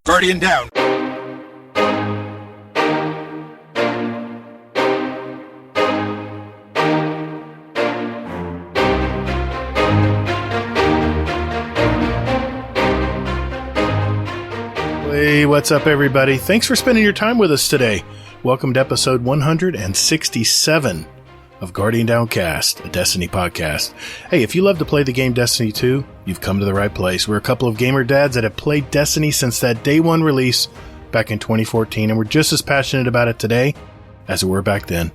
Guardian down. Hey, what's up, everybody? Thanks for spending your time with us today. Welcome to episode 167 of Guardian Downcast, a Destiny podcast. Hey, if you love to play the game Destiny 2, you've come to the right place. We're a couple of gamer dads that have played Destiny since that day one release back in 2014, and we're just as passionate about it today as we were back then.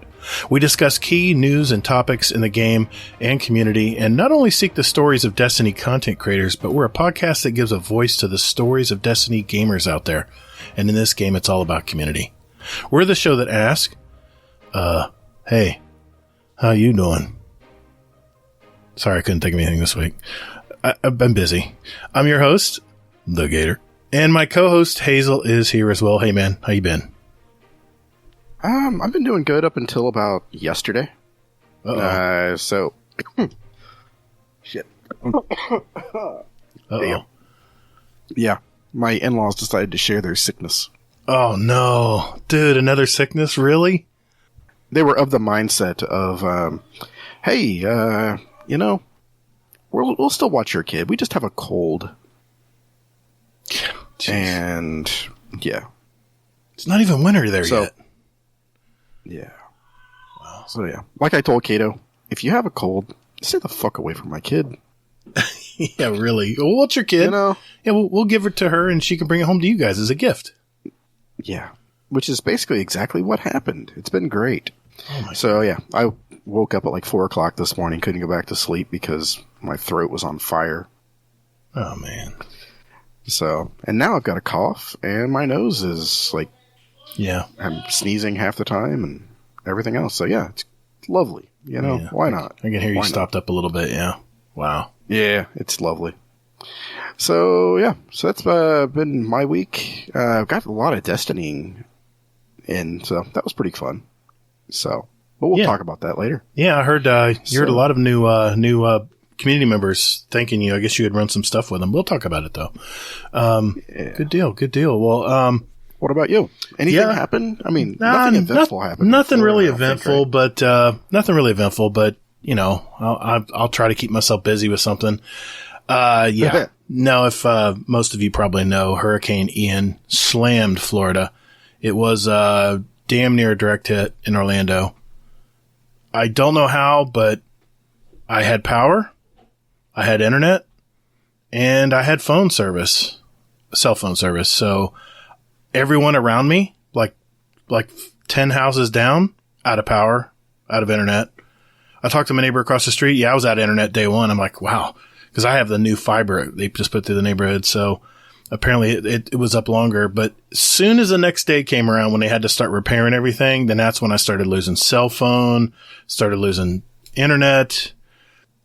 We discuss key news and topics in the game and community, and not only seek the stories of Destiny content creators, but we're a podcast that gives a voice to the stories of Destiny gamers out there. And in this game, it's all about community. We're the show that asks, hey, how you doing? Sorry, I couldn't think of anything this week. I've been busy. I'm your host, the Gatr, and my co-host Hazel is here as well. Hey, man, how you been? I've been doing good up until about yesterday. Uh-oh. Shit. Uh-oh. Yeah, my in-laws decided to share their sickness. Oh, no. Dude, another sickness? Really? They were of the mindset of, hey, we'll still watch your kid. We just have a cold. Jeez. And, yeah. It's not even winter there yet. Yeah. Wow. So, yeah. Like I told Kato, if you have a cold, stay the fuck away from my kid. Yeah, really. Well, what's your kid? You know? Yeah, we'll give it to her and she can bring it home to you guys as a gift. Yeah. Which is basically exactly what happened. It's been great. Oh my So, yeah, I woke up at like 4 o'clock this morning, couldn't go back to sleep because my throat was on fire. Oh, man. So, and now I've got a cough, and my nose is like, Yeah. I'm sneezing half the time and everything else. So, yeah, it's lovely. You know, Yeah. why not? I can hear you Why not? stopped up a little bit, yeah. Wow. Yeah, it's lovely. So, yeah, so that's been my week. I've got a lot of Destiny in, so that was pretty fun. So, but we'll talk about that later. Yeah, I heard you heard a lot of new community members thanking you. I guess you had run some stuff with them. We'll talk about it, though. Yeah. Good deal. Well, What about you? Anything happen? I mean, nothing eventful happened. Nothing really I think, eventful, right? nothing really eventful, but, you know, I'll try to keep myself busy with something. Yeah. Now, if most of you probably know, Hurricane Ian slammed Florida. It was damn near a direct hit in Orlando. I don't know how, but I had power, I had internet, and I had phone service, cell phone service. So everyone around me, like 10 houses down, out of power, out of internet. I talked to my neighbor across the street. Yeah, I was out of internet day one. I'm like, wow, because I have the new fiber they just put through the neighborhood. So apparently it was up longer. But as soon as the next day came around when they had to start repairing everything, then that's when I started losing cell phone, started losing internet.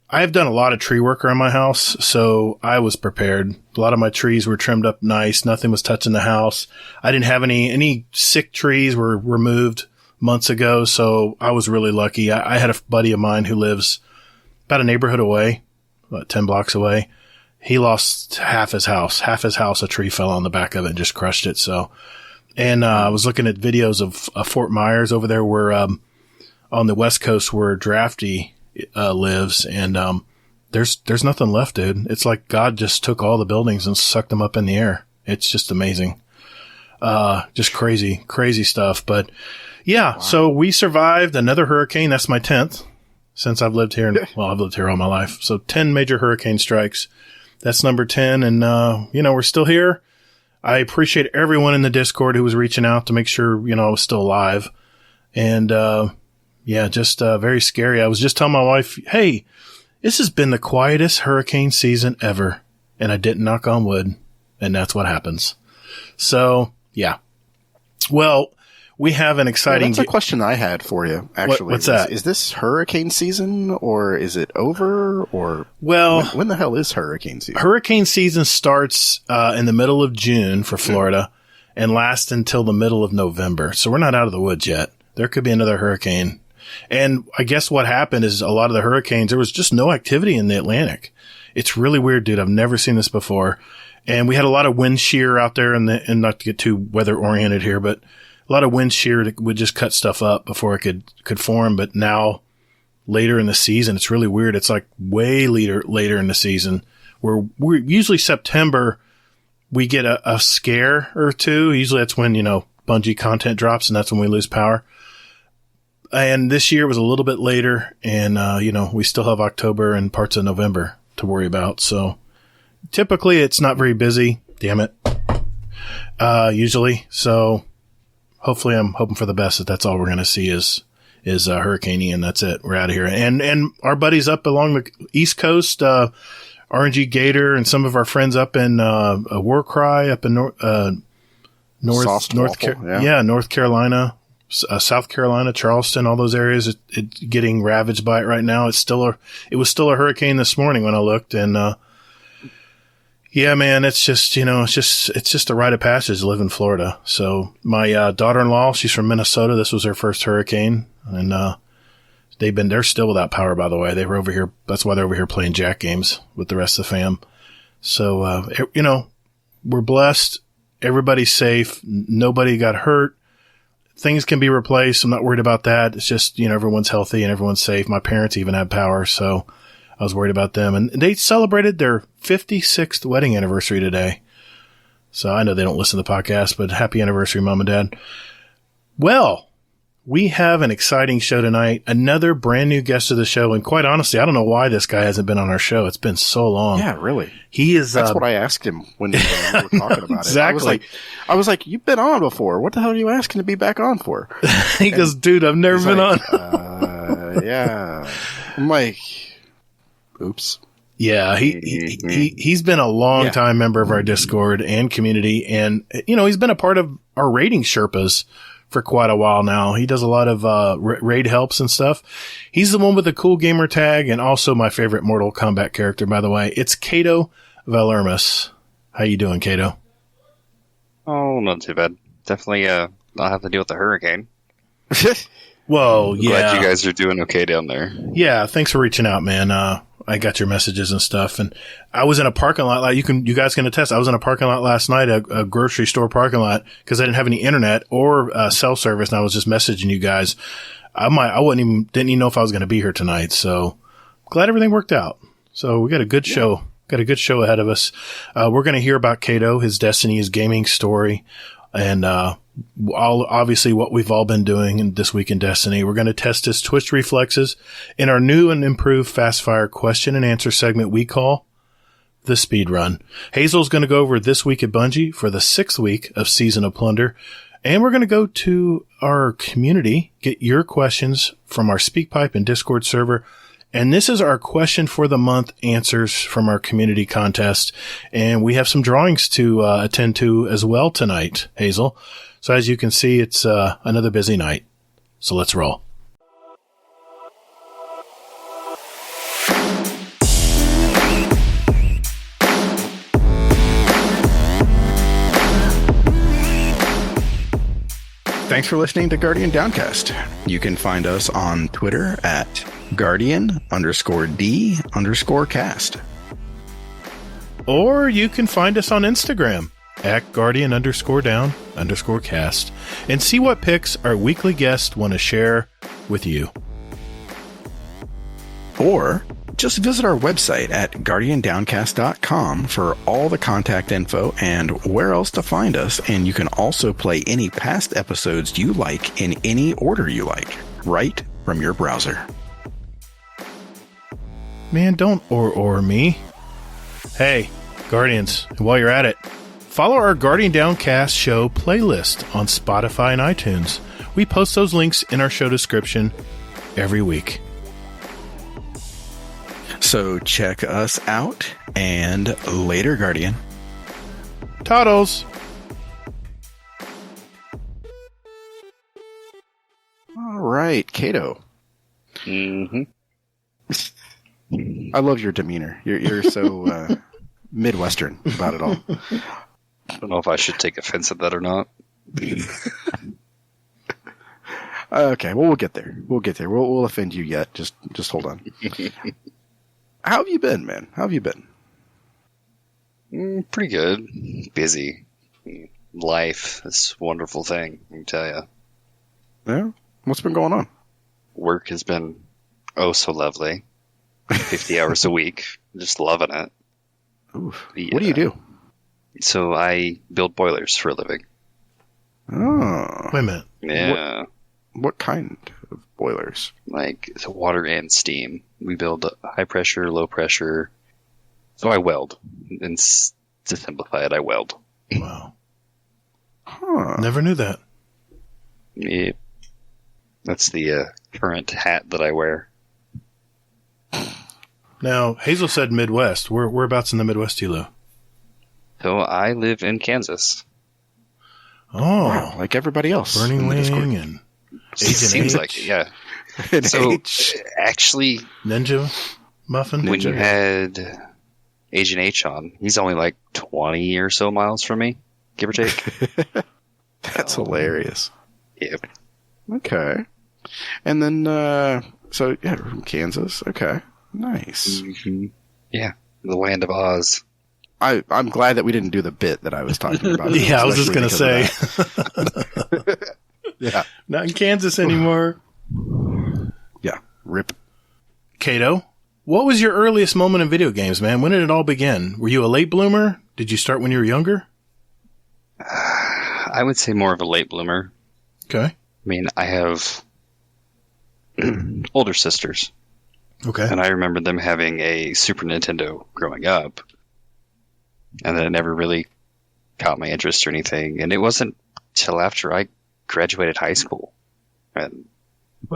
I've done a lot of tree work around my house, so I was prepared. A lot of my trees were trimmed up nice. Nothing was touching the house. I didn't have any sick trees were removed months ago, so I was really lucky. I had a buddy of mine who lives about a neighborhood away, about 10 blocks away. He lost half his house. A tree fell on the back of it and just crushed it. So, and I was looking at videos of Fort Myers over there where on the West Coast where Drafty lives, and there's nothing left, dude. It's like God just took all the buildings and sucked them up in the air. It's just amazing. Just crazy stuff. But yeah, wow. So we survived another hurricane. That's my 10th since I've lived here. I've lived here all my life. So 10 major hurricane strikes. That's number 10. And, we're still here. I appreciate everyone in the Discord who was reaching out to make sure, I was still alive. And, just very scary. I was just telling my wife, hey, this has been the quietest hurricane season ever. And I didn't knock on wood. And that's what happens. So, yeah. Well, we have an exciting... that's a question I had for you, actually. What's that? Is this hurricane season, or is it over, or... Well... When the hell is hurricane season? Hurricane season starts in the middle of June for Florida and lasts until the middle of November. So we're not out of the woods yet. There could be another hurricane. And I guess what happened is a lot of the hurricanes, there was just no activity in the Atlantic. It's really weird, dude. I've never seen this before. And we had a lot of wind shear out there, and not to get too weather oriented here, but a lot of wind shear that would just cut stuff up before it could form. But now, later in the season, it's really weird. It's like way later in the season, where we're usually September, we get a scare or two. Usually that's when, Bungie content drops, and that's when we lose power. And this year was a little bit later, and, we still have October and parts of November to worry about. So typically it's not very busy. Damn it. Usually. So hopefully I'm hoping for the best that's all we're going to see is Hurricane Ian. That's it. We're out of here. And our buddies up along the East Coast, RNG Gatr, and some of our friends up in Warcry up in North Carolina, South Carolina, Charleston, all those areas. It's getting ravaged by it right now. It was still a hurricane this morning when I looked, and yeah, man, it's just it's just a rite of passage to live in Florida. So my daughter-in-law, she's from Minnesota. This was her first hurricane, and they're still without power, by the way. They were over here. That's why they're over here playing jack games with the rest of the fam. So, we're blessed. Everybody's safe. Nobody got hurt. Things can be replaced. I'm not worried about that. It's just, everyone's healthy and everyone's safe. My parents even had power, so I was worried about them. And they celebrated their 56th wedding anniversary today. So I know they don't listen to the podcast, but happy anniversary, Mom and Dad. Well, we have an exciting show tonight. Another brand new guest of the show. And quite honestly, I don't know why this guy hasn't been on our show. It's been so long. Yeah, really. He is. That's what I asked him when we were talking about exactly. it. I was like, you've been on before. What the hell are you asking to be back on for? He goes, dude, I've never been on. Yeah. I'm like, oops. Yeah, he's been a long time member of our Discord and community. And, he's been a part of our raiding Sherpas for quite a while now. He does a lot of raid helps and stuff. He's the one with the cool gamer tag, and also my favorite Mortal Kombat character, by the way. It's Kato Valermus. How you doing, Kato? Oh, not too bad. Definitely not have to deal with the hurricane. Whoa, yeah. Glad you guys are doing okay down there. Yeah, thanks for reaching out, man. I got your messages and stuff, and I was in a parking lot. You guys can attest. I was in a parking lot last night, a grocery store parking lot, because I didn't have any internet or cell service, and I was just messaging you guys. Didn't even know if I was going to be here tonight. So glad everything worked out. So we got a good show. Got a good show ahead of us. We're going to hear about Kato, his destiny, his gaming story, and obviously what we've all been doing in this week in Destiny. We're going to test his twitch reflexes in our new and improved fast fire question and answer segment we call the Speed Run. Hazel's going to go over this week at Bungie for the 6th week of Season of Plunder. And we're going to go to our community, get your questions from our SpeakPipe and Discord server. And this is our question for the month answers from our community contest. And we have some drawings to attend to as well tonight, Hazel. So as you can see, it's another busy night. So let's roll. Thanks for listening to Guardian Downcast. You can find us on Twitter at Guardian_D_cast. Or you can find us on Instagram at Guardian_Down_cast and see what picks our weekly guests want to share with you. Or just visit our website at guardiandowncast.com for all the contact info and where else to find us. And you can also play any past episodes you like in any order you like, right from your browser. Man, don't or me. Hey, Guardians, while you're at it, follow our Guardian Downcast show playlist on Spotify and iTunes. We post those links in our show description every week. So check us out, and later, Guardian. Toddles. All right, Kato. Mm-hmm. I love your demeanor. You're so Midwestern about it all. I don't know if I should take offense at that or not. Okay, well, we'll get there. We'll offend you yet. Just hold on. How have you been, man? How have you been? Pretty good. Busy. Life, this wonderful thing, I can tell you. Yeah? What's been going on? Work has been so lovely. 50 hours a week. Just loving it. Oof. What do you do? So I build boilers for a living. Oh. Wait a minute. Yeah. What kind of boilers? Like the water and steam. We build high pressure, low pressure. So I weld. And to simplify it, I weld. Wow. Huh. Never knew that. Yeah. That's the current hat that I wear. Now, Hazel said Midwest. Whereabouts in the Midwest do you live? So I live in Kansas. Oh. Wow, like everybody else. Burning Wing and Agent Seems H. like it, yeah. And So H. actually, Ninja Muffin? when you had Agent H on, he's only like 20 or so miles from me, give or take. That's hilarious. Yeah. Okay. And then, so, yeah, from Kansas. Okay. Nice. Mm-hmm. Yeah. The land of Oz. I'm glad that we didn't do the bit that I was talking about. Yeah, I was just going to say. Yeah. Not in Kansas anymore. Yeah. Rip. Kato, what was your earliest moment in video games, man? When did it all begin? Were you a late bloomer? Did you start when you were younger? I would say more of a late bloomer. Okay. I mean, I have older sisters, Okay. and I remember them having a Super Nintendo growing up, and then it never really caught my interest or anything. And it wasn't till after I graduated high school. And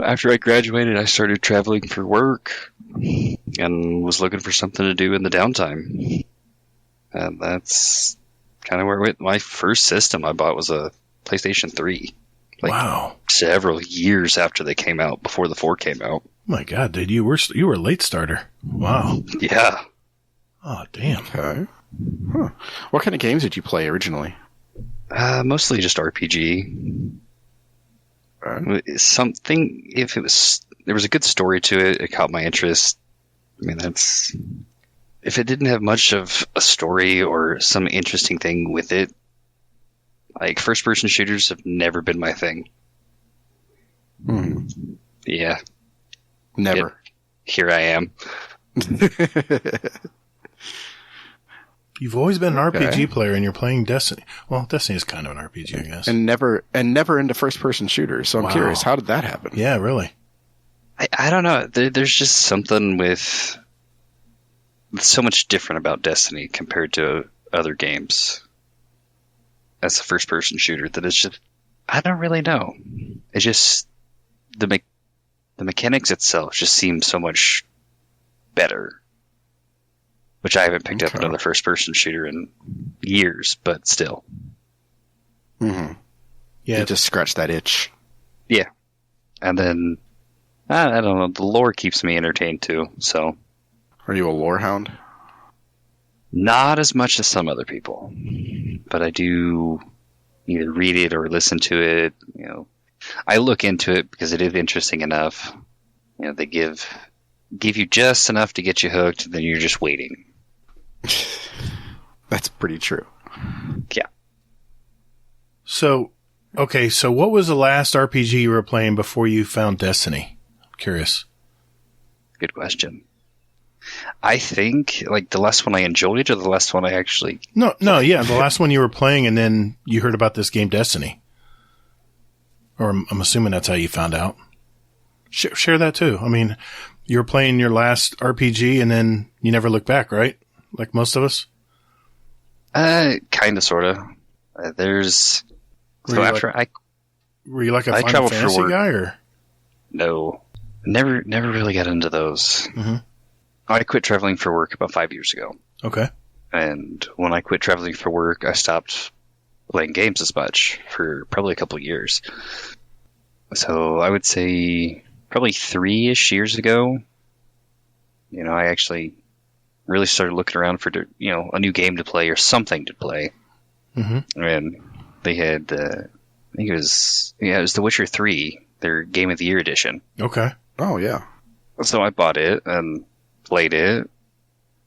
after I graduated, I started traveling for work and was looking for something to do in the downtime. And that's kind of where it went. My first system I bought was a PlayStation 3. Like wow. several years after they came out, before the 4 came out. My God, dude, you were a late starter. Wow. Yeah. Oh, damn. Okay. Huh. What kind of games did you play originally? Mostly just RPG. Something, if there was a good story to it, it caught my interest. I mean, if it didn't have much of a story or some interesting thing with it, like first-person shooters have never been my thing. Yeah. Never. Here I am. You've always been an Okay. RPG player, and you're playing Destiny. Well, Destiny is kind of an RPG, I guess. and never into first-person shooters. So I'm Wow. curious, how did that happen? Yeah, really. I don't know. There's just something with so much different about Destiny compared to other games as a first-person shooter that it's just, I don't really know. It just, the mechanics itself just seem so much better, which I haven't picked up Okay. another first-person shooter in years, but still. Mm-hmm. Yeah. You just scratch that itch. Yeah. And then, I don't know, the lore keeps me entertained too, so. Are you a lore hound? Not as much as some other people, but I do either read it or listen to it. You know, I look into it because it is interesting enough. You know, they give you just enough to get you hooked, and then you're just waiting. That's pretty true. Yeah. So, okay, so what was the last RPG you were playing before you found Destiny? I'm curious. Good question. I think like the last one I enjoyed, or the last one I actually. No, yeah, the last one you were playing, and then you heard about this game, Destiny. Or I'm assuming that's how you found out. Share that too. I mean, you were playing your last RPG, and then you never looked back, right? Like most of us. Kind of, sort of. There's. Were So you after Were you like a I Final travel for Fantasy work. guy, or? No, never really got into those. Mm-hmm. I quit traveling for work about 5 years ago. Okay. And when I quit traveling for work, I stopped playing games as much for probably a couple of years. So I would say probably 3-ish years ago, you know, I actually really started looking around for, you know, a new game to play or something to play. Mm-hmm. And they had, I think it was The Witcher 3 their Game of the Year edition. Okay. Oh, yeah. So I bought it and played it,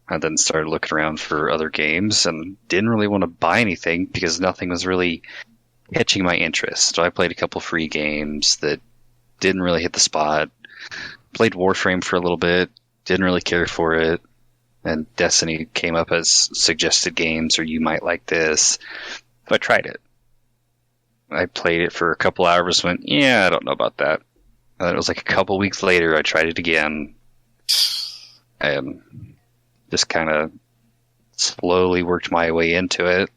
and then started looking around for other games, and didn't really want to buy anything because nothing was really catching my interest. So I played a couple free games that didn't really hit the spot. Played Warframe for a little bit, didn't really care for it, and Destiny came up as suggested games, or you might like this. So I tried it. I played it for a couple hours, went, yeah, I don't know about that. And it was like a couple weeks later, I tried it again, and just kind of slowly worked my way into it.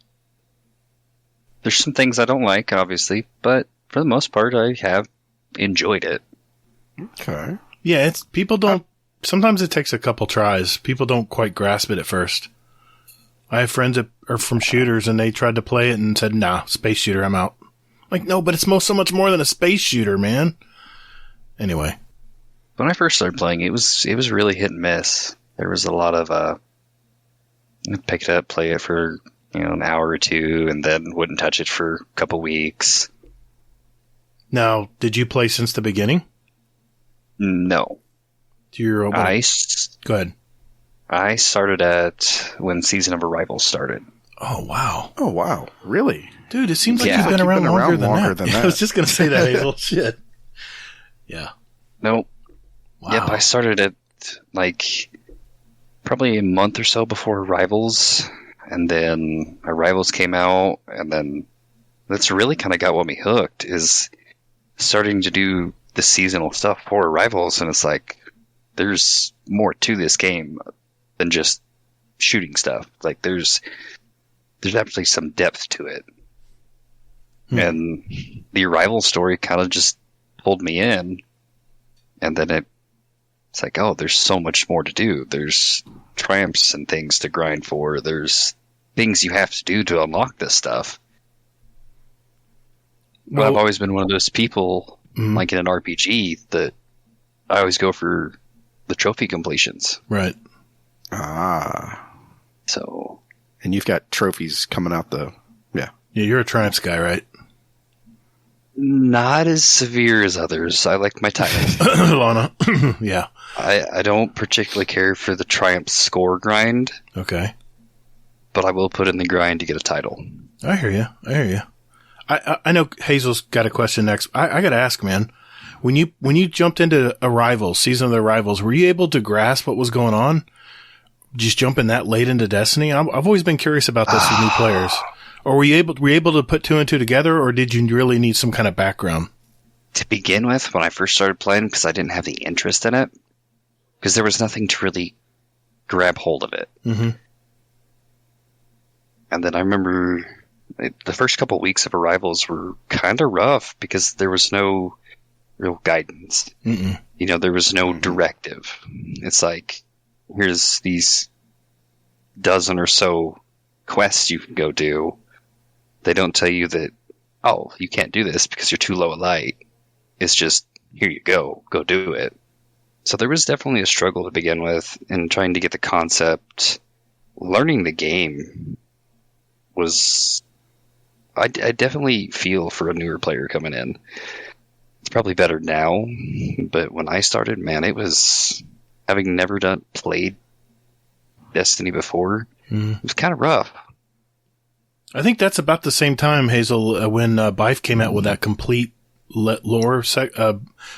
There's some things I don't like, obviously, but for the most part, I have enjoyed it. Okay. Yeah, it's people don't. Sometimes it takes a couple tries. People don't quite grasp it at first. I have friends that are from shooters, and they tried to play it and said, "Nah, space shooter, I'm out." Like, no, but it's so much more than a space shooter, man. Anyway, when I first started playing, it was really hit and miss. There was a lot of pick it up, play it for an hour or two, and then wouldn't touch it for a couple weeks. Now, did you play since the beginning? No. Go ahead. I started at when Season of Arrival started. Oh, wow. Oh, wow. Really? Dude, it seems like you've been around longer than that. I was just going to say that, Hazel. Shit. Yeah. Nope. Wow. Yep, I started at probably a month or so before Arrivals, and then Arrivals came out, and then that's really kind of got what me hooked, is starting to do the seasonal stuff for Arrivals, and it's like, there's more to this game than just shooting stuff. Like, there's actually some depth to it. And the Arrival story kind of just pulled me in, and then it's like, oh, there's so much more to do. There's triumphs and things to grind for. There's things you have to do to unlock this stuff. Well, I've always been one of those people, like in an RPG, that I always go for the trophy completions. Right. So. And you've got trophies coming out Yeah, you're a triumphs guy, right? Not as severe as others. I like my titles. Lana. Yeah. I don't particularly care for the triumph score grind. Okay. But I will put in the grind to get a title. I hear you. I know Hazel's got a question next. I got to ask, man. When you jumped into Arrivals, Season of the Arrivals, were you able to grasp what was going on? Just jumping that late into Destiny? I've always been curious about this with new players. Or were you able to put two and two together, or did you really need some kind of background? To begin with, when I first started playing, because I didn't have the interest in it, because there was nothing to really grab hold of it. Mm-hmm. And then I remember the first couple of weeks of Arrivals were kind of rough because there was no real guidance. Mm-mm. There was no directive. It's like, here's these dozen or so quests you can go do. They don't tell you that, oh, you can't do this because you're too low a light. It's just, here you go do it. So there was definitely a struggle to begin with in trying to get the concept. Learning the game was, I definitely feel for a newer player coming in. It's probably better now, but when I started, man, it was, having never played Destiny before, it was kind of rough. I think that's about the same time, Hazel, when Bife came out with that complete lore.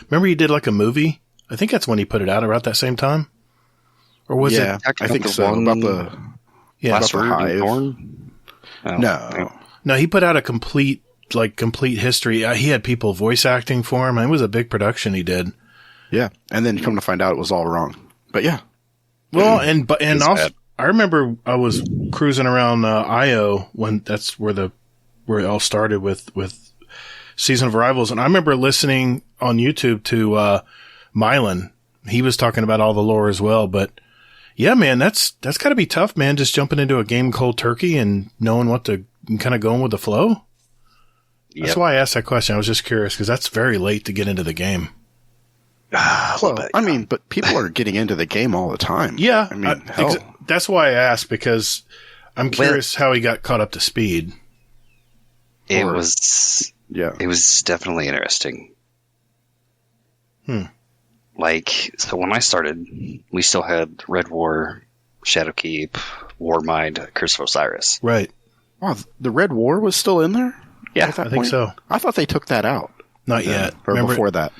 Remember he did like a movie? I think that's when he put it out, around that same time. Or was it? I think so. About the Hive. No, he put out a complete history. He had people voice acting for him. It was a big production he did. Yeah, and then come to find out it was all wrong. But yeah. Well, and also, I remember I was cruising around IO when that's where it all started with Season of Arrivals, and I remember listening on YouTube to Mylan. He was talking about all the lore as well, but yeah, man, that's got to be tough, man. Just jumping into a game cold turkey and knowing and kind of going with the flow. Yep. That's why I asked that question. I was just curious because that's very late to get into the game. Well, I mean, but people are getting into the game all the time. Yeah, I mean, hell. That's why I asked, because I'm curious how he got caught up to speed. It was definitely interesting. Like, so when I started, we still had Red War, Shadowkeep, Warmind, Curse of Osiris. Right. Wow, the Red War was still in there? Yeah, I think so. I thought they took that out. Not yet. Or remember, before that.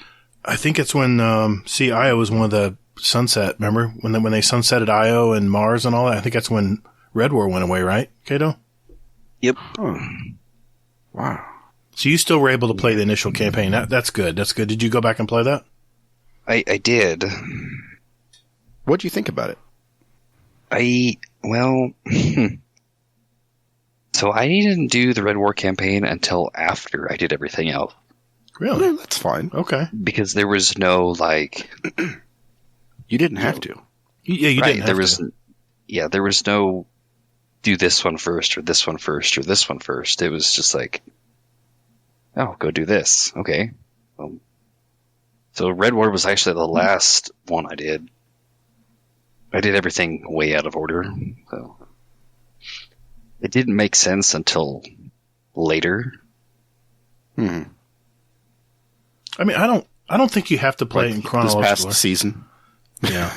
I think it's when Io was one of the sunset. Remember when they sunsetted Io and Mars and all that? I think that's when Red War went away, right, Kato? Yep. Oh. Wow. So you still were able to play the initial campaign. That's good. That's good. Did you go back and play that? I did. What'd you think about it? So I didn't do the Red War campaign until after I did everything else. Really? Yeah, that's fine. Okay. Because there was no, like... You didn't have to. Yeah, you didn't have to. Yeah, there was no do this one first, or this one first, or this one first. It was just like, oh, go do this. Okay. So Red War was actually the last one I did. I did everything way out of order. So it didn't make sense until later. I mean, I don't think you have to play in chronological. This past season. Yeah.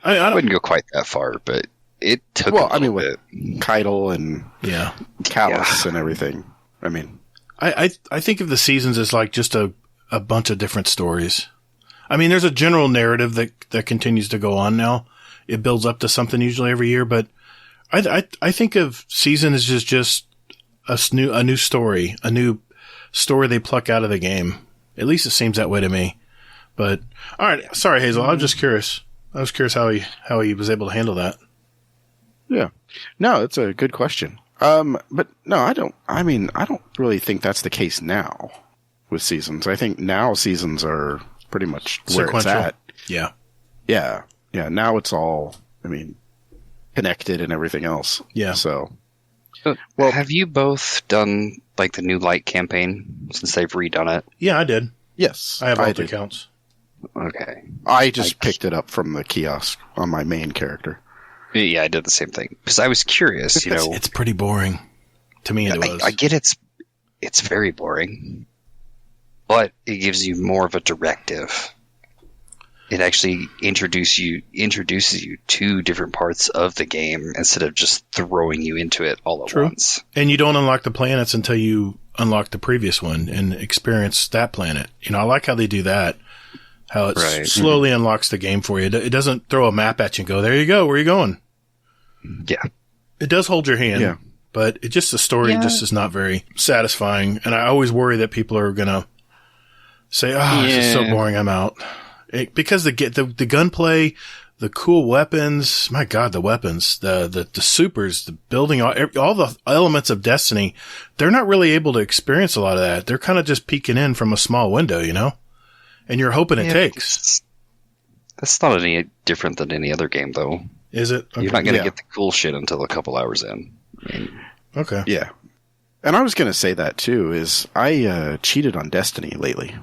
I wouldn't go quite that far, but it took a little bit. Keitel and Callus and everything. I mean, I think of the seasons as like just a bunch of different stories. I mean, there's a general narrative that continues to go on now. It builds up to something usually every year, but I think of season as just a new story, a new story they pluck out of the game. At least it seems that way to me. But all right, sorry Hazel, I was just curious. I was curious how he was able to handle that. Yeah, no, it's a good question. But no, I don't really think that's the case now with seasons. I think now seasons are pretty much where sequential. It's at. Yeah. Yeah. Yeah. Now it's all, connected and everything else. Yeah. So, well, have you both done like the new light campaign since they've redone it? Yeah, I did. Yes. I have all the accounts. Okay. I just picked it up from the kiosk on my main character. Yeah, I did the same thing because I was curious. It's pretty boring to me. It was. I get it's very boring, but it gives you more of a directive. It actually introduces you to different parts of the game instead of just throwing you into it all at once. And you don't unlock the planets until you unlock the previous one and experience that planet. I like how they do that. How it slowly unlocks the game for you. It doesn't throw a map at you and go, there you go, where are you going? Yeah. It does hold your hand, but the story just is not very satisfying. And I always worry that people are going to say, this is so boring, I'm out. Because the gunplay, the cool weapons, my God, the weapons, the supers, the building, all the elements of Destiny, they're not really able to experience a lot of that. They're kind of just peeking in from a small window, And you're hoping it takes. That's not any different than any other game, though. Is it? Okay. You're not going to get the cool shit until a couple hours in. Okay. Yeah. And I was going to say that, too, is I cheated on Destiny lately.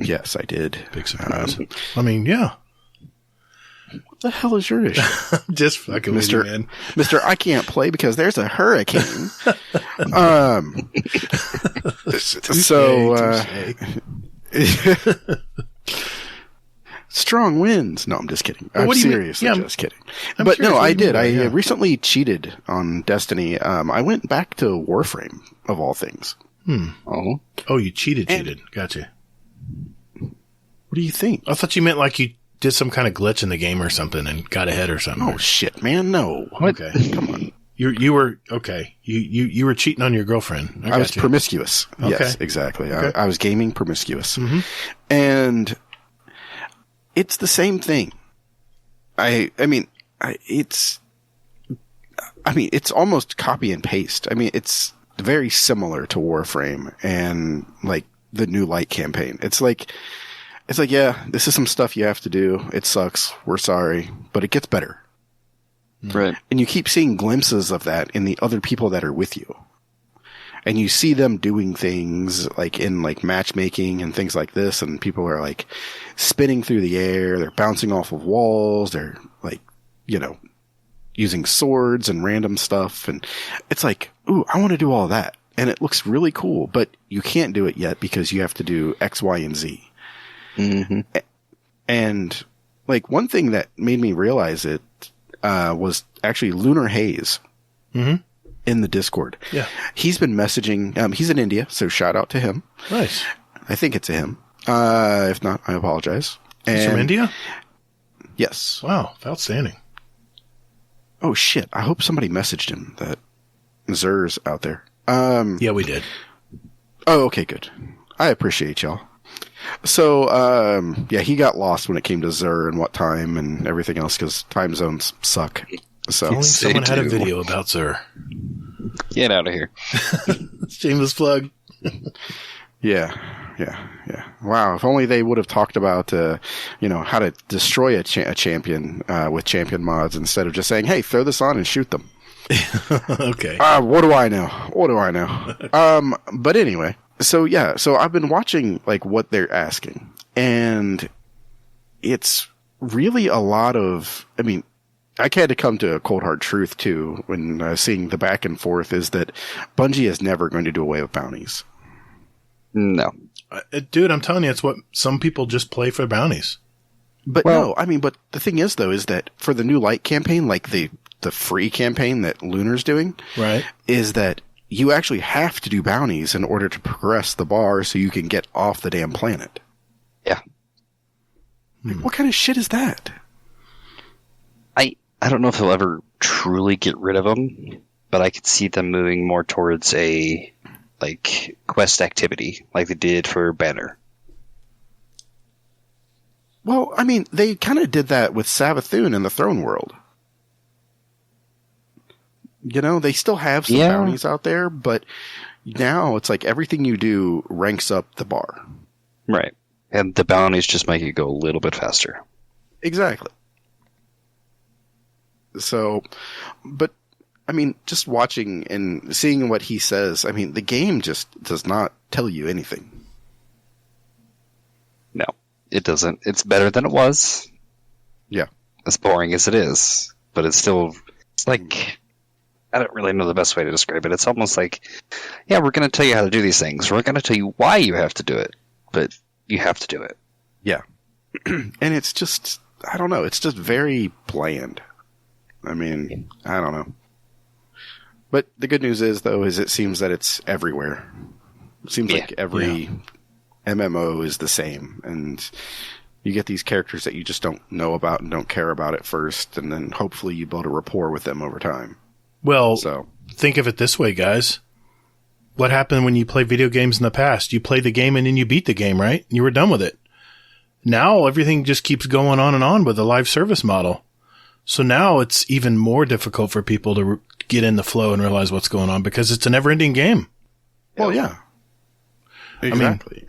Yes, I did. Big surprise. Yeah. What the hell is your issue? Just fucking with you, man. Mr. I can't play because there's a hurricane. Strong winds. No, I'm just kidding. I'm seriously just kidding. But no, I did. I recently cheated on Destiny. I went back to Warframe, of all things. Oh, you cheated. Gotcha. What do you think? I thought you meant like you did some kind of glitch in the game or something and got ahead or something. Oh shit, man! No. Okay, come on. You were okay. You were cheating on your girlfriend. I was promiscuous. Okay. Yes, exactly. Okay. I was gaming promiscuous, and it's the same thing. It's almost copy and paste. It's very similar to Warframe and like the new light campaign. It's like, yeah, this is some stuff you have to do. It sucks. We're sorry, but it gets better. Right. And you keep seeing glimpses of that in the other people that are with you. And you see them doing things like in like matchmaking and things like this. And people are like spinning through the air. They're bouncing off of walls. They're like, using swords and random stuff. And it's like, ooh, I want to do all that. and it looks really cool, but you can't do it yet because you have to do X, Y, and Z. Mm-hmm. And like one thing that made me realize it was actually Lunar Haze in the Discord. Yeah, he's been messaging. He's in India, so shout out to him. Nice. I think it's a him. If not, I apologize. He's from India? Yes. Wow, outstanding. Oh shit! I hope somebody messaged him that Zer's out there. Yeah, we did. Oh, okay, good. I appreciate y'all. So, yeah, he got lost when it came to Zer and what time and everything else because time zones suck. So, if only someone had a video about Zer. Get out of here. Shameless plug. Yeah. Wow, if only they would have talked about, how to destroy a champion with champion mods instead of just saying, hey, throw this on and shoot them. Okay. What do I know? But anyway, so I've been watching like what they're asking, and it's really a lot of, I had to come to a cold hard truth too when seeing the back and forth is that Bungie is never going to do away with bounties. No. Dude, I'm telling you, it's what some people just play for bounties. But but the thing is though, is that for the new light campaign, like the free campaign that Lunar's doing, right, is that you actually have to do bounties in order to progress the bar so you can get off the damn planet. Yeah. Like, what kind of shit is that? I don't know if they'll ever truly get rid of them, but I could see them moving more towards a quest activity like they did for Banner. Well, they kind of did that with Savathun in the Throne World. They still have some bounties out there, but now it's like everything you do ranks up the bar. Right. And the bounties just make it go a little bit faster. Exactly. So, but, just watching and seeing what he says, the game just does not tell you anything. No, it doesn't. It's better than it was. Yeah. As boring as it is. But it's like, I don't really know the best way to describe it. It's almost like, yeah, we're going to tell you how to do these things. We're going to tell you why you have to do it. But you have to do it. Yeah. And it's just, I don't know. It's just very bland. I don't know. But the good news is, though, is it seems that it's everywhere. It seems like every MMO is the same. And you get these characters that you just don't know about and don't care about at first. And then hopefully you build a rapport with them over time. Well, think of it this way, guys. What happened when you play video games in the past? You played the game and then you beat the game, right? You were done with it. Now everything just keeps going on and on with the live service model. So now it's even more difficult for people to get in the flow and realize what's going on because it's a never-ending game. Well, yeah. Exactly.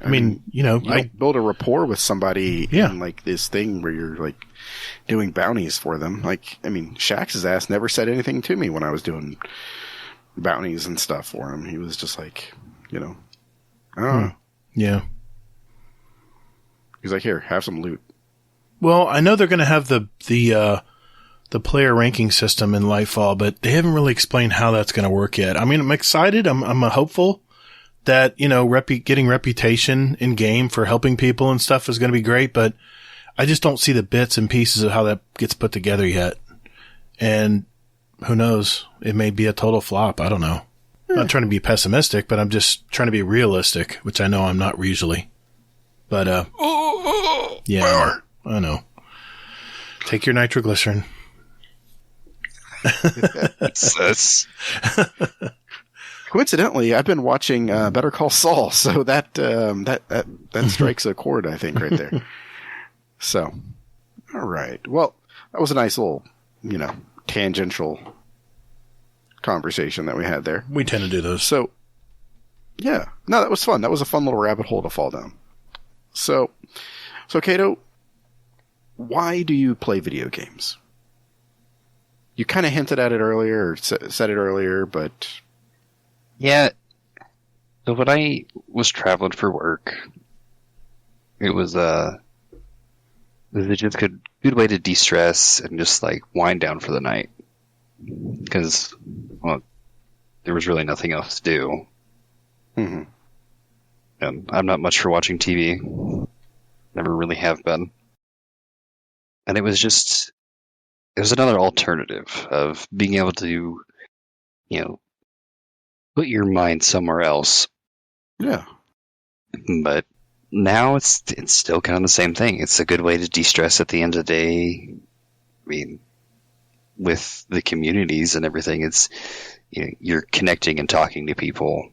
You build a rapport with somebody in like this thing where you're like doing bounties for them. Like, Shax's ass never said anything to me when I was doing bounties and stuff for him. He was just like, I don't know. Yeah. He's like, here, have some loot. Well, I know they're going to have the player ranking system in Lightfall, but they haven't really explained how that's going to work yet. I'm excited. I'm hopeful that, getting reputation in game for helping people and stuff is going to be great, but I just don't see the bits and pieces of how that gets put together yet. And who knows? It may be a total flop. I don't know. I'm not trying to be pessimistic, but I'm just trying to be realistic, which I know I'm not usually. But, yeah, I know. Take your nitroglycerin. Coincidentally, I've been watching Better Call Saul, so that strikes a chord, I think, right there. So, all right. Well, that was a nice little, tangential conversation that we had there. We tend to do those. So, yeah. No, that was fun. That was a fun little rabbit hole to fall down. So Kato, why do you play video games? You kind of hinted at it earlier, or said it earlier, but... Yeah. So when I was traveling for work, it was just a good way to de-stress and just, wind down for the night. Because, there was really nothing else to do. Mm-hmm. And I'm not much for watching TV. Never really have been. And it was another alternative of being able to, put your mind somewhere else. Yeah. But now it's still kind of the same thing. It's a good way to de-stress at the end of the day. I mean, with the communities and everything, it's you're connecting and talking to people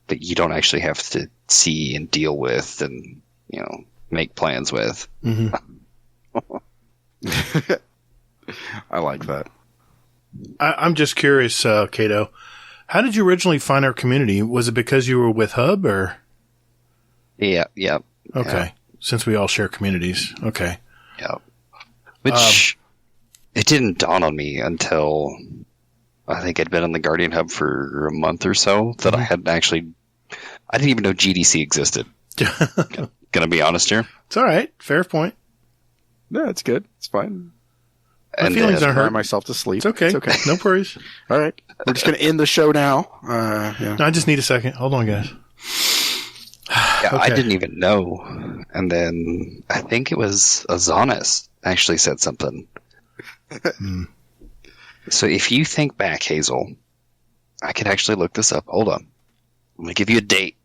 that you don't actually have to see and deal with and make plans with. Mm-hmm. I like that. I'm just curious, Kato. How did you originally find our community? Was it because you were with Hub, or? Yeah. Okay. Yeah. Since we all share communities. Okay. Yeah. Which it didn't dawn on me until I think I'd been on the Guardian Hub for a month or so that I didn't even know GDC existed. Gonna be honest here. It's all right. Fair point. No, it's good. It's fine. My feelings aren't cry hurt. myself to sleep. It's okay. It's okay. No worries. All right. We're just going to end the show now. Yeah. No, I just need a second. Hold on, guys. Yeah, Okay. I didn't even know. And then I think it was Azanis actually said something. So if you think back, Hazel, I could actually look this up. Hold on. I'm going to give you a date.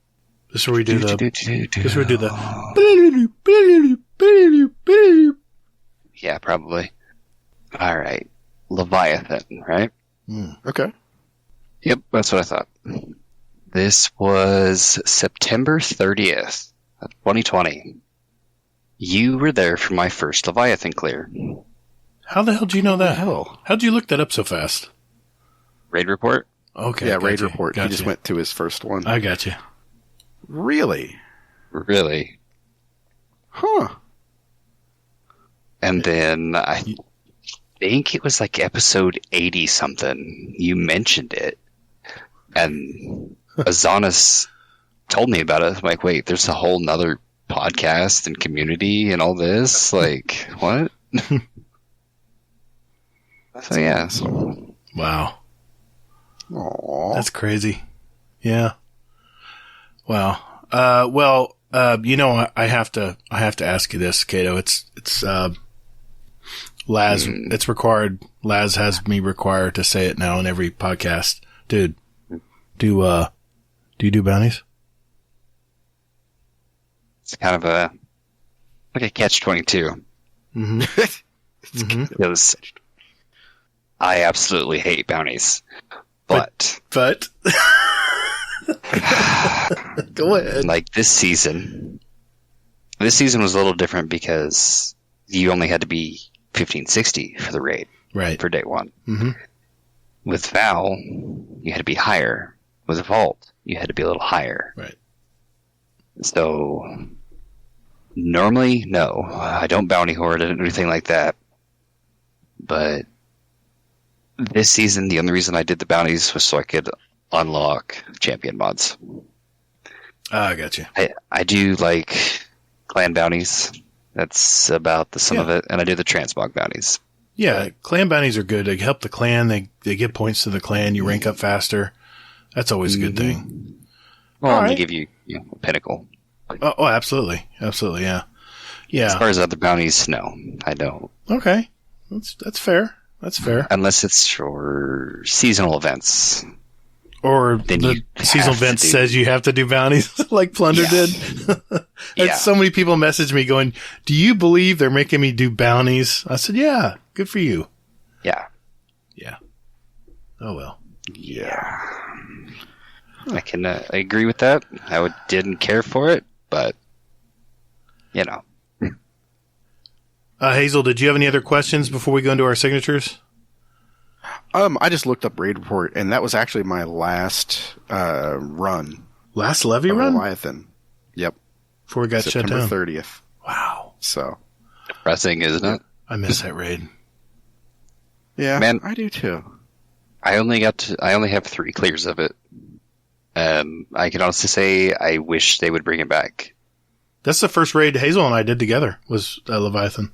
This is where we do the... This is where we do the... Yeah, probably. All right. Leviathan, right? Okay. Yep, that's what I thought. This was September 30th, 2020. You were there for my first Leviathan clear. How the hell do you know that? hell? How'd you look that up so fast? Raid report? Okay. Yeah, got raid you. report. Got He just you. went to his first one. I got you. Really? Really? Huh. And then I think it was like episode 80 something. You mentioned it. And Azanis told me about it. I'm like, wait, there's a whole nother podcast and community and all this? Like, what? So, yeah. Wow. Aww. That's crazy. Yeah. Wow. I have to ask you this, Kato. It's Laz, it's required. Laz has me required to say it now in every podcast. Dude, do you do bounties? It's kind of like a catch-22. Mm-hmm. Because I absolutely hate bounties. But Go ahead. like this season was a little different because you only had to be 1560 for the raid Right. for day one. Mm-hmm. With Val, you had to be higher. With Vault, you had to be a little higher. Right. So normally, no, I don't bounty hoard or anything like that. But this season, the only reason I did the bounties was so I could unlock champion mods. I got you. I do like clan bounties. That's about the sum of it. And I do the transmog bounties. Yeah, clan bounties are good. They help the clan. They give points to the clan. You rank up faster. That's always a good thing. Well, All and right. they give you, a pinnacle. Oh, absolutely. Absolutely, yeah. As Yeah. far as other bounties, no, I don't. Okay. That's fair. That's fair. Unless it's for seasonal events. Or Then the you seasonal have to event do- says you have to do bounties like Plunder Yeah. did. And Yeah. so many people message me going, do you believe they're making me do bounties? I said, yeah, good for you. Yeah. Yeah. Oh, well. Yeah. I can agree with that. Didn't care for it, but, Hazel, did you have any other questions before we go into our signatures? I just looked up raid report, and that was actually my last run. Last levy of run? Leviathan. Yep. Before we got shut September down. 30th. Wow. So. depressing, isn't it? I miss that raid. Yeah, Man. I do too. I only have 3 clears of it. I can honestly say I wish they would bring it back. That's the first raid Hazel and I did together was Leviathan.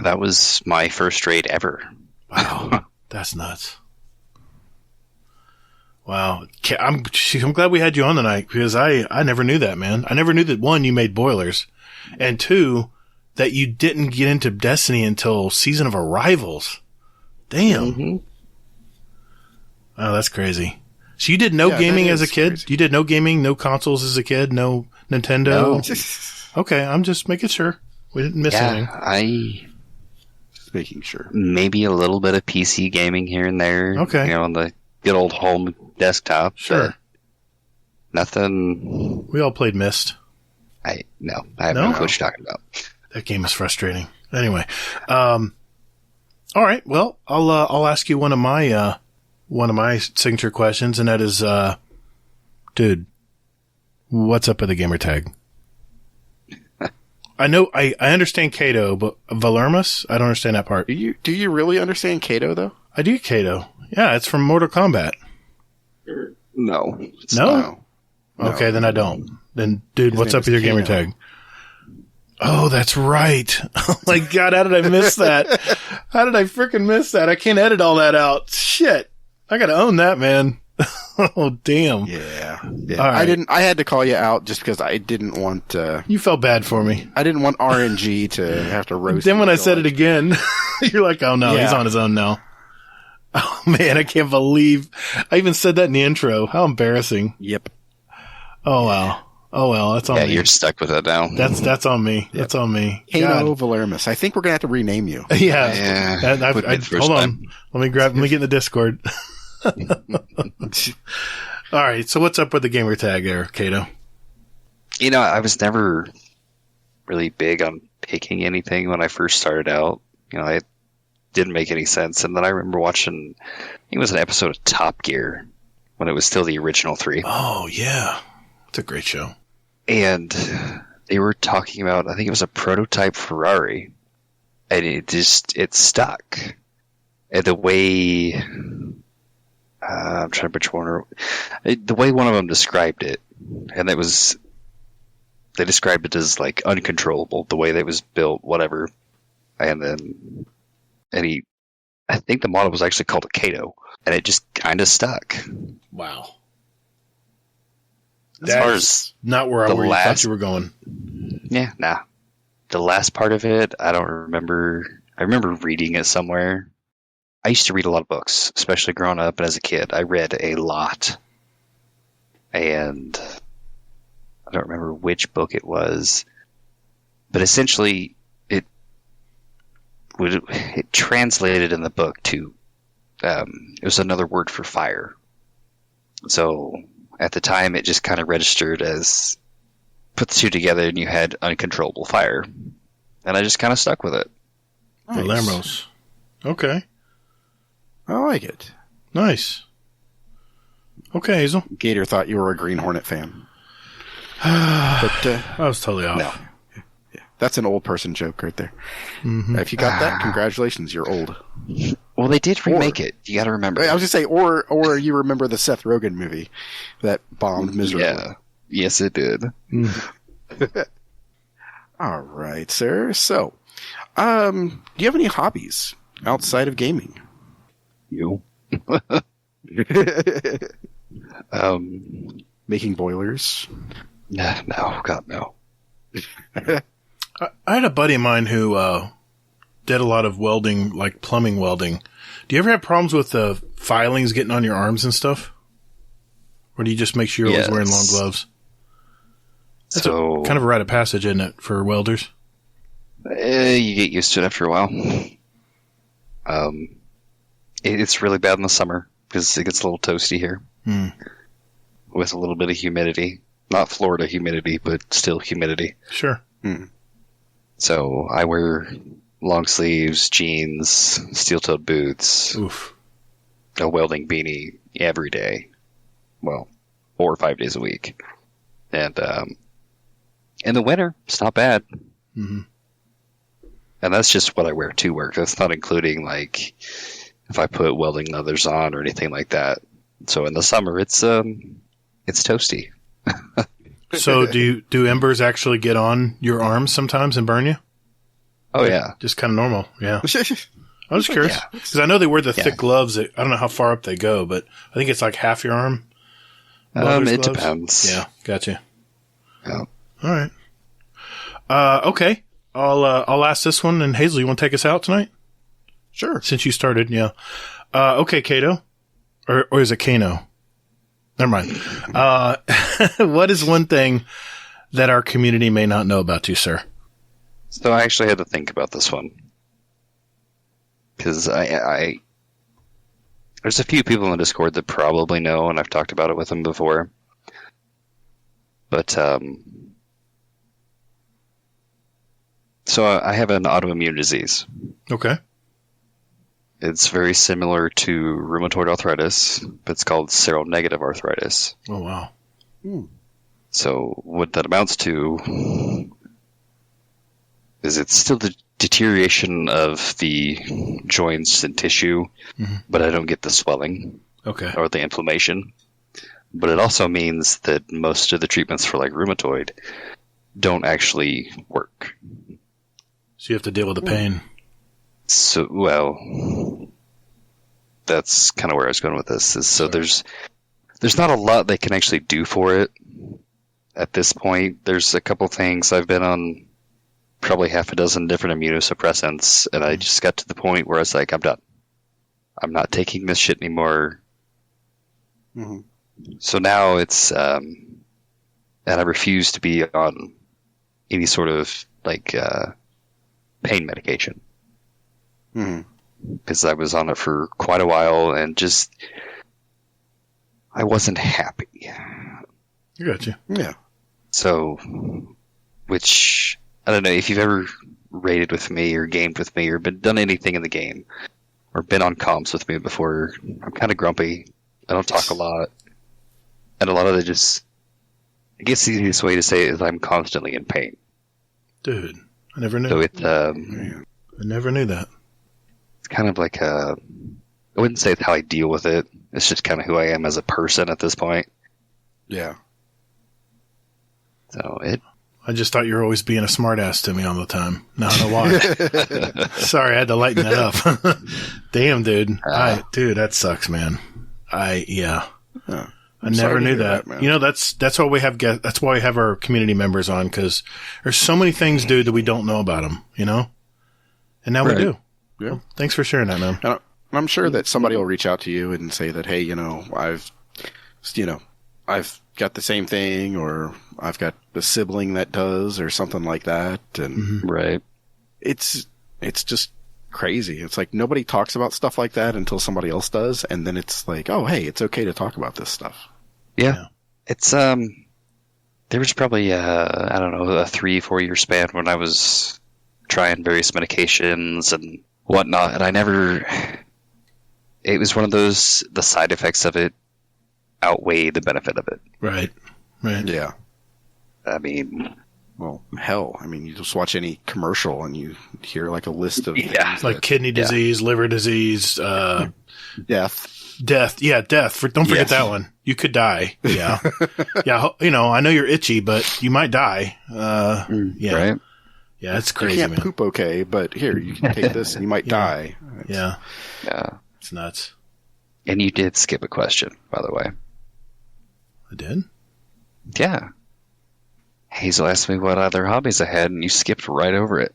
That was my first raid ever. Wow. That's nuts. Wow. I'm glad we had you on tonight because I never knew that, man. I never knew that, one, you made boilers, and two, that you didn't get into Destiny until Season of Arrivals. Damn. Mm-hmm. Oh, that's crazy. So you did no gaming as a kid? Crazy. You did no gaming, no consoles as a kid, no Nintendo? No. Okay, I'm just making sure. We didn't miss anything. Just making sure. Maybe a little bit of PC gaming here and there. Okay. On the good old home desktop. Sure. Nothing. We all played Myst. I have no clue what you're talking about. That game is frustrating. Anyway, all right. Well, I'll ask you one of my signature questions, and that is, dude, what's up with the gamer tag? I know I understand Kato, but Valermus, I don't understand that part. Do you really understand Kato though? I do Kato. Yeah, it's from Mortal Kombat. No. No? Okay, then I don't. Then, dude, what's up with your gamer tag? Oh, that's right. Oh my God, how did I miss that? How did I freaking miss that? I can't edit all that out. Shit. I gotta own that, man. Oh, damn. Yeah. Right. I had to call you out just because I didn't want, you felt bad for me. I didn't want RNG to have to roast. Then when I said it again, you're like, oh no, he's on his own now. Oh man, I can't believe I even said that in the intro. How embarrassing. Yep. Oh wow. Oh well, that's on me. Yeah, you're stuck with it now. That's on me. Yep. That's on me. Kano Valermus. I think we're gonna have to rename you. Yeah. Hold on. Let me get in the Discord. All right. So what's up with the gamer tag there, Kato? I was never really big on picking anything when I first started out. It didn't make any sense. And then I remember watching, I think it was an episode of Top Gear when it was still the original 3. Oh yeah. It's a great show. And they were talking about, I think it was a prototype Ferrari, and it stuck. And the way, I'm trying to which one, the way one of them described it, and they described it as like uncontrollable, the way that it was built, whatever. And then, I think the model was actually called a Kato, and it just kind of stuck. Wow. As far as not where I thought you were going. Yeah, nah. The last part of it, I don't remember. I remember reading it somewhere. I used to read a lot of books, especially growing up and as a kid. I read a lot. And I don't remember which book it was. But essentially, it translated in the book to, it was another word for fire. So at the time, it just kind of registered as put the two together and you had uncontrollable fire. And I just kind of stuck with it. Nice. Lamos. Okay. I like it. Nice. Okay, Hazel. Gatr thought you were a Green Hornet fan. But I was totally off. No. Yeah, that's an old person joke right there. Mm-hmm. If you got that, congratulations, you're old. Well, they did remake it. You got to remember. I was just say, or you remember the Seth Rogen movie that bombed miserably. Yeah. Yes, it did. All right, sir. So, do you have any hobbies outside of gaming? You. Making boilers? No, God, no. I had a buddy of mine who did a lot of welding, like plumbing welding. Do you ever have problems with the filings getting on your arms and stuff? Or do you just make sure you're always wearing long gloves? That's kind of a rite of passage, isn't it, for welders? You get used to it after a while. It's really bad in the summer because it gets a little toasty here with a little bit of humidity. Not Florida humidity, but still humidity. Sure. So I wear long sleeves, jeans, steel-toed boots, a welding beanie every day. Well, 4 or 5 days a week. And in the winter, it's not bad. Mm-hmm. And that's just what I wear to work. That's not including, like, if I put welding leathers on or anything like that. So in the summer, it's toasty. So do embers actually get on your arms sometimes and burn you? Oh, yeah. Just kind of normal, yeah. I was curious because I know they wear the thick gloves. I don't know how far up they go, but I think it's like half your arm. It depends. Yeah, gotcha. Yeah. All right. Okay. I'll ask this one, and Hazel, you want to take us out tonight? Sure. Since you started, yeah. Okay, Kato, or is it Kano? Never mind. What is one thing that our community may not know about you, sir? So I actually had to think about this one. Because there's a few people in the Discord that probably know, and I've talked about it with them before. But, so I have an autoimmune disease. Okay. It's very similar to rheumatoid arthritis, but it's called seronegative arthritis. Oh, wow. So what that amounts to is it's still the deterioration of the joints and tissue, but I don't get the swelling or the inflammation. But it also means that most of the treatments for like rheumatoid don't actually work. So you have to deal with the pain. So, well, that's kind of where I was going with this. There's not a lot they can actually do for it at this point. There's a couple things. I've been on probably half a dozen different immunosuppressants, and I just got to the point where I was like, I'm done. I'm not taking this shit anymore. Mm-hmm. So now it's, and I refuse to be on any sort of like pain medication. Because I was on it for quite a while and just I wasn't happy. I got you. Yeah. So, which I don't know if you've ever raided with me or gamed with me or done anything in the game or been on comms with me before. I'm kind of grumpy. I don't talk a lot, and a lot of it just. I guess the easiest way to say it is I'm constantly in pain. Dude, I never knew. So I never knew that. It's kind of like I wouldn't say it's how I deal with it. It's just kind of who I am as a person at this point. Yeah. So I just thought you were always being a smartass to me all the time. Now I know why. Sorry, I had to lighten that up. Damn, dude. Dude, that sucks, man. I never knew that. Man. You know, that's why we have that's why we have our community members on, because there's so many things, dude, that we don't know about them. You know, and now we do. Yeah. Well, thanks for sharing that, man. And I'm sure that somebody will reach out to you and say that, hey, I've got the same thing, or I've got a sibling that does, or something like that. And right. It's just crazy. It's like nobody talks about stuff like that until somebody else does, and then it's like, oh, hey, it's okay to talk about this stuff. Yeah. It's there was probably I don't know, a 3-4 year span when I was trying various medications and whatnot, and it was one of those, the side effects of it outweigh the benefit of it. Right. Yeah. I mean, well, hell, you just watch any commercial and you hear like a list of things like kidney disease, liver disease, death. Yeah, death. Don't forget that one. You could die. Yeah. Yeah. I know you're itchy, but you might die. Yeah. Right. Yeah, it's crazy, you can't poop okay, but here, you can take this and you might die. Yeah. Yeah. It's nuts. And you did skip a question, by the way. I did? Yeah. Hazel asked me what other hobbies I had, and you skipped right over it.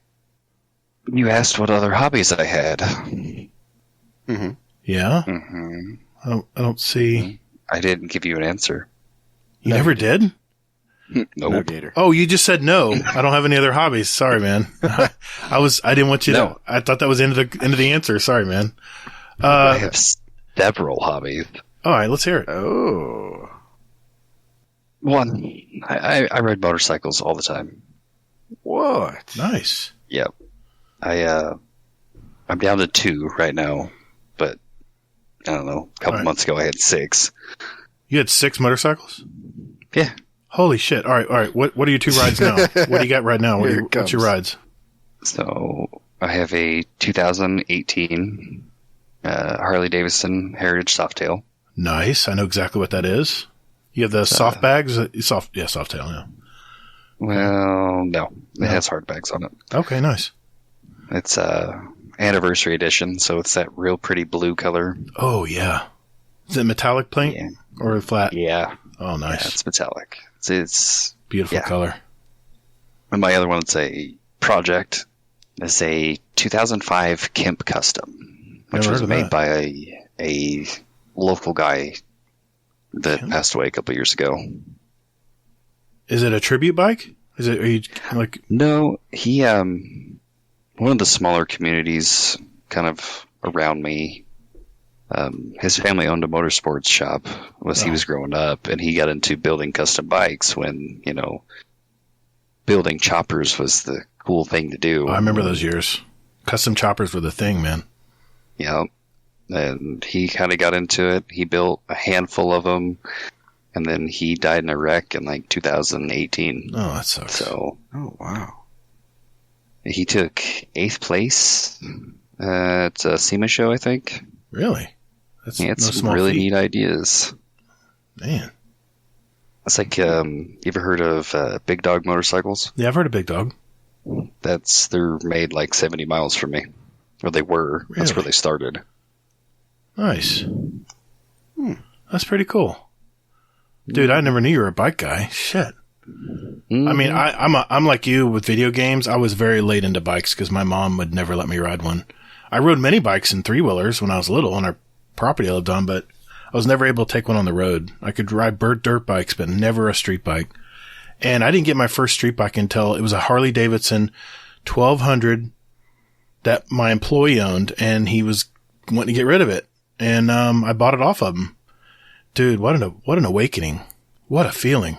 You asked what other hobbies I had. Mm-hmm. Yeah? Mm-hmm. I don't see... I didn't give you an answer. You never did? Nope. No, Gatr. Oh, you just said no. I don't have any other hobbies. Sorry, man. I didn't want you to... I thought that was end of the answer. Sorry, man. I have several hobbies. All right, let's hear it. Oh. One, I ride motorcycles all the time. What? Nice. Yep. I'm down to 2 right now, but I don't know. A couple months ago I had 6. You had 6 motorcycles? Yeah. Holy shit. All right. What are your 2 rides now? What do you got right now? What's your rides? So I have a 2018 Harley Davidson Heritage Softail. Nice. I know exactly what that is. You have the soft bags? Softail, yeah. Well, no. It has hard bags on it. Okay, nice. It's, I anniversary edition, so it's that real pretty blue color. Oh, yeah. Is it metallic paint or flat? Yeah. Oh, nice. Yeah, it's metallic. It's beautiful color. And my other one's a project. It's a 2005 Kemp Custom, which was made by a local guy that passed away a couple years ago. Is it a tribute bike? Are you like? No, he one of the smaller communities kind of around me. His family owned a motorsports shop he was growing up, and he got into building custom bikes when, building choppers was the cool thing to do. I remember those years. Custom choppers were the thing, man. Yeah. And he kind of got into it. He built a handful of them, and then he died in a wreck in like 2018. Oh, that sucks. So, oh, wow. He took 8th place at a SEMA show, I think. Really? That's some really neat ideas. Man. It's like, you ever heard of Big Dog motorcycles? Yeah, I've heard of Big Dog. They're made like 70 miles from me. Or they were. Really? That's where they started. Nice. That's pretty cool. Dude, I never knew you were a bike guy. Shit. Mm-hmm. I mean, I'm like you with video games. I was very late into bikes because my mom would never let me ride one. I rode many bikes and 3-wheelers when I was little on our property I lived on, but I was never able to take one on the road. I could ride dirt bikes, but never a street bike. And I didn't get my first street bike until it was a Harley Davidson 1200 that my employee owned, and he was wanting to get rid of it. And I bought it off of him. Dude, what an awakening. What a feeling.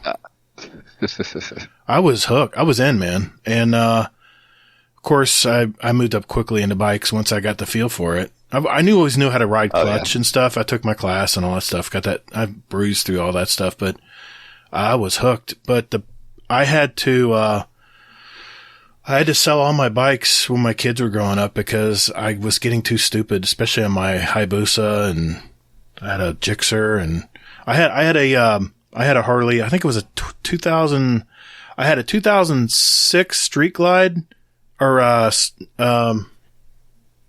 I was hooked. I was in, man. And of course, I moved up quickly into bikes once I got the feel for it. I always knew how to ride clutch and stuff. I took my class and all that stuff. I bruised through all that stuff, but I was hooked. But I had to sell all my bikes when my kids were growing up because I was getting too stupid, especially on my Hayabusa, and I had a Gixxer, and I had a Harley. I think it was a 2000. I had a 2006 Street Glide, or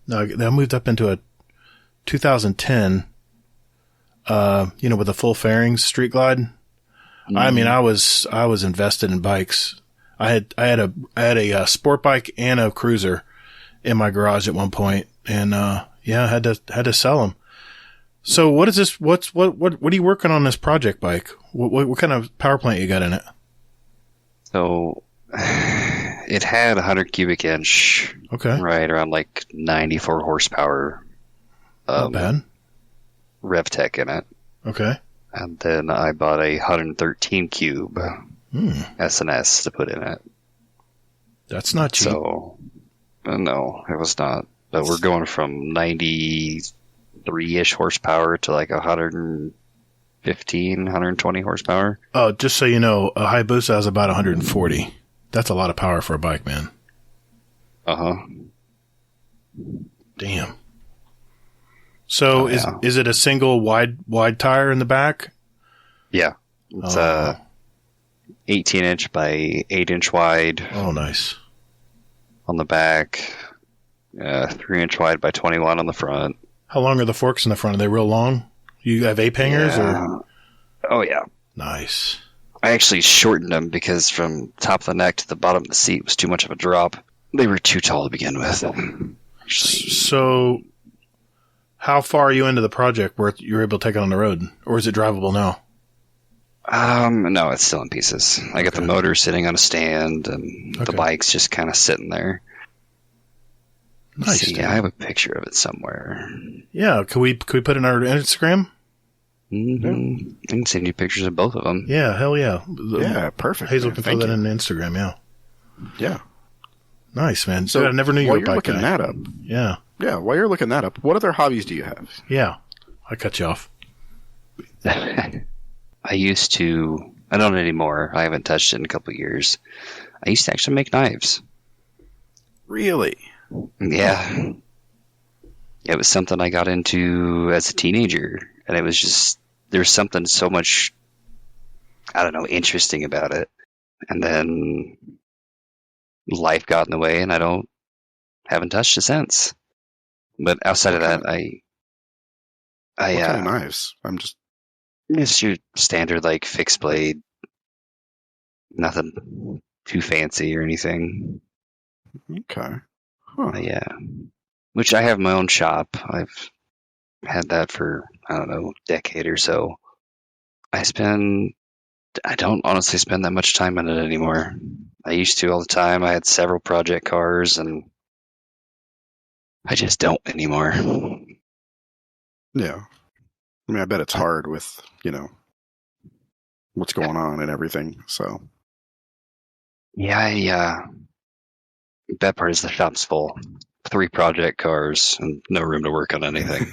no, I moved up into a 2010. With the full fairings Street Glide. Mm-hmm. I mean, I was invested in bikes. I had a sport bike and a cruiser in my garage at one point, and I had to sell them. So what is this? What are you working on this project bike? What kind of power plant you got in it? So it had 100 cubic inch. Okay. Right around like 94 horsepower. Not bad. RevTech in it. Okay. And then I bought a 113 cube S&S to put in it. That's not cheap. So, no, it was not. But we're going from 93-ish horsepower to like 115, 120 horsepower. Oh, just so you know, a Hayabusa has about 140. That's a lot of power for a bike, man. Uh-huh. Damn. So is it a single wide tire in the back? Yeah. It's 18-inch by 8-inch wide. Oh, nice. On the back, 3-inch wide by 21 on the front. How long are the forks in the front? Are they real long? You have ape hangers? Or? Oh, yeah. Nice. I actually shortened them because from top of the neck to the bottom of the seat was too much of a drop. They were too tall to begin with. So, how far are you into the project where you're able to take it on the road? Or is it drivable now? No, it's still in pieces. I got the motor sitting on a stand, and the bike's just kind of sitting there. Nice. Yeah, I have a picture of it somewhere. Yeah, can we put it on our Instagram? Mm-hmm. I can send you pictures of both of them. Yeah, hell yeah. Yeah, perfect. Hazel can throw that in Instagram, yeah. Yeah. Nice, man. So I never knew you were a bike guy. While you're looking that up. Yeah. Yeah, while you're looking that up, what other hobbies do you have? Yeah. I cut you off. I used to, I don't anymore. I haven't touched it in a couple of years. I used to actually make knives. Really? Yeah. It was something I got into as a teenager. And it was just, there's something so much, I don't know, interesting about it. And then life got in the way, and haven't touched it since. But outside of that, what kind of knives? I'm just... It's your standard, like, fixed blade. Nothing too fancy or anything. Okay. Huh. Yeah. Which I have my own shop. I've had that for, I don't know, a decade or so. I don't honestly spend that much time on it anymore. I used to all the time. I had several project cars, and I just don't anymore. Yeah. I mean, I bet it's hard with, what's going on and everything, so. Yeah, bad part is the shop's full. 3 project cars and no room to work on anything,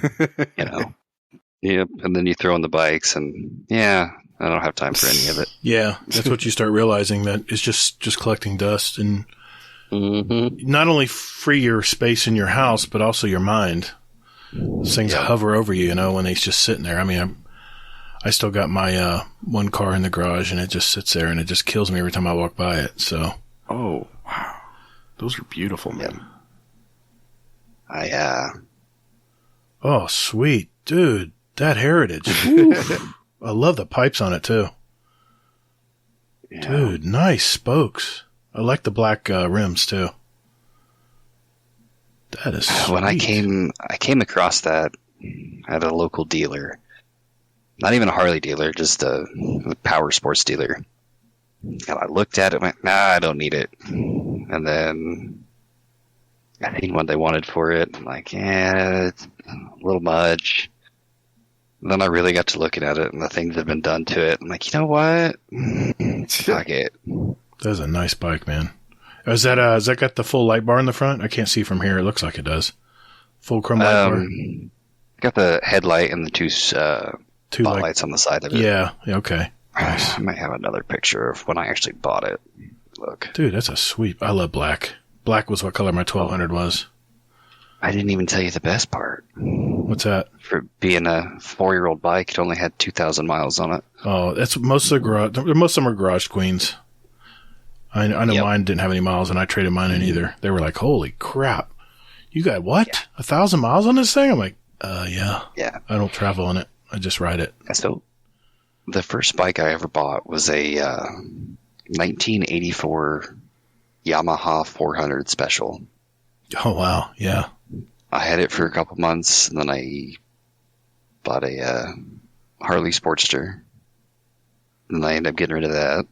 Yep, and then you throw in the bikes, and I don't have time for any of it. Yeah, that's what you start realizing, that it's just collecting dust, and not only free your space in your house, but also your mind. Those things hover over you, when they're just sitting there. I mean, I still got my one car in the garage, and it just sits there, and it just kills me every time I walk by it. So. Oh, wow. Those are beautiful, man. Oh, sweet. Dude, that Heritage. I love the pipes on it, too. Yeah. Dude, nice spokes. I like the black rims, too. That is sweet. When I came across that at a local dealer. Not even a Harley dealer, just a power sports dealer. And I looked at it and went, nah, I don't need it. And then I seen what they wanted for it. I'm like, it's a little much. And then I really got to looking at it and the things that have been done to it. I'm like, you know what? Fuck it. That's a nice bike, man. Has that got the full light bar in the front? I can't see from here. It looks like it does. Full chrome light bar? Got the headlight and the two spotlights on the side of it. Yeah, okay. Nice. I might have another picture of when I actually bought it. Look. Dude, that's a sweet... I love black. Black was what color my 1200 was. I didn't even tell you the best part. What's that? For being a 4-year-old bike, it only had 2,000 miles on it. Oh, that's most of them are garage queens. I know mine didn't have any miles, and I traded mine in either. They were like, holy crap. You got what? Yeah. 1,000 miles on this thing? I'm like, yeah. Yeah. I don't travel on it. I just ride it. So, the first bike I ever bought was a 1984 Yamaha 400 Special. Oh, wow. Yeah. I had it for a couple months, and then I bought a Harley Sportster. And I ended up getting rid of that.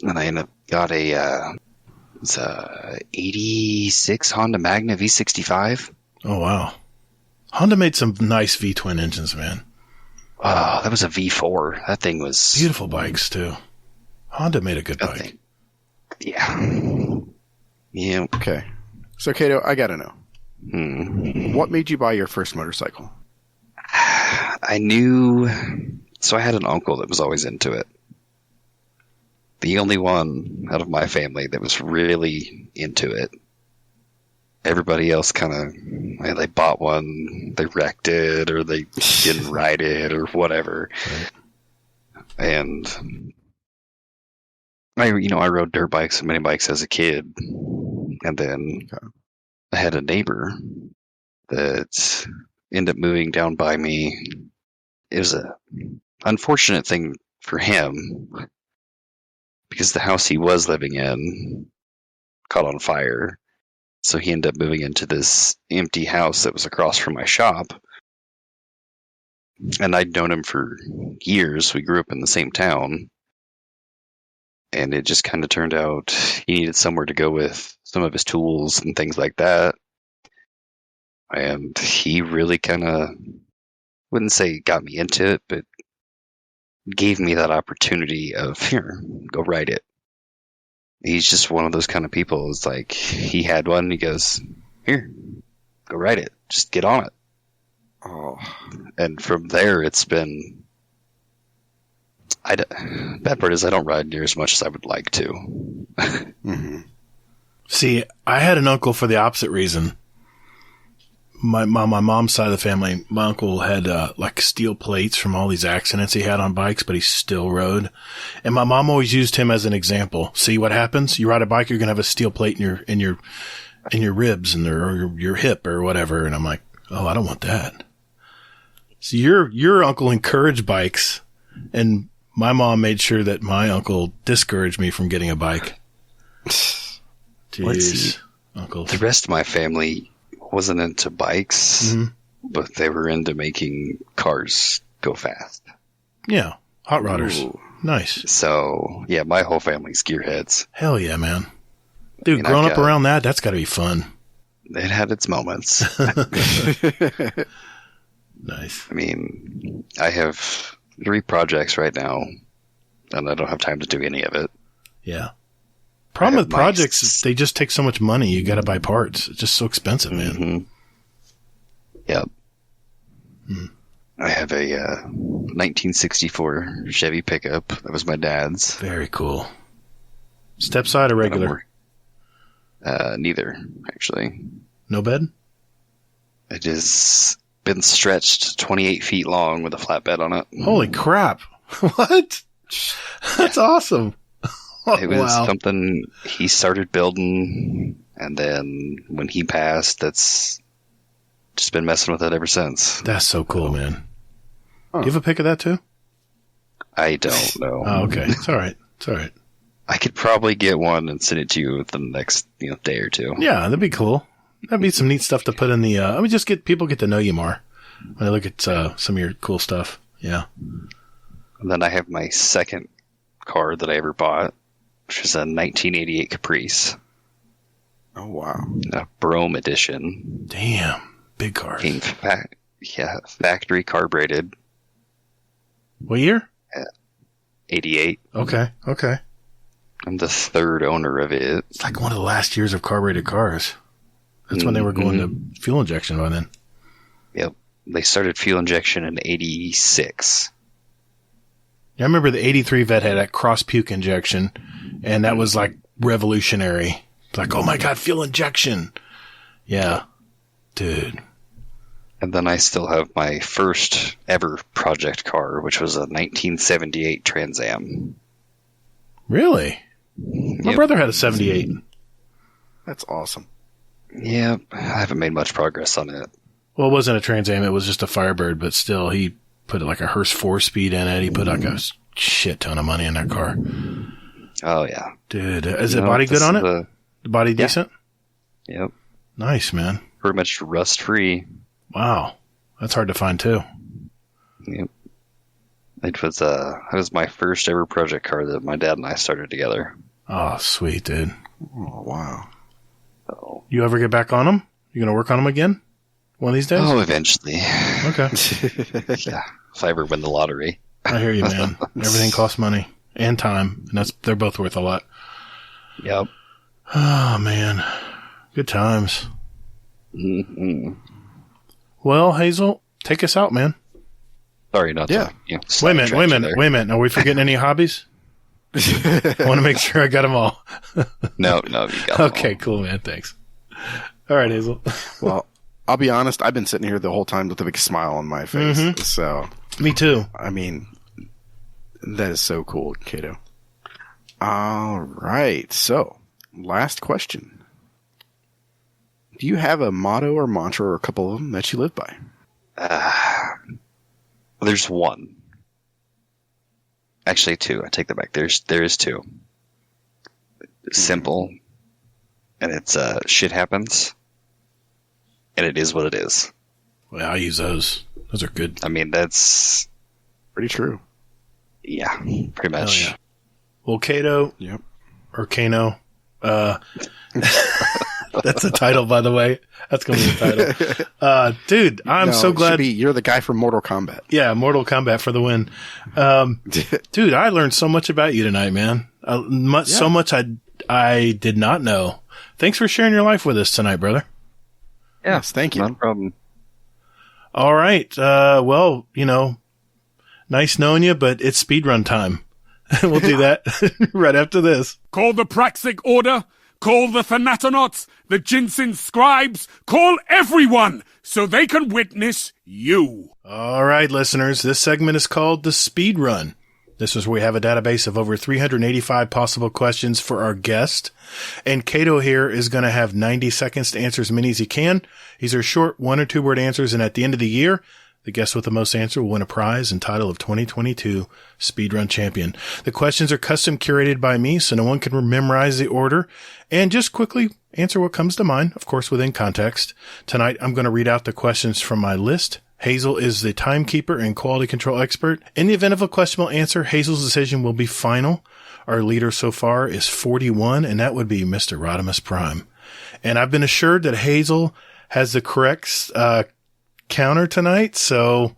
And I got a 86 Honda Magna V65. Oh, wow. Honda made some nice V-twin engines, man. Oh, that was a V4. That thing was... Beautiful bikes, too. Honda made a good bike. Yeah. Yeah. Okay. So, Kato, I gotta know. What made you buy your first motorcycle? I knew... So I had an uncle that was always into it. The only one out of my family that was really into it. Everybody else kind of, they bought one, they wrecked it, or they didn't ride it, or whatever. Right. And I rode dirt bikes and mini bikes as a kid. And then I had a neighbor that ended up moving down by me. It was a unfortunate thing for him because the house he was living in caught on fire. So he ended up moving into this empty house that was across from my shop. And I'd known him for years. We grew up in the same town. And it just kind of turned out he needed somewhere to go with some of his tools and things like that. And he really kind of, wouldn't say got me into it, but gave me that opportunity of, here, go ride it. He's just one of those kind of people. It's like, he had one, and he goes, here, go ride it. Just get on it. Oh. And from there, it's been... Bad part is I don't ride near as much as I would like to. Mm-hmm. See, I had an uncle for the opposite reason. My mom's side of the family, my uncle had like steel plates from all these accidents he had on bikes, but he still rode. And my mom always used him as an example. See what happens? You ride a bike, you're gonna have a steel plate in your ribs or your hip or whatever. And I'm like, Oh, I don't want that. So your uncle encouraged bikes, and my mom made sure that my uncle discouraged me from getting a bike. Jeez, uncle. The rest of my family wasn't into bikes, but they were into making cars go fast. Yeah, hot rodders. Ooh. Nice. So, yeah, my whole family's gearheads. Hell yeah, man. Dude, growing up around that's got to be fun. It had its moments. Nice. I mean, I have 3 projects right now, and I don't have time to do any of it. Yeah. Problem with projects, they just take so much money. You got to buy parts. It's just so expensive, man. Mm-hmm. Yep. I have a 1964 Chevy pickup. That was my dad's. Very cool. Step side or regular? Neither, actually. No bed? It has been stretched 28 feet long with a flatbed on it. Holy crap. What? That's awesome. It was something he started building, and then when he passed, that's just been messing with it ever since. That's so cool, man. Huh. Do you have a pic of that too? I don't know. Oh, okay. It's all right. It's all right. I could probably get one and send it to you within the next day or two. Yeah, that'd be cool. That'd be some neat stuff to put in the. I mean, just people get to know you more when they look at some of your cool stuff. Yeah. And then I have my second car that I ever bought, which is a 1988 Caprice. Oh wow! A Brome edition. Damn, big car. Factory carbureted. What year? 88. Okay. I'm the third owner of it. It's like one of the last years of carbureted cars. That's when they were going to fuel injection by then. Yep. They started fuel injection in 86. Yeah, I remember the 83 Vet had that cross puke injection, and that was like revolutionary. Like, oh my God, fuel injection. Yeah. Dude. And then I still have my first ever project car, which was a 1978 Trans Am. Really? My brother had a 78. That's awesome. Yeah, I haven't made much progress on it. Well, it wasn't a Trans Am, it was just a Firebird, but still, he put like a Hearst 4-speed in it. He put like a shit ton of money in that car. Oh, yeah. Dude, is the body good on it? The body decent? Yep. Nice, man. Pretty much rust-free. Wow. That's hard to find, too. Yep. It was my first ever project car that my dad and I started together. Oh, sweet, dude. Oh, wow. So, you ever get back on them? You going to work on them again? One of these days? Oh, eventually. Okay. Yeah, if I ever win the lottery. I hear you, man. Everything costs money and time, and they're both worth a lot. Yep. Oh, man. Good times. Mm-hmm. Well, Hazel, take us out, man. Sorry, not to. Wait a minute. Are we forgetting any hobbies? I want to make sure I got them all. No, you got them Okay, cool, man. Thanks. All right, Hazel. Well, I'll be honest. I've been sitting here the whole time with a big smile on my face. Mm-hmm. So, me too. I mean, that is so cool, Kato. All right. So, last question. Do you have a motto or mantra or a couple of them that you live by? There's one. Actually, 2. I take that back. There is 2. Simple. And it's shit happens. And it is what it is. Well, I use those. Those are good. I mean, that's pretty true. Yeah, pretty much. Yeah. Well, Kato. Yep. Or Kano. That's the title, by the way. That's going to be the title. Dude, I'm so glad. You're the guy from Mortal Kombat. Yeah, Mortal Kombat for the win. Dude, I learned so much about you tonight, man. So much I did not know. Thanks for sharing your life with us tonight, brother. Yes, thank you. No problem. All right. Well, nice knowing you, but it's speedrun time. We'll do that right after this. Call the Praxic Order. Call the Thanatonauts, the Jinsen Scribes, call everyone so they can witness you. All right, listeners, this segment is called The Speed Run. This is where we have a database of over 385 possible questions for our guest. And Kato here is going to have 90 seconds to answer as many as he can. These are short 1 or 2 word answers. And at the end of the year, the guest with the most answer will win a prize and title of 2022 Speedrun Champion. The questions are custom curated by me, so no one can memorize the order. And just quickly answer what comes to mind, of course, within context. Tonight, I'm going to read out the questions from my list. Hazel is the timekeeper and quality control expert. In the event of a questionable answer, Hazel's decision will be final. Our leader so far is 41, and that would be Mr. Rodimus Prime. And I've been assured that Hazel has the correct counter tonight, so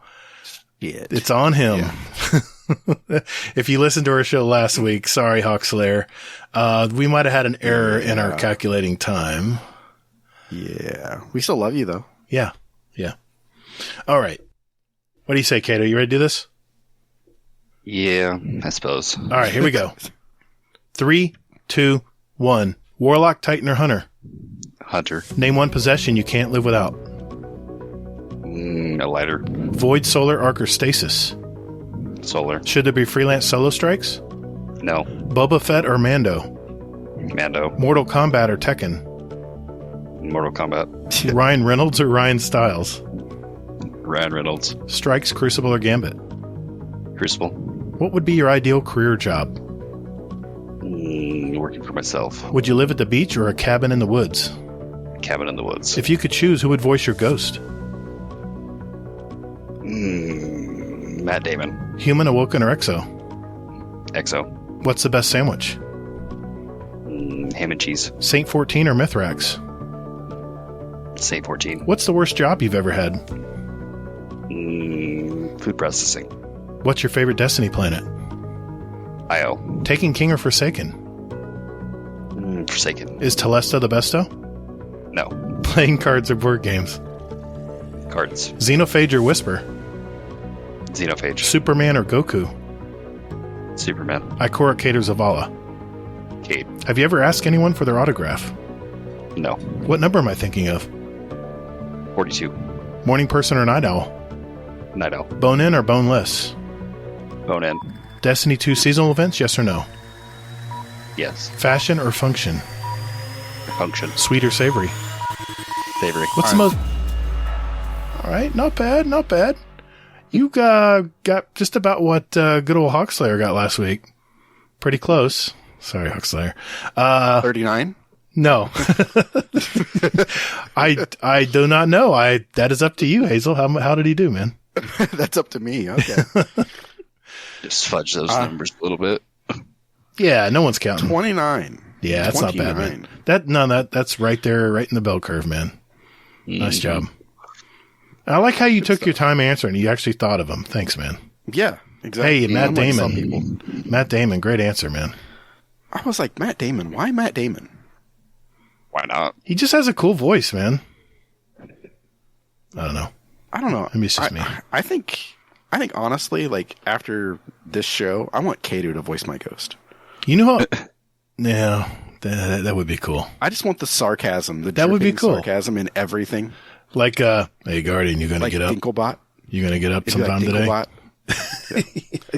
it's on him. Yeah. If you listened to our show last week, sorry, Hawkslayer. We might have had an error in our calculating time. Yeah. We still love you, though. Yeah. All right. What do you say, Kato? You ready to do this? Yeah, I suppose. All right, here we go. 3, 2, 1. Warlock, Titan, or Hunter? Hunter. Name one possession you can't live without. A lighter. Void, solar, arc, or stasis? Solar. Should there be freelance solo strikes? No. Boba Fett or Mando? Mando. Mortal Kombat or Tekken? Mortal Kombat. Ryan Reynolds or Ryan Stiles? Ryan Reynolds. Strikes, Crucible, or Gambit? Crucible. What would be your ideal career job? Working for myself. Would you live at the beach or a cabin in the woods? Cabin in the woods. If you could choose, who would voice your ghost? Matt Damon. Human, awoken, or exo? Exo. What's the best sandwich? Ham and cheese. Saint 14 or Mithrax? Saint 14. What's the worst job you've ever had? Food processing. What's your favorite Destiny planet? Io. Taking King or Forsaken? Forsaken. Is Telesta the besto? No. Playing cards or board games? Cards. Xenophage or Whisper? Xenophage. Superman or Goku? Superman. Ikora, Kate, or Zavala? Kate. Have you ever asked anyone for their autograph? No. What number am I thinking of? 42. Morning person or night owl? Night owl. Bone in or boneless? Bone in. Destiny 2 seasonal events, yes or no? Yes. Fashion or function? Function. Sweet or savory? Savory. What's the most... All right, not bad. You got just about what good old Hawkslayer got last week. Pretty close. Sorry, Hawkslayer. 39? No. I do not know. That is up to you, Hazel. How did he do, man? That's up to me. Okay. Just fudge those numbers a little bit. Yeah, no one's counting. 29. Yeah, that's 29. Not bad, man. That's right there, right in the bell curve, man. Nice job. I like how you took your time answering. You actually thought of them. Thanks, man. Yeah, exactly. Hey, Matt Damon. Matt Damon, great answer, man. I was like, Matt Damon? Why Matt Damon? Why not? He just has a cool voice, man. I don't know. Maybe it's just me. I think honestly, like after this show, I want Kato to voice my ghost. You know what? Yeah, that would be cool. I just want the sarcasm. That would be cool. Sarcasm in everything. Like, hey, Guardian, you gonna get up? Dinklebot. You gonna get up sometime today?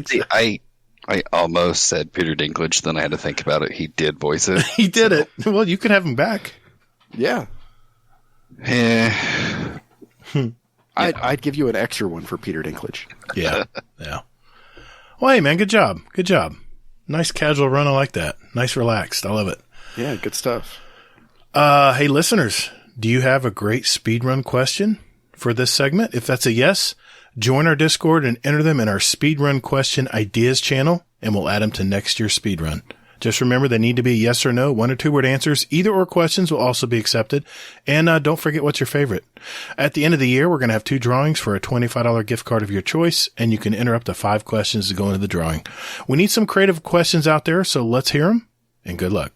See, I almost said Peter Dinklage, then I had to think about it. He did voice it. He did it. Well, you could have him back. Yeah. I'd give you an extra one for Peter Dinklage. Yeah. Well, hey, man, good job. Nice casual run. I like that. Nice relaxed. I love it. Yeah, good stuff. Hey, listeners, do you have a great speedrun question for this segment? If that's a yes, join our Discord and enter them in our speedrun question ideas channel, and we'll add them to next year's speedrun. Just remember, they need to be yes or no, 1 or 2 word answers. Either or questions will also be accepted. And don't forget what's your favorite. At the end of the year, we're going to have 2 drawings for a $25 gift card of your choice, and you can enter up to 5 questions to go into the drawing. We need some creative questions out there, so let's hear them, and good luck.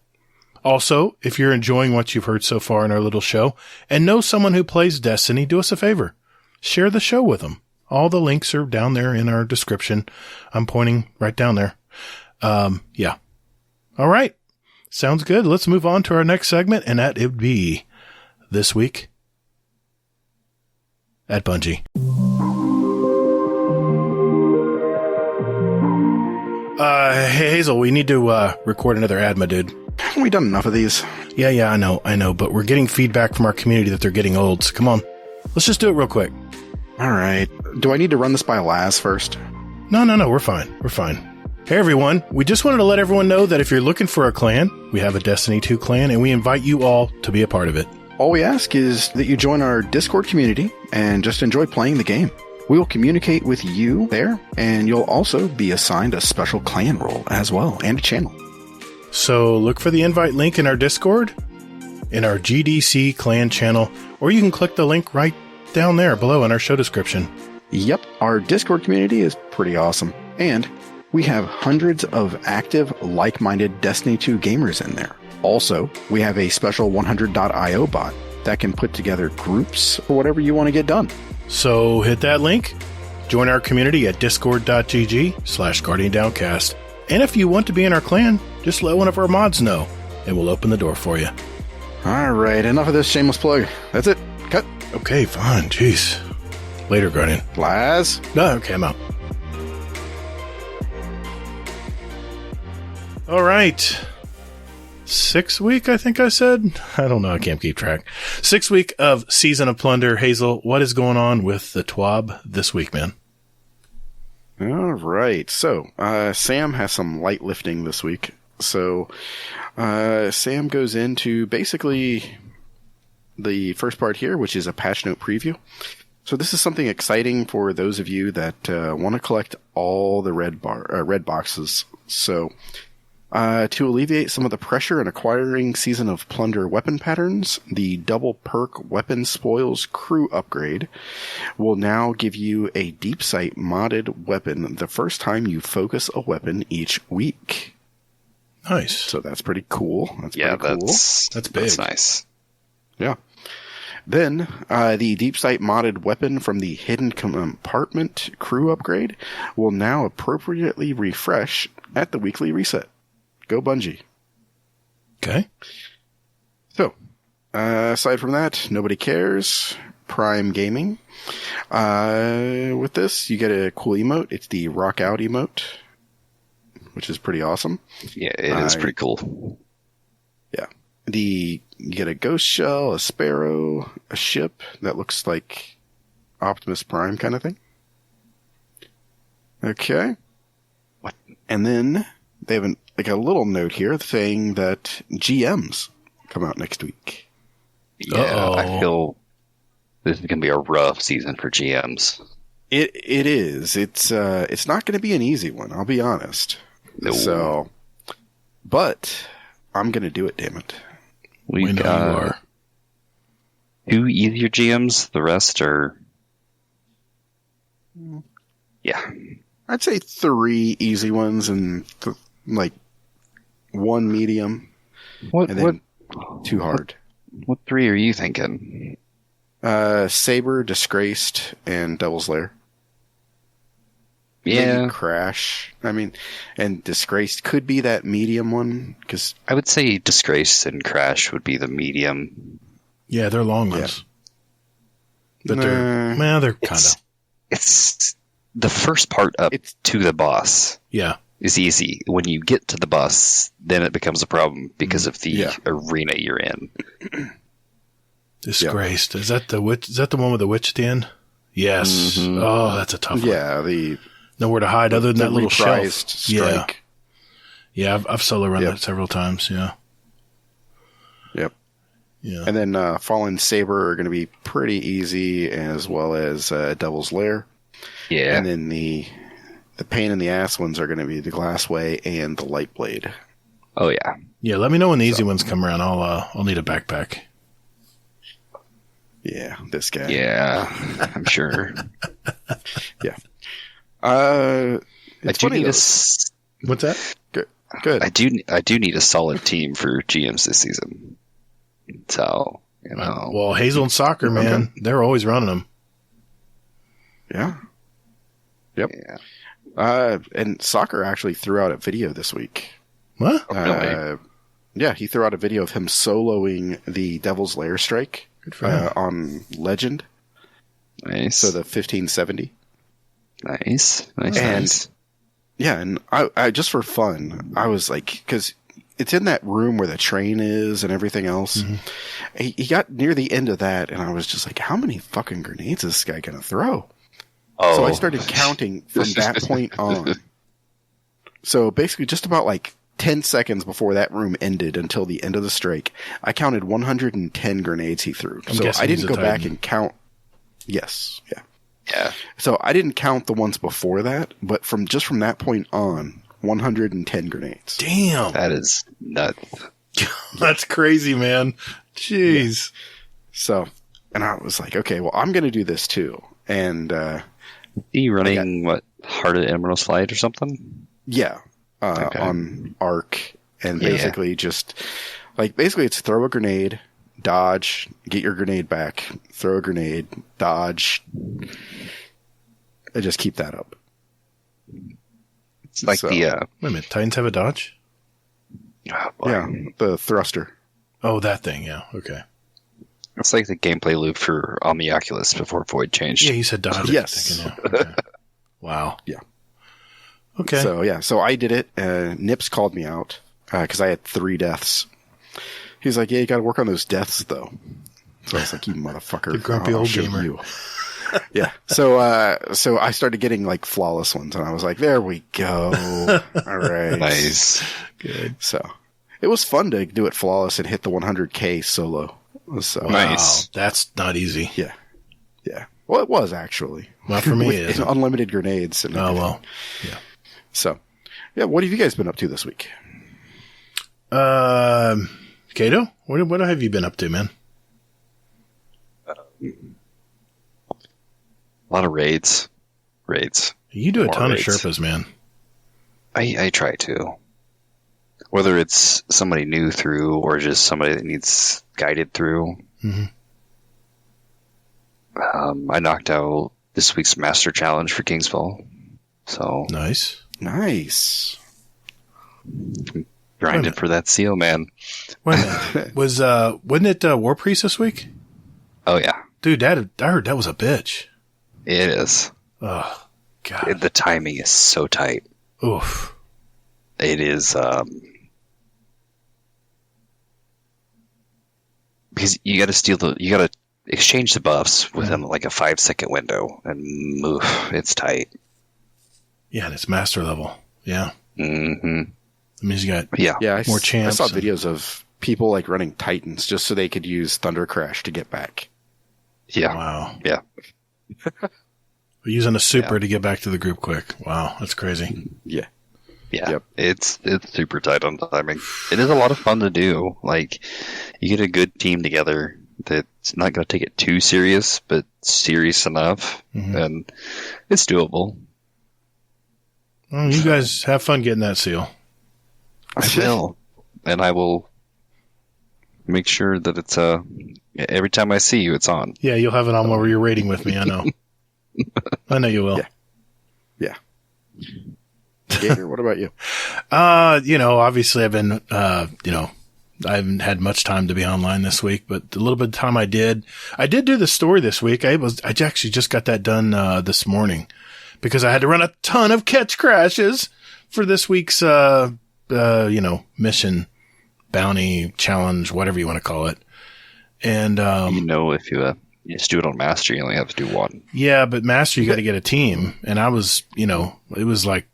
Also, if you're enjoying what you've heard so far in our little show and know someone who plays Destiny, do us a favor. Share the show with them. All the links are down there in our description. I'm pointing right down there. Yeah. All right. Sounds good. Let's move on to our next segment, and that would be This Week at Bungie. Hey, Hazel, we need to record another ad, my dude. Haven't we done enough of these? Yeah, I know, but we're getting feedback from our community that they're getting old, so come on. Let's just do it real quick. All right. Do I need to run this by Laz first? No, we're fine. Hey, everyone. We just wanted to let everyone know that if you're looking for a clan, we have a Destiny 2 clan, and we invite you all to be a part of it. All we ask is that you join our Discord community and just enjoy playing the game. We will communicate with you there, and you'll also be assigned a special clan role as well, and a channel. So look for the invite link in our Discord, in our GDC clan channel, or you can click the link right down there below in our show description. Yep, our Discord community is pretty awesome, and we have hundreds of active, like-minded Destiny 2 gamers in there. Also, we have a special 100.io bot that can put together groups for whatever you want to get done. So hit that link, join our community at discord.gg/guardiandowncast. And if you want to be in our clan, just let one of our mods know, and we'll open the door for you. All right, enough of this shameless plug. That's it. Cut. Okay, fine. Jeez. Later, Guardian. Laz? No, okay, I'm out. All right. 6th week, I think I said? I don't know. I can't keep track. 6th week of Season of Plunder. Hazel, what is going on with the TWAB this week, man? All right. So, Sam has some light lifting this week. So, Sam goes into basically the first part here, which is a patch note preview. So this is something exciting for those of you that want to collect all the red boxes. So, to alleviate some of the pressure in acquiring Season of Plunder weapon patterns, the double perk Weapon Spoils Crew upgrade will now give you a deep sight modded weapon the first time you focus a weapon each week. Nice. So that's pretty cool. That's big. That's nice. Yeah. Then, the deep sight modded weapon from the Hidden Compartment Crew upgrade will now appropriately refresh at the weekly reset. Go Bungie. Okay. So, aside from that, nobody cares. Prime Gaming. With this, you get a cool emote. It's the Rock Out emote, which is pretty awesome. Yeah, it is pretty cool. Yeah. You get a ghost shell, a sparrow, a ship that looks like Optimus Prime kind of thing. Okay. What? And then they have a little note here saying that GMs come out next week. Yeah, Uh-oh. I feel this is going to be a rough season for GMs. It is. It's not going to be an easy one, I'll be honest. No. So, but I'm going to do it, damn it. We know you are. 2 easier GMs, the rest are... Yeah. I'd say 3 easy ones and 1 medium. What? And then 2 hard. What 3 are you thinking? Saber, Disgraced, and Devil's Lair. Yeah. Maybe Crash. And Disgraced could be that medium one. Cause I would say Disgrace and Crash would be the medium. Yeah, they're long ones. But they're kind of... It's the first part up to the boss. Yeah. Is easy. When you get to the boss, then it becomes a problem because of the arena you're in. Disgraced. Yeah. Is that the witch? Is that the one with the witch at the end? Yes. Mm-hmm. Oh, that's a tough one. Yeah, nowhere to hide other than that little shelf. Strike. Yeah, I've solo run that several times. Yeah. Yep. Yeah. And then Fallen Saber are going to be pretty easy, as well as Devil's Lair. Yeah. And then the pain in the ass ones are going to be the Glassway and the Light Blade. Oh yeah. Yeah. Let me know when the easy ones come around. I'll need a backpack. Yeah, this guy. Yeah, I'm sure. Yeah. I do need What's that? Good. I do need a solid team for GMs this season. So, Well, Hazel and Soccer, man, they're always running them. Yeah. Yep. Yeah. And Soccer actually threw out a video this week. What? Yeah, he threw out a video of him soloing the Devil's Lair strike on Legend. Nice. So the 1570. Nice. Yeah, and I just for fun, I was like, because it's in that room where the train is and everything else. Mm-hmm. He got near the end of that, and I was just like, how many fucking grenades is this guy going to throw? Oh. So I started counting from that point on. So basically just about like 10 seconds before that room ended until the end of the strike, I counted 110 grenades he threw. So I didn't go back and count. Yes. Yeah. Yeah. So I didn't count the ones before that, but from that point on, 110 grenades. Damn. That is nuts. That's crazy, man. Jeez. Yeah. So, and I was like, okay, well, I'm going to do this too. And, you running Heart of Emerald Slide or something? Yeah. Okay. On Arc. And basically basically it's throw a grenade, dodge, get your grenade back, throw a grenade, dodge, and just keep that up. It's like wait a minute, Titans have a dodge? Yeah, the thruster. Oh, that thing, yeah, okay. It's like the gameplay loop on the Oculus before Void changed. Yeah, you said dodge. Yes. Okay. Wow. Yeah. Okay. So I did it. Nips called me out because I had 3 deaths. He's like, yeah, you got to work on those deaths, though. So I was like, you motherfucker. The grumpy old gamer. You. Yeah. So I started getting like flawless ones, and I was like, there we go. All right. Nice. Good. So it was fun to do it flawless and hit the 100K solo. So nice. Wow, that's not easy. Yeah. Yeah. Well, it was actually. Not for me. It unlimited grenades. And everything. Well. Yeah. So, yeah. What have you guys been up to this week? Kato, what have you been up to, man? A lot of raids. You do a ton of Sherpas, man. I try to. Whether it's somebody new through or just somebody that needs guided through. Mm-hmm. I knocked out this week's Master Challenge for Kingsfall. So nice. Grinded for that seal, man. Wasn't it War Priest this week? Oh yeah, dude. I heard that was a bitch. It is. Oh god, the timing is so tight. Oof. It is. Because you got to exchange the buffs within like a 5-second window, and it's tight. Yeah, and it's master level. Yeah. Mm-hmm. That means you got more champs. I saw videos of people like running Titans just so they could use Thunder Crash to get back. Yeah. Wow. Yeah. Using a super to get back to the group quick. Wow, that's crazy. Yeah. Yeah. Yep. It's super tight on timing. It is a lot of fun to do. Like, you get a good team together that's not going to take it too serious, but serious enough, and it's doable. Well, you guys have fun getting that seal. I will. And I will make sure that it's every time I see you, it's on. Yeah, you'll have it on while you're raiding with me, I know. I know you will. Yeah. Gatr, what about you? Obviously I've been, I haven't had much time to be online this week, but the little bit of time I did do the story this week. I actually just got that done, this morning because I had to run a ton of catch crashes for this week's, mission, bounty, challenge, whatever you want to call it. And, if you just do it on Master, you only have to do one. Yeah, but Master, you got to get a team. And I was, it was like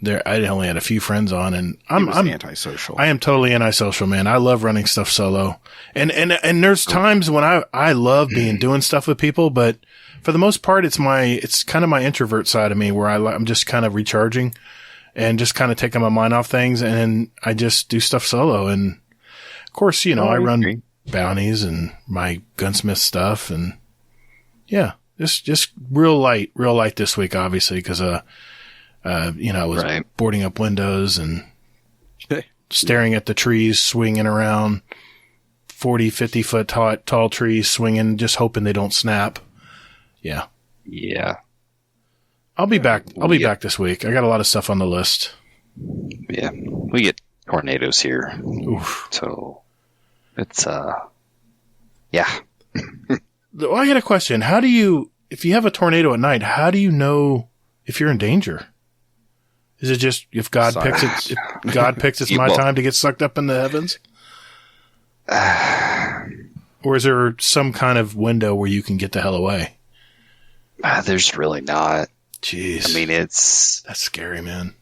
I only had a few friends on, and I'm antisocial. I am totally antisocial, man. I love running stuff solo. And there's times when I love doing stuff with people, but for the most part, it's kind of my introvert side of me where I'm just kind of recharging and just kind of taking my mind off things. And then I just do stuff solo. And of course, I run bounties and my gunsmith stuff, and yeah, just real light this week, obviously, because I was boarding up windows and staring at the trees swinging around, 40, 50 foot tall trees swinging, just hoping they don't snap. Yeah. I'll be back this week. I got a lot of stuff on the list. Yeah, we get tornadoes here. Oof. So it's yeah. Well, I got a question. If you have a tornado at night, how do you know if you're in danger? Is it just if God picks it's my time to get sucked up in the heavens? Or is there some kind of window where you can get the hell away? There's really not. Jeez. I mean, that's scary, man.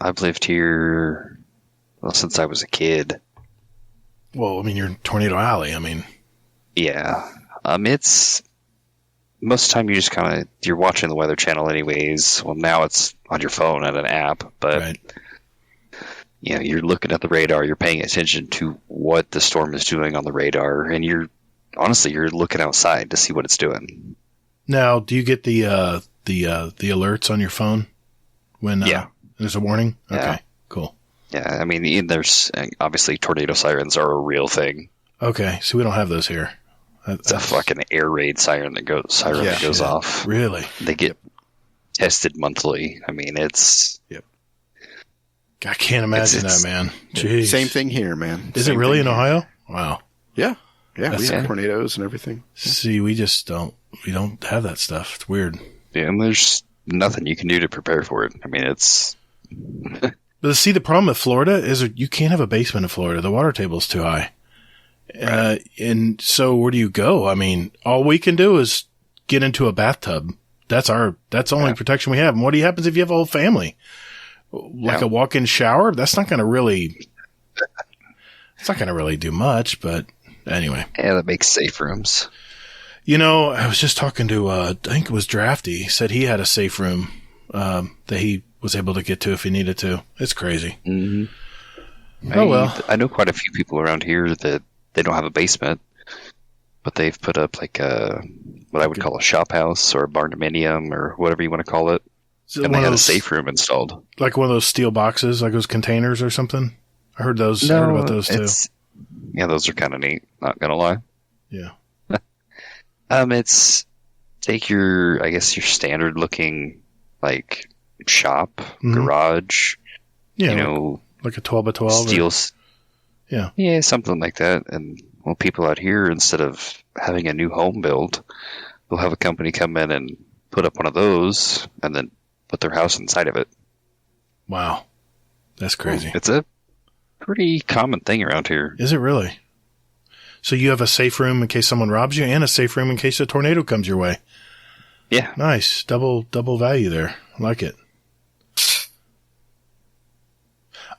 I've lived here since I was a kid. Well, I mean, you're in Tornado Alley. I mean, yeah. It's most of the time you just you're watching the Weather Channel anyways. Well, now it's on your phone and an app, but right. You're looking at the radar. You're paying attention to what the storm is doing on the radar, and you're looking outside to see what it's doing. Now, do you get the alerts on your phone when there's a warning? Okay, yeah. Cool. Yeah, I mean, there's obviously tornado sirens are a real thing. Okay, so we don't have those here. It's a fucking air raid siren that goes off. Really? They get tested monthly. I mean, it's. Yep. I can't imagine that, man. Jeez. Same thing here, man. Is it really in Ohio? Wow. Yeah. Yeah, we have tornadoes and everything. See, we just don't have that stuff. It's weird. Yeah, and there's nothing you can do to prepare for it. I mean, it's. But see, the problem with Florida is you can't have a basement in Florida. The water table is too high. Right. And so where do you go? I mean, all we can do is get into a bathtub. That's the only protection we have. And what happens if you have a whole family? Like a walk-in shower? That's not going to really do much, but anyway. Yeah, that makes safe rooms. I was just talking to, I think it was Drafty. He said he had a safe room, that he was able to get to if he needed to. It's crazy. Mm-hmm. Well. I know quite a few people around here that they don't have a basement, but they've put up like what I would call a shop house or a barndominium or whatever you want to call it. And they had a safe room installed. Like one of those steel boxes, like those containers or something? I heard those. I heard about those too. Yeah, those are kind of neat, not going to lie. Yeah. It's take your standard looking like shop, garage, like a 12 by 12 steels. Yeah, something like that. And people out here, instead of having a new home build, they'll have a company come in and put up one of those, and then put their house inside of it. Wow, that's crazy. It's a pretty common thing around here. Is it really? So you have a safe room in case someone robs you, and a safe room in case a tornado comes your way. Yeah. Nice. Double value there. I like it.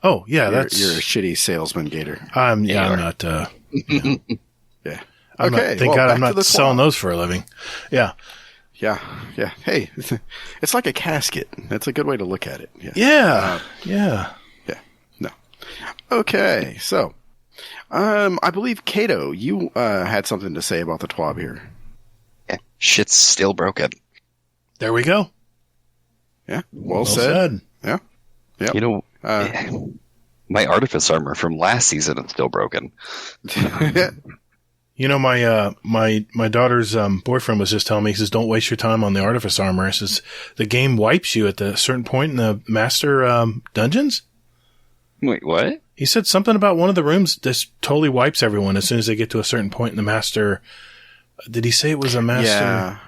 Oh, yeah, you're a shitty salesman, Gatr. I'm not, Yeah. Thank God I'm not selling those for a living. Yeah. Yeah. Yeah. Hey, it's like a casket. That's a good way to look at it. Yeah. Yeah. No. Okay. So, I believe Kato, you had something to say about the TWAB here. Yeah. Shit's still broken. There we go. Yeah. Well said. Yeah. Yep. My Artifice armor from last season is still broken. My daughter's boyfriend was just telling me, he says, don't waste your time on the Artifice armor. He says, the game wipes you at a certain point in the master dungeons. Wait, what? He said something about one of the rooms just totally wipes everyone as soon as they get to a certain point in the master. Did he say it was a master?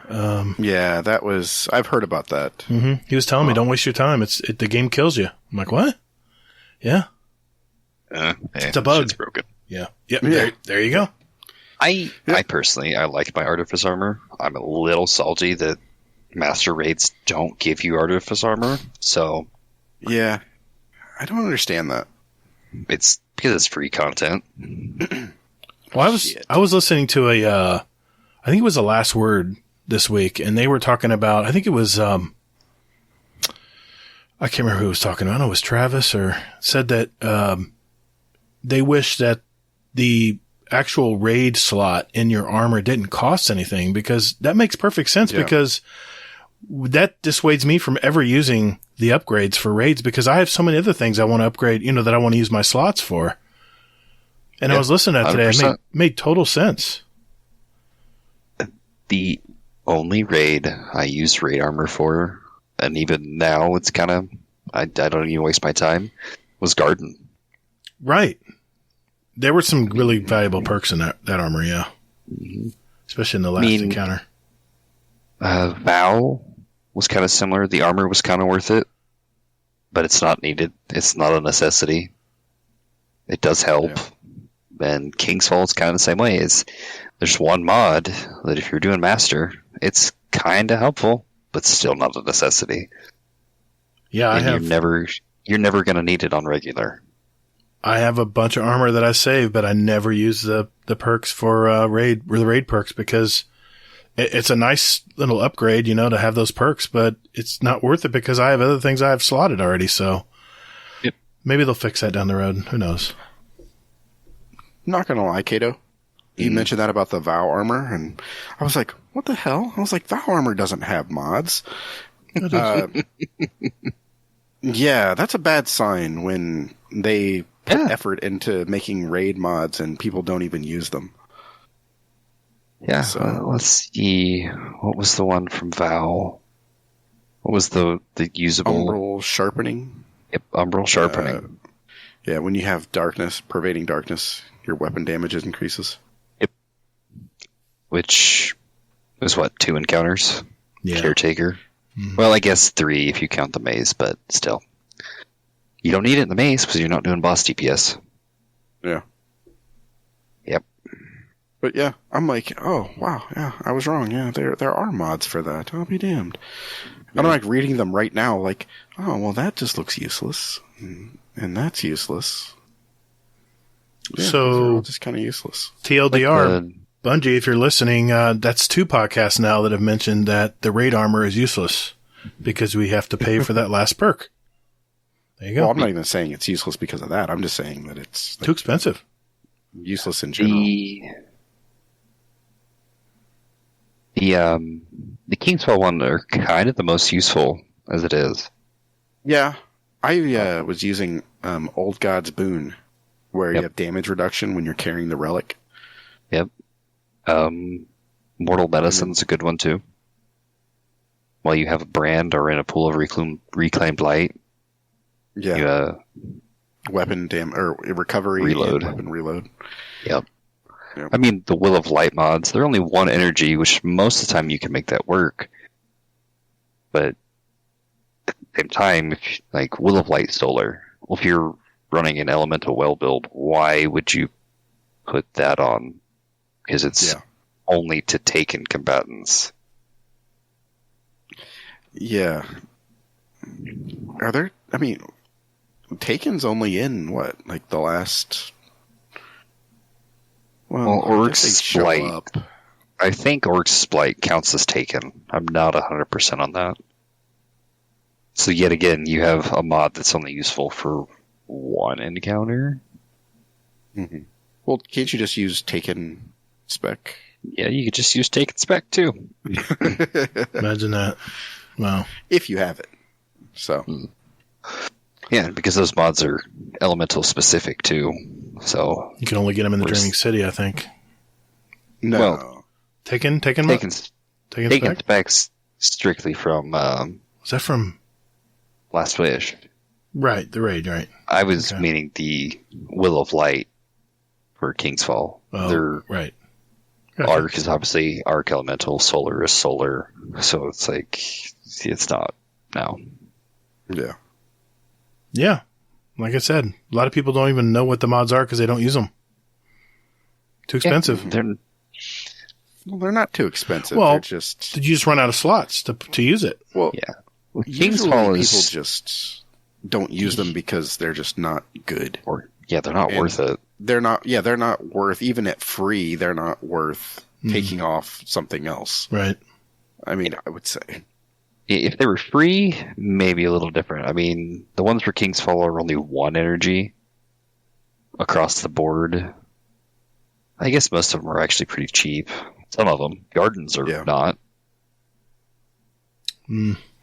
Yeah. That was, I've heard about that. Mm-hmm. He was telling me, don't waste your time. The game kills you. I'm like, what? Yeah. It's a bug. It's broken. Yeah. Yep. There you go. I personally, I like my Artifice armor. I'm a little salty that master raids don't give you Artifice armor. So. Yeah. I don't understand that. It's because it's free content. Well, I was listening to I think it was The Last Word this week, and they were talking about, I think it was, I can't remember who was talking about. I don't know, it was Travis, or said that they wish that the actual raid slot in your armor didn't cost anything, because that makes perfect sense, because that dissuades me from ever using the upgrades for raids, because I have so many other things I want to upgrade, that I want to use my slots for. And I was listening to that today. It made total sense. The only raid I use raid armor for, and even now it's kind of, I don't even waste my time, was Garden. Right. There were some really valuable perks in that armor, yeah. Mm-hmm. Especially in the last encounter. Vow was kind of similar. The armor was kind of worth it. but it's not needed. It's not a necessity. It does help. Yeah. And King's Fall is kind of the same way. There's one mod that if you're doing Master, it's kind of helpful, but still not a necessity. Yeah, You're never going to need it on regular. I have a bunch of armor that I save, but I never use the perks for the raid perks because it's a nice little upgrade, to have those perks, but it's not worth it because I have other things I have slotted already. So maybe they'll fix that down the road. Who knows? Not gonna lie, Kato. You mentioned that about the Vow armor, and I was like, what the hell? I was like, Vow armor doesn't have mods. Yeah, that's a bad sign when they put effort into making raid mods and people don't even use them. Yeah, so let's see. What was the one from Vow? What was the usable? Umbral Sharpening? Yep, Umbral Sharpening. Yeah, when you have darkness, pervading darkness, your weapon damage increases. Yep. Which was 2 encounters? Yeah. Caretaker. Well, I guess 3 if you count the maze, but still. You don't need it in the maze because you're not doing boss DPS. Yeah. Yep. But yeah, I'm like, oh, wow, yeah, I was wrong. Yeah, there are mods for that. I'll be damned. And I'm like reading them right now, like, oh, well, that just looks useless. And that's useless. Yeah, so, just kind of useless. TLDR, Bungie, if you're listening, that's 2 podcasts now that have mentioned that the raid armor is useless because we have to pay for that last perk. There you go. Well, I'm not even saying it's useless because of that. I'm just saying that it's too expensive. Useless in general. The Kingsfall one are kind of the most useful as it is. Yeah. I was using Old God's Boon, where you have damage reduction when you're carrying the relic. Yep. Mortal Medicine's a good one, too. While you have a brand or in a pool of reclaimed light. Yeah. Weapon recovery. Reload. And weapon reload. Yep. I mean, the Will of Light mods, they're only 1 energy, which most of the time you can make that work. But at the same time, like Will of Light Solar, well, if you're running an Elemental Well build, why would you put that on? Because it's only to Taken combatants. Yeah. Are there... I mean, Taken's only in, like the last... Well, Orc's Splight. I think Orc's Splight counts as Taken. I'm not 100% on that. So yet again, you have a mod that's only useful for 1 encounter. Mm-hmm. Well, can't you just use Taken spec? Yeah, you could just use Taken spec too. Imagine that. Wow. If you have it. So. Yeah, because those mods are elemental specific too. So you can only get them in the Dreaming City, I think. No. Well, Taken specs strictly from. Was that from Last Wish? Right, the raid, right. I was meaning the Will of Light for King's Fall. Oh, right. Gotcha. Arc is obviously Arc Elemental, Solar is Solar. So it's like, it's not now. Yeah. Yeah. Like I said, a lot of people don't even know what the mods are because they don't use them. Too expensive. Yeah, they're not too expensive. Well, they're just... Did you just run out of slots to use it? Well, yeah. King's Fall people just don't use them because they're just not good. They're not worth it. They're not worth, even at free, they're not worth taking off something else. Right. I mean, I would say. If they were free, maybe a little different. I mean, the ones for King's Fall are only 1 energy across the board. I guess most of them are actually pretty cheap. Some of them. Gardens are not.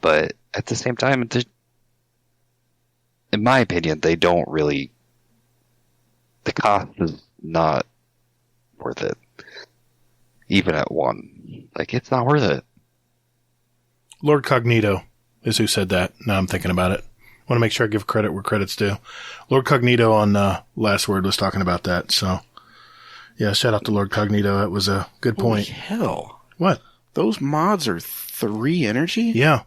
But at the same time, in my opinion, they don't really... The cost is not worth it. Even at 1. Like, it's not worth it. Lord Cognito is who said that. Now I'm thinking about it. I want to make sure I give credit where credit's due. Lord Cognito on Last Word was talking about that. So, yeah, shout out to Lord Cognito. That was a good point. Holy hell. What? Those mods are 3 energy? Yeah.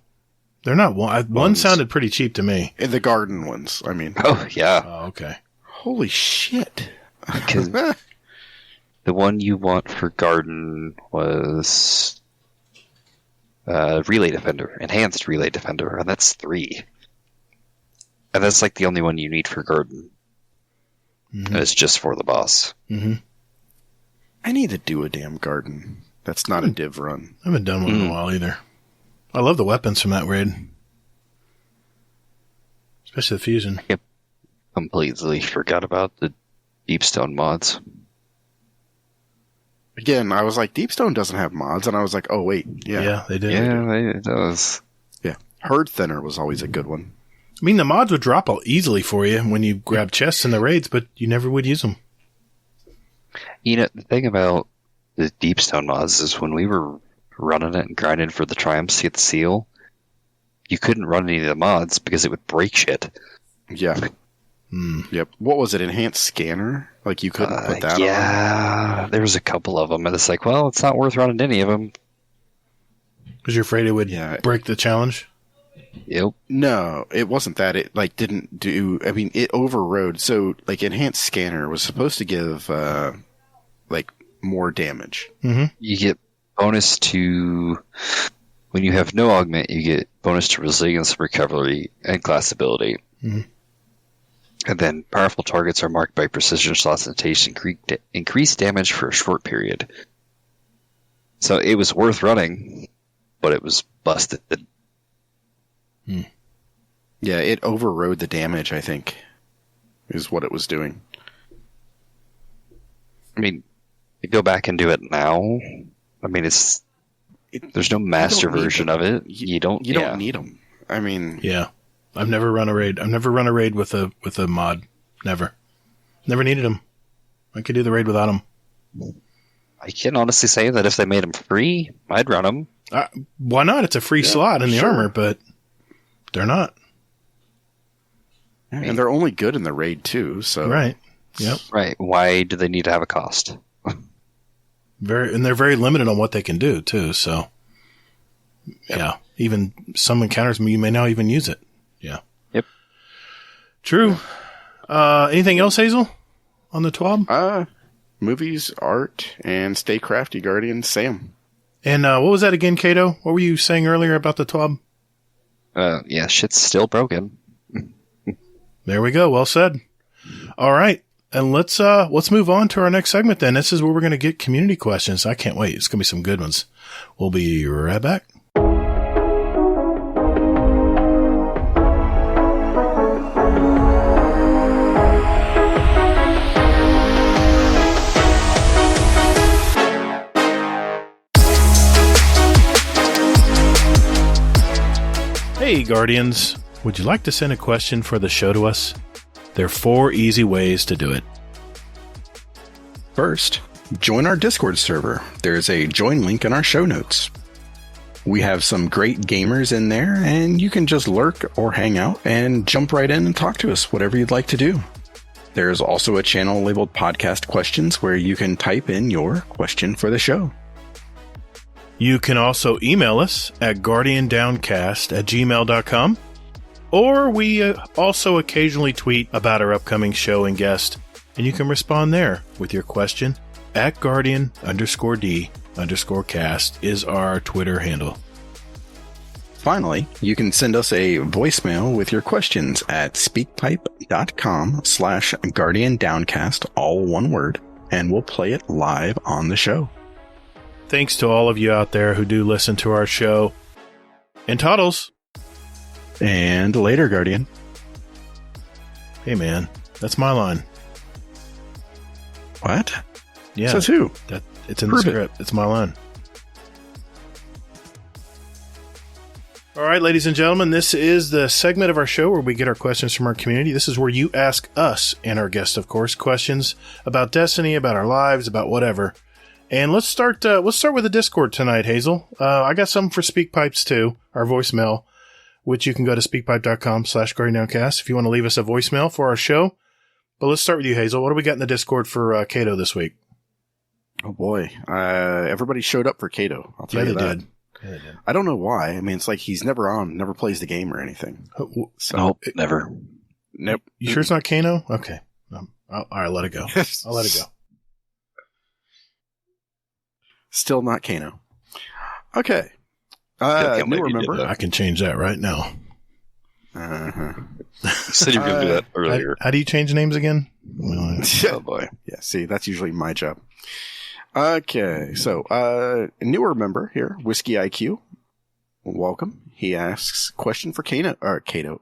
They're not one. One sounded pretty cheap to me. In the garden ones, I mean. Oh, yeah. Oh, okay. Holy shit. Because the one you want for garden was Relay Defender, Enhanced Relay Defender, and that's 3. And that's like the only one you need for garden. Mm-hmm. And it's just for the boss. Mm-hmm. I need to do a damn garden. That's not a div run. I haven't done one in a while either. I love the weapons from that raid. Especially the fusion. I completely forgot about the Deepstone mods. Again, I was like, Deepstone doesn't have mods, and I was like, oh wait, Yeah, they did. Yeah, it does. Yeah. Herd Thinner was always a good one. I mean, the mods would drop easily for you when you grab chests in the raids, but you never would use them. You know, the thing about the Deepstone mods is when we were running it and grinding for the triumphs to get the seal, you couldn't run any of the mods because it would break shit. Yeah. Yep. What was it? Enhanced Scanner? Like you couldn't put that on? Yeah, there was a couple of them, and it's like, well, it's not worth running any of them. Because you're afraid it would break the challenge? Yep. No, it wasn't that. It like didn't do. I mean, it overrode. So like Enhanced Scanner was supposed to give like more damage. Mm-hmm. You get bonus to when you have no augment. You get bonus to resilience, recovery, and class ability. Mm-hmm. And then powerful targets are marked by precision slots and taste increased damage for a short period. So it was worth running, but it was busted. Yeah, it overrode the damage, I think, is what it was doing. I mean, to go back and do it now, I mean, there's no master version of it. You don't need them. I mean, yeah, I've never run a raid. I've never run a raid with a mod. Never needed them. I could do the raid without them. I can honestly say that if they made them free, I'd run them. Why not? It's a free slot in the armor, but they're not. And they're only good in the raid too. So right. Yep. Right. Why do they need to have a cost? And they're very limited on what they can do too. So, yeah, even some encounters you may not even use it. Yeah. Yep. True. Anything else, Hazel, on the TWAB? Movies, art, and stay crafty, Guardian Sam. And what was that again, Kato? What were you saying earlier about the TWAB? Yeah, shit's still broken. There we go. Well said. All right. And let's move on to our next segment then. This is where we're going to get community questions. I can't wait. It's going to be some good ones. We'll be right back. Hey, Guardians. Would you like to send a question for the show to us? There are 4 easy ways to do it. First, join our Discord server. There's a join link in our show notes. We have some great gamers in there, and you can just lurk or hang out and jump right in and talk to us, whatever you'd like to do. There's also a channel labeled Podcast Questions where you can type in your question for the show. You can also email us at guardiandowncast@gmail.com. Or we also occasionally tweet about our upcoming show and guest, and you can respond there with your question at Guardian_D_cast is our Twitter handle. Finally, you can send us a voicemail with your questions at speakpipe.com/GuardianDowncast, all one word, and we'll play it live on the show. Thanks to all of you out there who do listen to our show. And Toddles. And later, Guardian. Hey, man. That's my line. What? Yeah. Says who? It's in the script. It's my line. All right, ladies and gentlemen, this is the segment of our show where we get our questions from our community. This is where you ask us, and our guests, of course, questions about Destiny, about our lives, about whatever. And let's start with the Discord tonight, Hazel. I got some for SpeakPipes, too, our voicemail, which you can go to speakpipe.com/GuardianDowncast if you want to leave us a voicemail for our show. But let's start with you, Hazel. What do we got in the Discord for Kato this week? Oh, boy. Everybody showed up for Kato. I'll tell you that. They did. Yeah, they did. I don't know why. I mean, it's like he's never on, never plays the game or anything. So, Nope, never. Nope. You sure it's not Kano? Okay. All right, let it go. I'll let it go. Still not Kano. Okay. can't New believe you did remember. I can change that right now. Uh-huh. You said you were going to do that earlier. How do you change names again? Oh, boy. Yeah, see, that's usually my job. Okay, so a newer member here, Whiskey IQ. Welcome. He asks, question for Kato.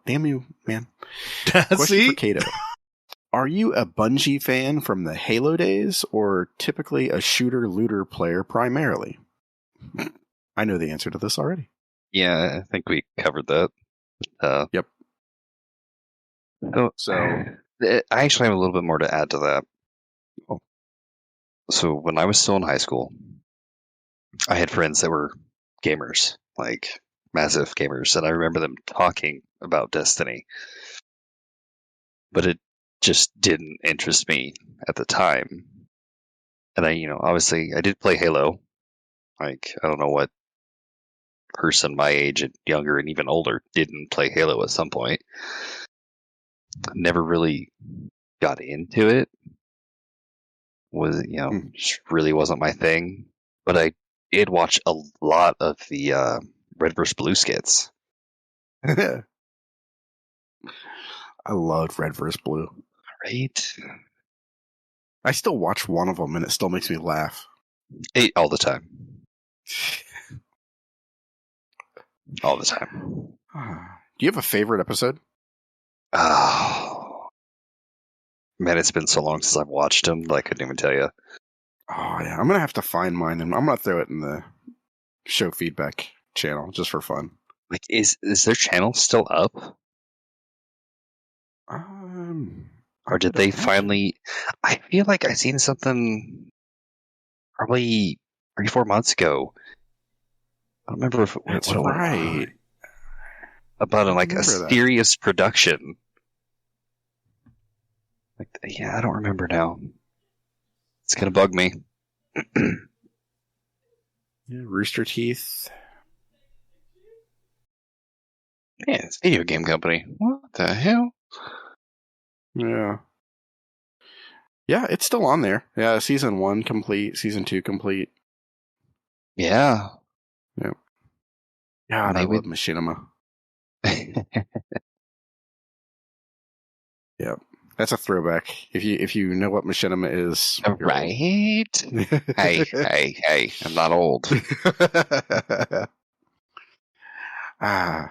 Damn you, man. Question See? for Kato. Are you a Bungie fan from the Halo days, or typically a shooter-looter player primarily? I know the answer to this already. Yeah, I think we covered that. Yep. So, I actually have a little bit more to add to that. Oh. So when I was still in high school, I had friends that were gamers, like massive gamers, and I remember them talking about Destiny. But it just didn't interest me at the time. And obviously I did play Halo. Like, I don't know what person my age and younger and even older didn't play Halo at some point. Never really got into it. Just really wasn't my thing. But I did watch a lot of the Red vs. Blue skits. I loved Red vs. Blue. Right? I still watch one of them, and it still makes me laugh. All the time. All the time. Do you have a favorite episode? Oh. Man, it's been so long since I've watched them that I couldn't even tell you. Oh, yeah. I'm going to have to find mine, and I'm going to throw it in the show feedback channel just for fun. Like, is their channel still up? Or did they finally... I feel like I seen something probably 3-4 months ago. I don't remember if That's what it was. right. About a that. serious production. I don't remember now. It's gonna bug me. Yeah, Rooster Teeth. Yeah, it's a video game company. What the hell? Yeah. Yeah, it's still on there. Yeah, season 1 complete, season 2 complete. Yeah. Yeah. God, I love Machinima. Yeah. That's a throwback. If you know what Machinima is. Right. Hey, I'm not old. All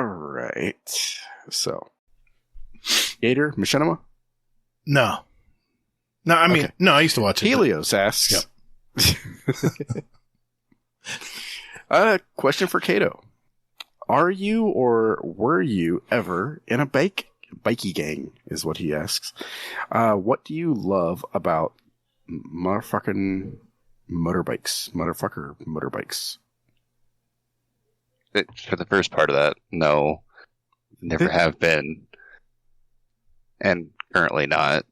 right. So, Gatr, Machinima? No, I mean, Okay. no, I used to watch it. Helios asks. Yep. Question for Kato. Are you or were you ever in a bikey gang, is what he asks. What do you love about motherfucking motorbikes? For the first part of that, no. Never have been. And currently not.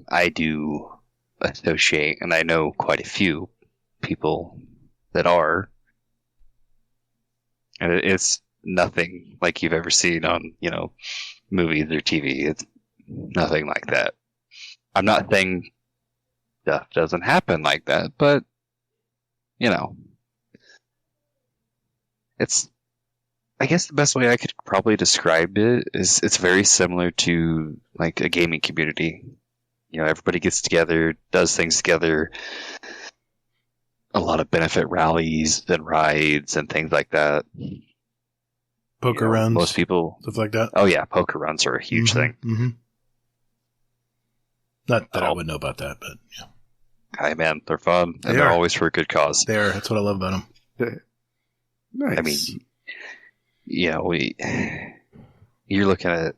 I do associate, and I know quite a few people that are. And it's nothing like you've ever seen on, movies or TV. It's nothing like that. I'm not saying stuff doesn't happen like that, but, it's, I guess the best way I could probably describe it is it's very similar to, like, a gaming community. Everybody gets together, does things together, a lot of benefit rallies and rides and things like that. Poker runs. Most people... Stuff like that. Oh, yeah, poker runs are a huge thing. Mm-hmm. Not that I would know about that, but yeah. Hey, man, they're fun, and they're always for a good cause. That's what I love about them. Nice. I mean, you're looking at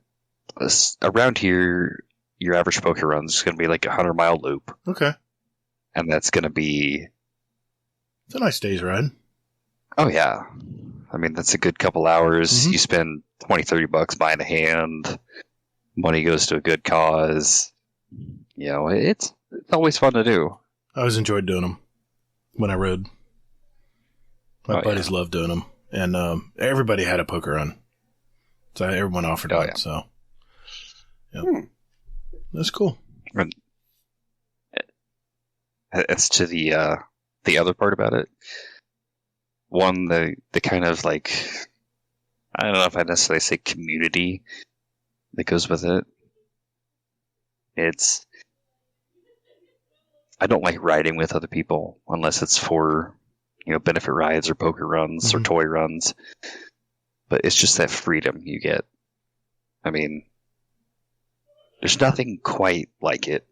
around here, your average poker run is going to be like a 100-mile loop. Okay. And that's going to be... It's a nice day's ride. Oh, yeah. I mean, that's a good couple hours. Mm-hmm. You spend $20-$30 buying a hand. Money goes to a good cause. It's always fun to do. I always enjoyed doing them when I rode. My buddies love doing them. And everybody had a poker run. So everyone offered one. Yeah. So, yeah. That's cool. As to the other part about it, one, the kind of like, I don't know if I necessarily say community that goes with it. I don't like riding with other people unless it's for, benefit rides or poker runs or toy runs. But it's just that freedom you get. I mean, there's nothing quite like it.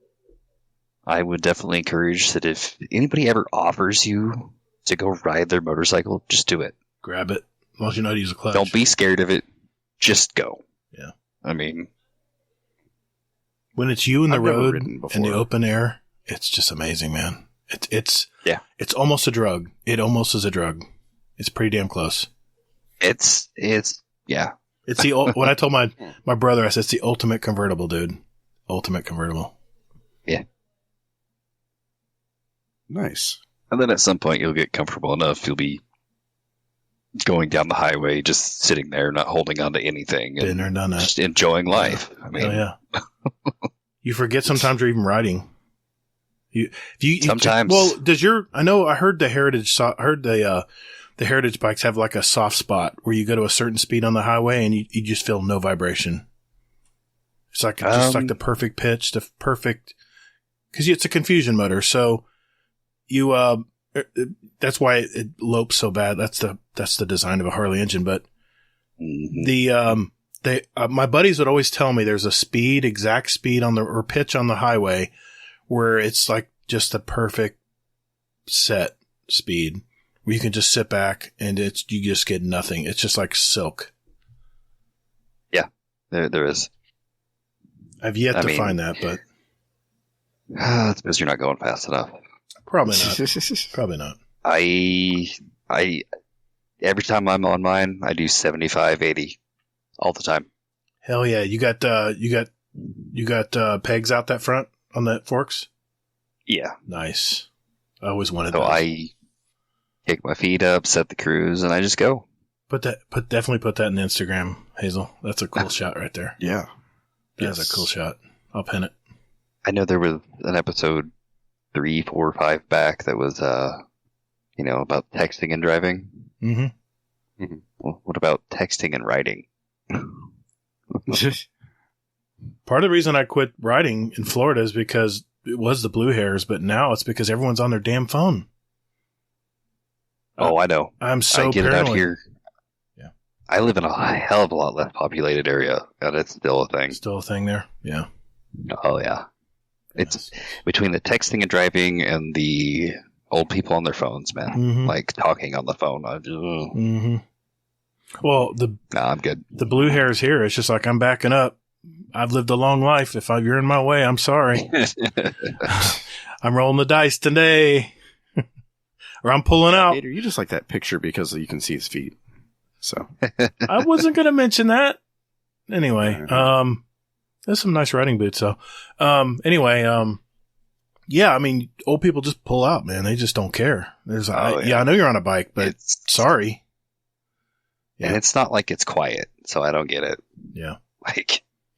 I would definitely encourage that if anybody ever offers you to go ride their motorcycle, just do it. Grab it. As long as you know how to use a clutch. Don't be scared of it. Just go. Yeah. I mean, when it's you in the road in the open air, it's just amazing, man. It's almost a drug. It almost is a drug. It's pretty damn close. It's yeah. It's when I told my brother, I said, it's the ultimate convertible, dude. Ultimate convertible. Yeah. Nice. And then at some point you'll get comfortable enough. You'll be going down the highway, just sitting there, not holding on to anything. Been there, done that. Just enjoying life. Yeah. I mean, you forget sometimes you're even riding. You sometimes. Well, I heard the Heritage bikes have like a soft spot where you go to a certain speed on the highway and you just feel no vibration. It's like just like the perfect pitch, because it's a confusion motor. So you that's why it lopes so bad. That's the design of a Harley engine. But my buddies would always tell me there's a exact speed or pitch on the highway where it's like just the perfect set speed where you can just sit back and you just get nothing. It's just like silk. Yeah, there is. I've yet to find that, but it's because you're not going fast enough. Probably not. Probably not. I every time I'm on mine, I do 75, 80 all the time. Hell yeah! You got pegs out that front on the forks? Yeah. Nice. I always wanted so those. I kick my feet up, set the cruise, and I just go. Definitely put that in Instagram, Hazel. That's a cool shot right there. Yeah. That's a cool shot. I'll pin it. I know there was an episode 3, 4, 5 back that was, about texting and driving. Mm-hmm. Well, what about texting and riding? Part of the reason I quit riding in Florida is because it was the blue hairs, but now it's because everyone's on their damn phone. Oh, I know. I'm so I get paranoid. It out here. Yeah. I live in a hell of a lot less populated area, and it's still a thing. Still a thing there? Yeah. Oh, yeah. It's between the texting and driving and the old people on their phones, man. Mm-hmm. Like talking on the phone. Mm-hmm. Well, I'm good. The blue hairs here, it's just like I'm backing up. I've lived a long life. If you're in my way, I'm sorry. I'm rolling the dice today. Or I'm pulling out. Gatr, you just like that picture because you can see his feet. So I wasn't going to mention that. Anyway, there's some nice riding boots, though. Yeah, I mean, old people just pull out, man. They just don't care. I know you're on a bike, but sorry. Yeah. And it's not like it's quiet, so I don't get it. Yeah.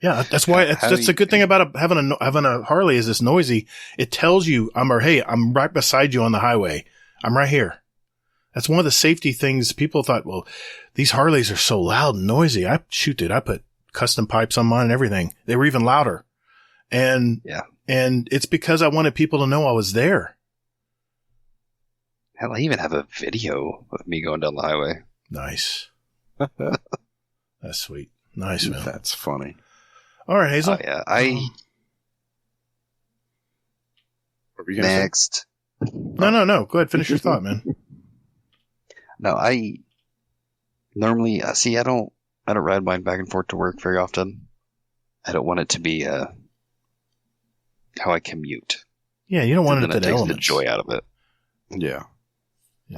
Yeah, that's why that's a good thing about having a Harley is it's noisy. It tells you I'm right beside you on the highway. I'm right here. That's one of the safety things. People thought, well, these Harleys are so loud and noisy. I put custom pipes on mine and everything. They were even louder. And it's because I wanted people to know I was there. Hell, I even have a video of me going down the highway. Nice. That's sweet. Nice, man. That's funny. All right, Hazel. Oh, yeah. Next. No. Go ahead. Finish your thought, man. No, I normally I don't ride mine back and forth to work very often. I don't want it to be how I commute. Yeah, you don't want it to take the joy out of it. Yeah.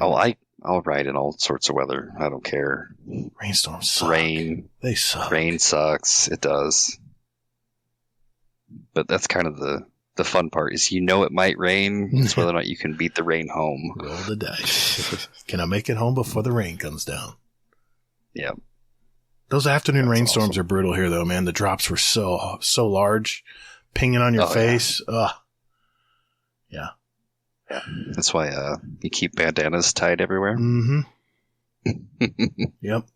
I'll ride in all sorts of weather. I don't care. Rainstorms suck. They suck. Rain sucks. It does. But that's kind of the the fun part is it might rain. It's whether or not you can beat the rain home. Roll the dice. Can I make it home before the rain comes down? Yeah. Those afternoon rainstorms awesome. are brutal here, though, man. The drops were so large, pinging on your face. Yeah. Ugh. Yeah. Yeah. That's why you keep bandanas tied everywhere. Mm-hmm. Yep.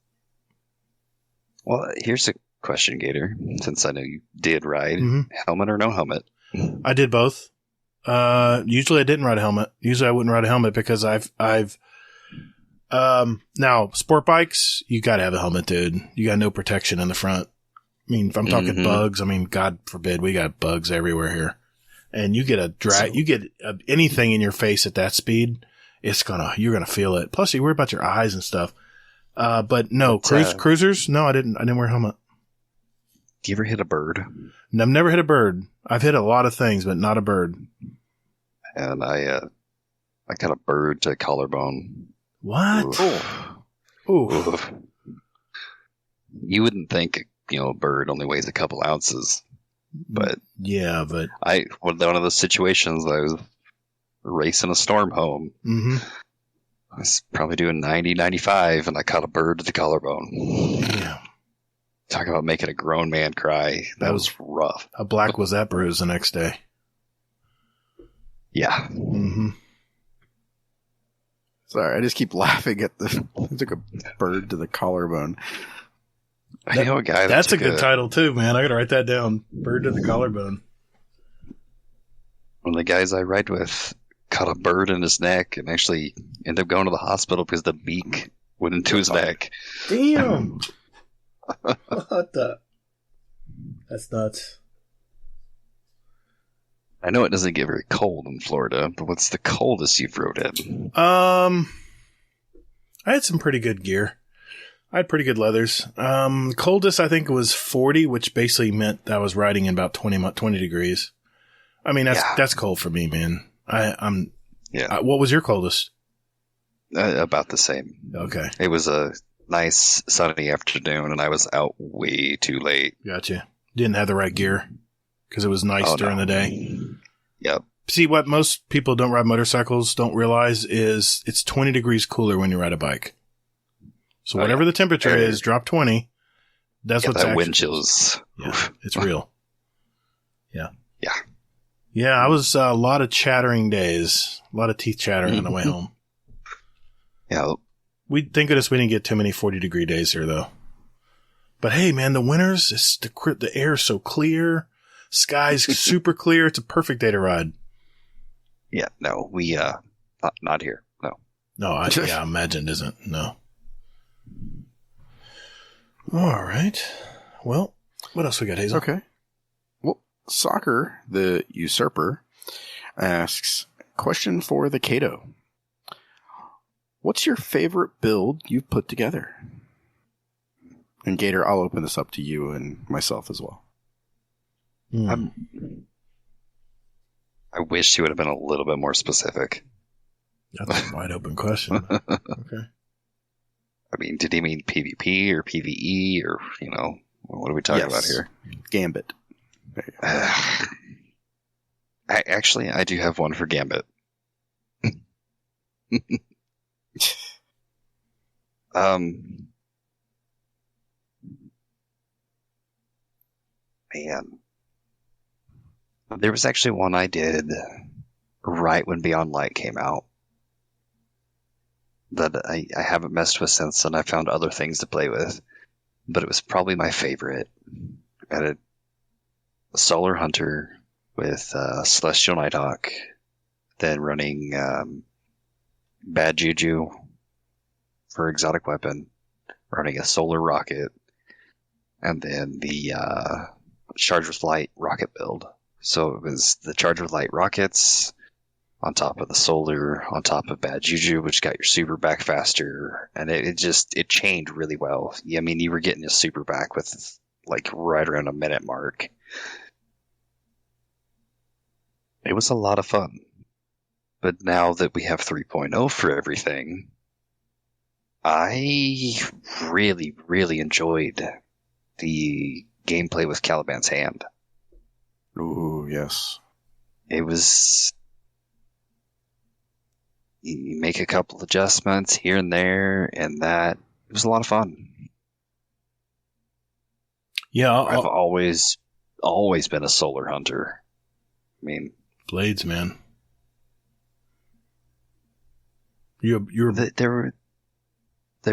Well, here's a question, Gatr. Since I know you did ride, helmet or no helmet? I did both. Usually I didn't ride a helmet. Usually I wouldn't ride a helmet because now sport bikes, you gotta have a helmet, dude. You got no protection in the front. I mean, if I'm talking bugs, I mean, God forbid, we got bugs everywhere here. And you get anything in your face at that speed, you're gonna feel it. Plus you worry about your eyes and stuff. But no, cruisers, no, I didn't wear a helmet. Do you ever hit a bird? I've never hit a bird. I've hit a lot of things, but not a bird. And I got a bird to collarbone. What? Ooh. You wouldn't think, a bird only weighs a couple ounces, but yeah, but one of those situations, I was racing a storm home. Mm-hmm. I was probably doing 90, 95, and I caught a bird to the collarbone. Yeah. Talk about making a grown man cry. That was rough. How black was that bruise the next day? Yeah. Mm-hmm. Sorry, I just keep laughing at I took a bird to the collarbone. I know a guy that's a good title too, man. I gotta write that down. Bird to the collarbone. One of the guys I ride with caught a bird in his neck and actually ended up going to the hospital because the beak went into his neck. Damn. What the? That's nuts. I know it doesn't get very cold in Florida, but what's the coldest you've rode in? I had some pretty good gear. I had pretty good leathers. Coldest I think was 40, which basically meant that I was riding in about 20 degrees. I mean, that's cold for me, man. What was your coldest? About the same. Okay. It was a nice sunny afternoon, and I was out way too late. Gotcha. Didn't have the right gear because it was nice during the day. Yep. See, what most people don't ride motorcycles don't realize is it's 20 degrees cooler when you ride a bike. So whatever the temperature is, drop 20. That's what's that wind chills. Yeah, it's real. Yeah. Yeah. Yeah, I was a lot of chattering days. A lot of teeth chattering on the way home. Yeah. Thank goodness we didn't get too many 40-degree days here, though. But hey, man, the winters, the air's so clear. Sky's super clear. It's a perfect day to ride. Yeah, no, we, not here. No. No, I imagine it isn't. No. All right. Well, what else we got, Hazel? Okay. Well, Soccer, the usurper, asks, question for the Kato. What's your favorite build you've put together? And Gatr, I'll open this up to you and myself as well. I wish you would have been a little bit more specific. That's a wide open question. Okay. I mean, did he mean PvP or PvE or, what are we talking about here? Gambit. I do have one for Gambit. Man. There was actually one I did right when Beyond Light came out that I haven't messed with since, and I found other things to play with. But it was probably my favorite. I had a Solar Hunter with Celestial Nighthawk, then running Bad Juju for exotic weapon, running a Solar Rocket, and then the Charge with Light rocket build. So it was the Charge with Light rockets on top of the Solar, on top of Bad Juju, which got your super back faster, and it chained really well. I mean, you were getting a super back with right around a minute mark. It was a lot of fun. But now that we have 3.0 for everything, I really, really enjoyed the gameplay with Caliban's hand. Ooh, yes. it was, you make a couple adjustments here and there, and it was a lot of fun. Yeah, I've always been a solar hunter. I mean, blades, man. You're there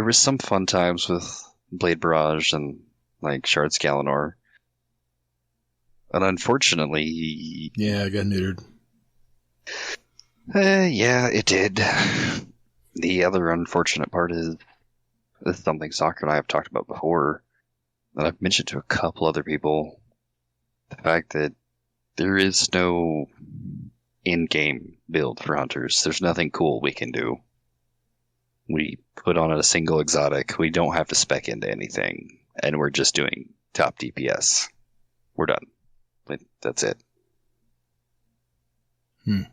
were some fun times with Blade Barrage and like Shards Galanor, and unfortunately, yeah, I got neutered. Yeah, it did. The other unfortunate part is something Soccer and I have talked about before, that I've mentioned to a couple other people. The fact that there is no in-game build for hunters. There's nothing cool we can do. We put on a single exotic. We don't have to spec into anything, and we're just doing top DPS. We're done. That's it. I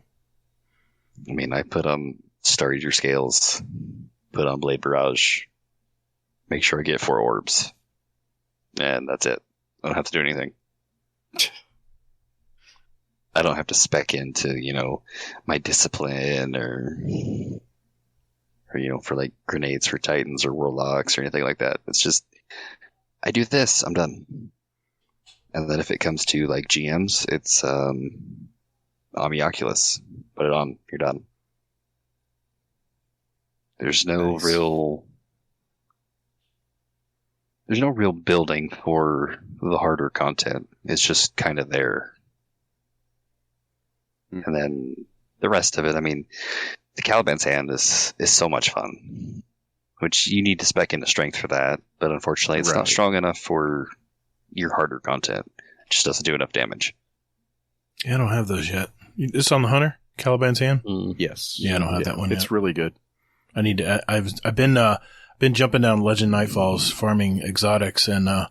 mean, I put on Star Eater Scales, put on Blade Barrage, make sure I get 4 orbs, and that's it. I don't have to do anything. I don't have to spec into, my discipline or for like grenades for Titans or Warlocks or anything like that. It's just, I do this, I'm done. And then if it comes to like GMs, it's Omnioculus. Put it on, you're done. There's no real building for the harder content. It's just kind of there. And then the rest of it, I mean, the Caliban's Hand is so much fun, which you need to spec into strength for that. But unfortunately, it's not strong enough for your harder content. It just doesn't do enough damage. Yeah, I don't have those yet. It's on the Hunter, Caliban's Hand? Yes. Yeah, I don't have that one yet. It's really good. I need to. I've been jumping down Legend Nightfalls, farming exotics, and I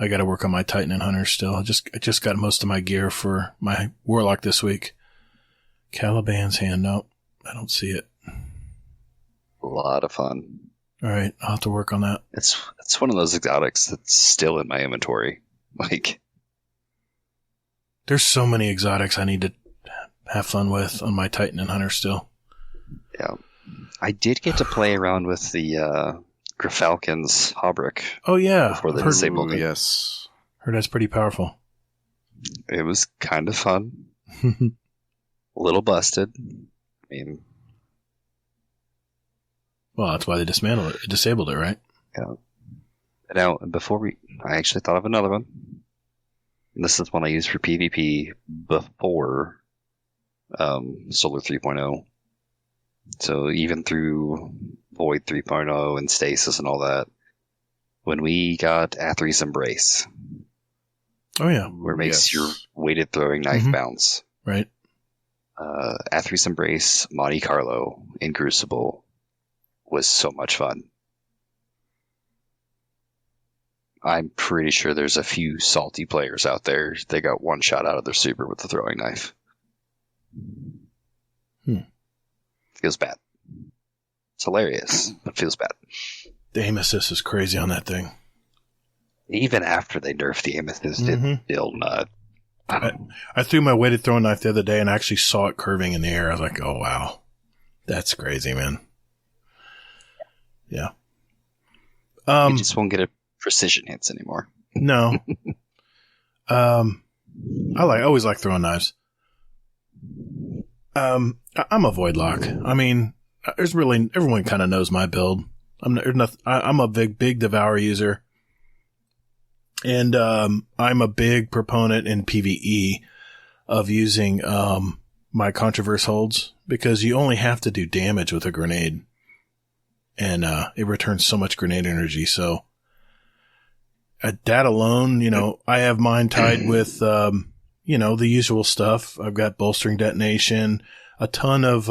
got to work on my Titan and Hunter still. I just got most of my gear for my Warlock this week. Caliban's Hand. No, I don't see it. A lot of fun. All right, I'll have to work on that. It's one of those exotics that's still in my inventory. Like, there's so many exotics I need to have fun with on my Titan and Hunter still. Yeah. I did get to play around with the Grafalcon's Hauberk. Oh, yeah. Before they disabled it. Yes. Heard that's pretty powerful. It was kind of fun. A little busted. I mean... Well, that's why they disabled it, right? Yeah. Now, I actually thought of another one. And this is one I used for PvP before Solar 3.0. So even through Void 3.0 and Stasis and all that, when we got Athre's Embrace. Oh, yeah. Where it makes your weighted throwing knife bounce. Right. Athre's Embrace, Monte Carlo, and Crucible was so much fun. I'm pretty sure there's a few salty players out there. They got one shot out of their super with the throwing knife. Feels bad. It's hilarious, but feels bad. The aim assist is crazy on that thing. Even after they nerfed the aim assist, it's still not. I threw my weighted throwing knife the other day and I actually saw it curving in the air. I was like, oh, wow. That's crazy, man. Yeah. You just won't get a precision hits anymore. No. I always like throwing knives. I'm a void lock. I mean, everyone kind of knows my build. I'm a big Devour user. And, I'm a big proponent in PvE of using, my Controverse holds because you only have to do damage with a grenade. And, it returns so much grenade energy. So that alone, I have mine tied with, the usual stuff. I've got bolstering detonation, a ton of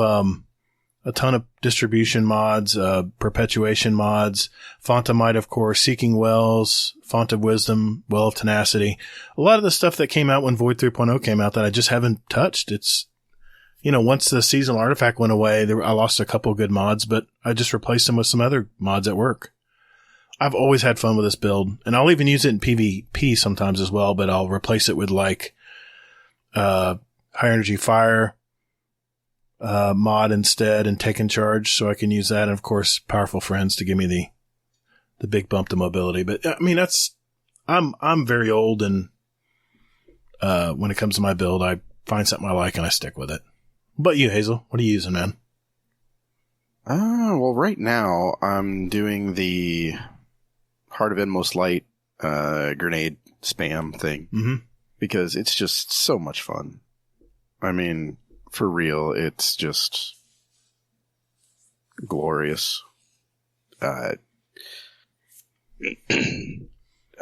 distribution mods, perpetuation mods, Font of Might, of course, Seeking Wells, Font of Wisdom, Well of Tenacity. A lot of the stuff that came out when Void 3.0 came out that I just haven't touched. It's, once the seasonal artifact went away, I lost a couple of good mods, but I just replaced them with some other mods at work. I've always had fun with this build, and I'll even use it in PvP sometimes as well, but I'll replace it with high energy fire mod instead and taken charge, so I can use that. And of course, powerful friends to give me the big bump to mobility. But I mean, I'm very old, and when it comes to my build, I find something I like and I stick with it. But you, Hazel, what are you using, man? Well, right now I'm doing the Heart of Inmost Light grenade spam thing because it's just so much fun. I mean, for real, it's just glorious. I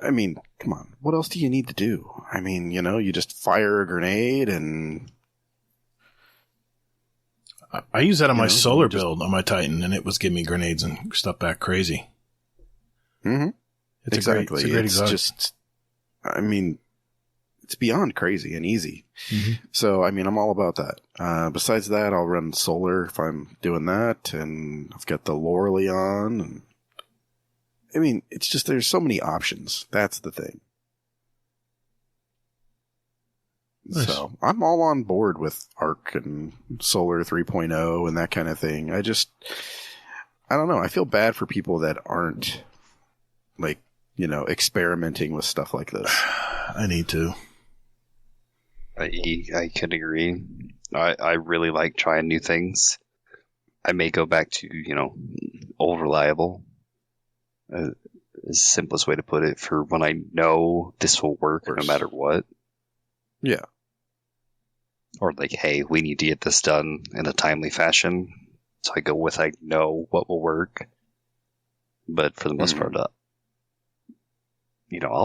mean, come on. What else do you need to do? I mean, you just fire a grenade and... I use that on my solar build on my Titan, and it was giving me grenades and stuff back crazy. Mm-hmm. Exactly. It's a great exotic. Just, I mean, it's beyond crazy and easy. Mm-hmm. So, I mean, I'm all about that. Besides that, I'll run solar if I'm doing that, and I've got the Loreley on, and I mean, it's just, there's so many options. That's the thing. Nice. So I'm all on board with Arc and Solar 3.0 and that kind of thing. I don't know. I feel bad for people that aren't experimenting with stuff like this. I need to. I could agree. I really like trying new things. I may go back to, old reliable. The simplest way to put it, for when I know this will work no matter what. Yeah. Or like, hey, we need to get this done in a timely fashion. So I go with, I know what will work. But for the most part, I'll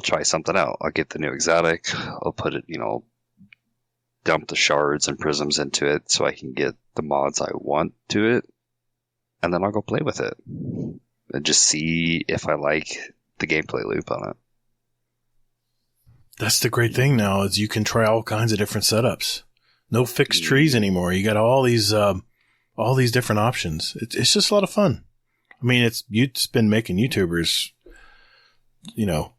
try something out. I'll get the new exotic. I'll put it, dump the shards and prisms into it so I can get the mods I want to it. And then I'll go play with it. And just see if I like the gameplay loop on it. That's the great thing now, is you can try all kinds of different setups. No fixed trees anymore. You got all these different options. It's just a lot of fun. I mean, it's been making YouTubers,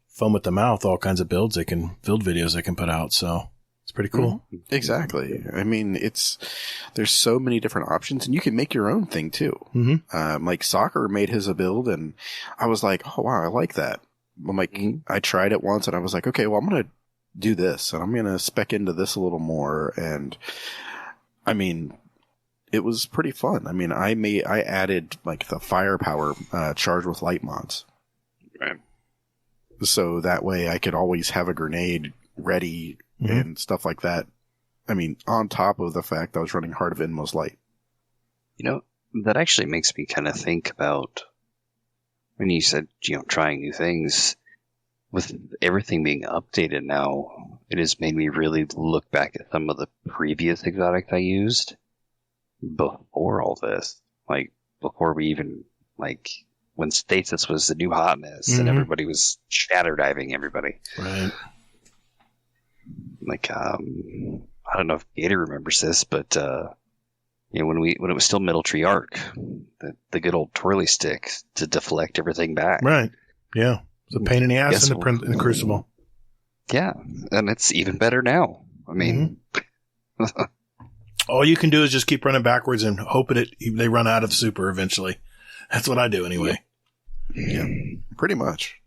foam at the mouth, all kinds of build videos they can put out. So it's pretty cool. Mm-hmm. Exactly. I mean, there's so many different options, and you can make your own thing too. Mm-hmm. Like Soccer made his a build, and I was like, oh wow, I like that. I'm like, I tried it once and I was like, okay, well, I'm going to do this and I'm going to spec into this a little more. And I mean, it was pretty fun. I mean, I added like the firepower, charged with light mods. Right. So that way I could always have a grenade ready and stuff like that. I mean, on top of the fact I was running Heart of Inmost Light. That actually makes me kind of think about when you said, trying new things. With everything being updated now, it has made me really look back at some of the previous exotics I used before all this. Like, before we even, when Stasis was the new hotness and everybody was shatter diving everybody. Right. I don't know if Gatr remembers this, but, when it was still Middle Tree Arc, the good old twirly stick to deflect everything back. Right. Yeah. It's a pain in the ass in the Crucible. Yeah. And it's even better now. I mean, all you can do is just keep running backwards and hope they run out of super eventually. That's what I do anyway. Yeah. Pretty much.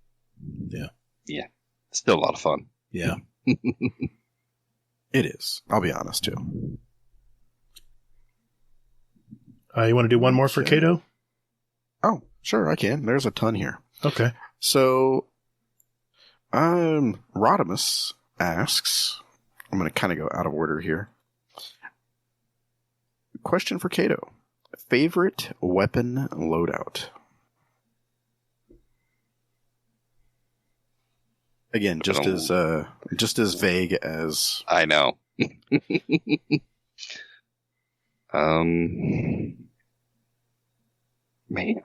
Yeah. Yeah. Still a lot of fun. Yeah. It is. I'll be honest too. You want to do one more for Kato? Oh, sure, I can. There's a ton here. Okay. So, Rodimus asks, I'm going to kind of go out of order here. Question for Kato. Favorite weapon loadout? Again, just as vague as... I know. Man,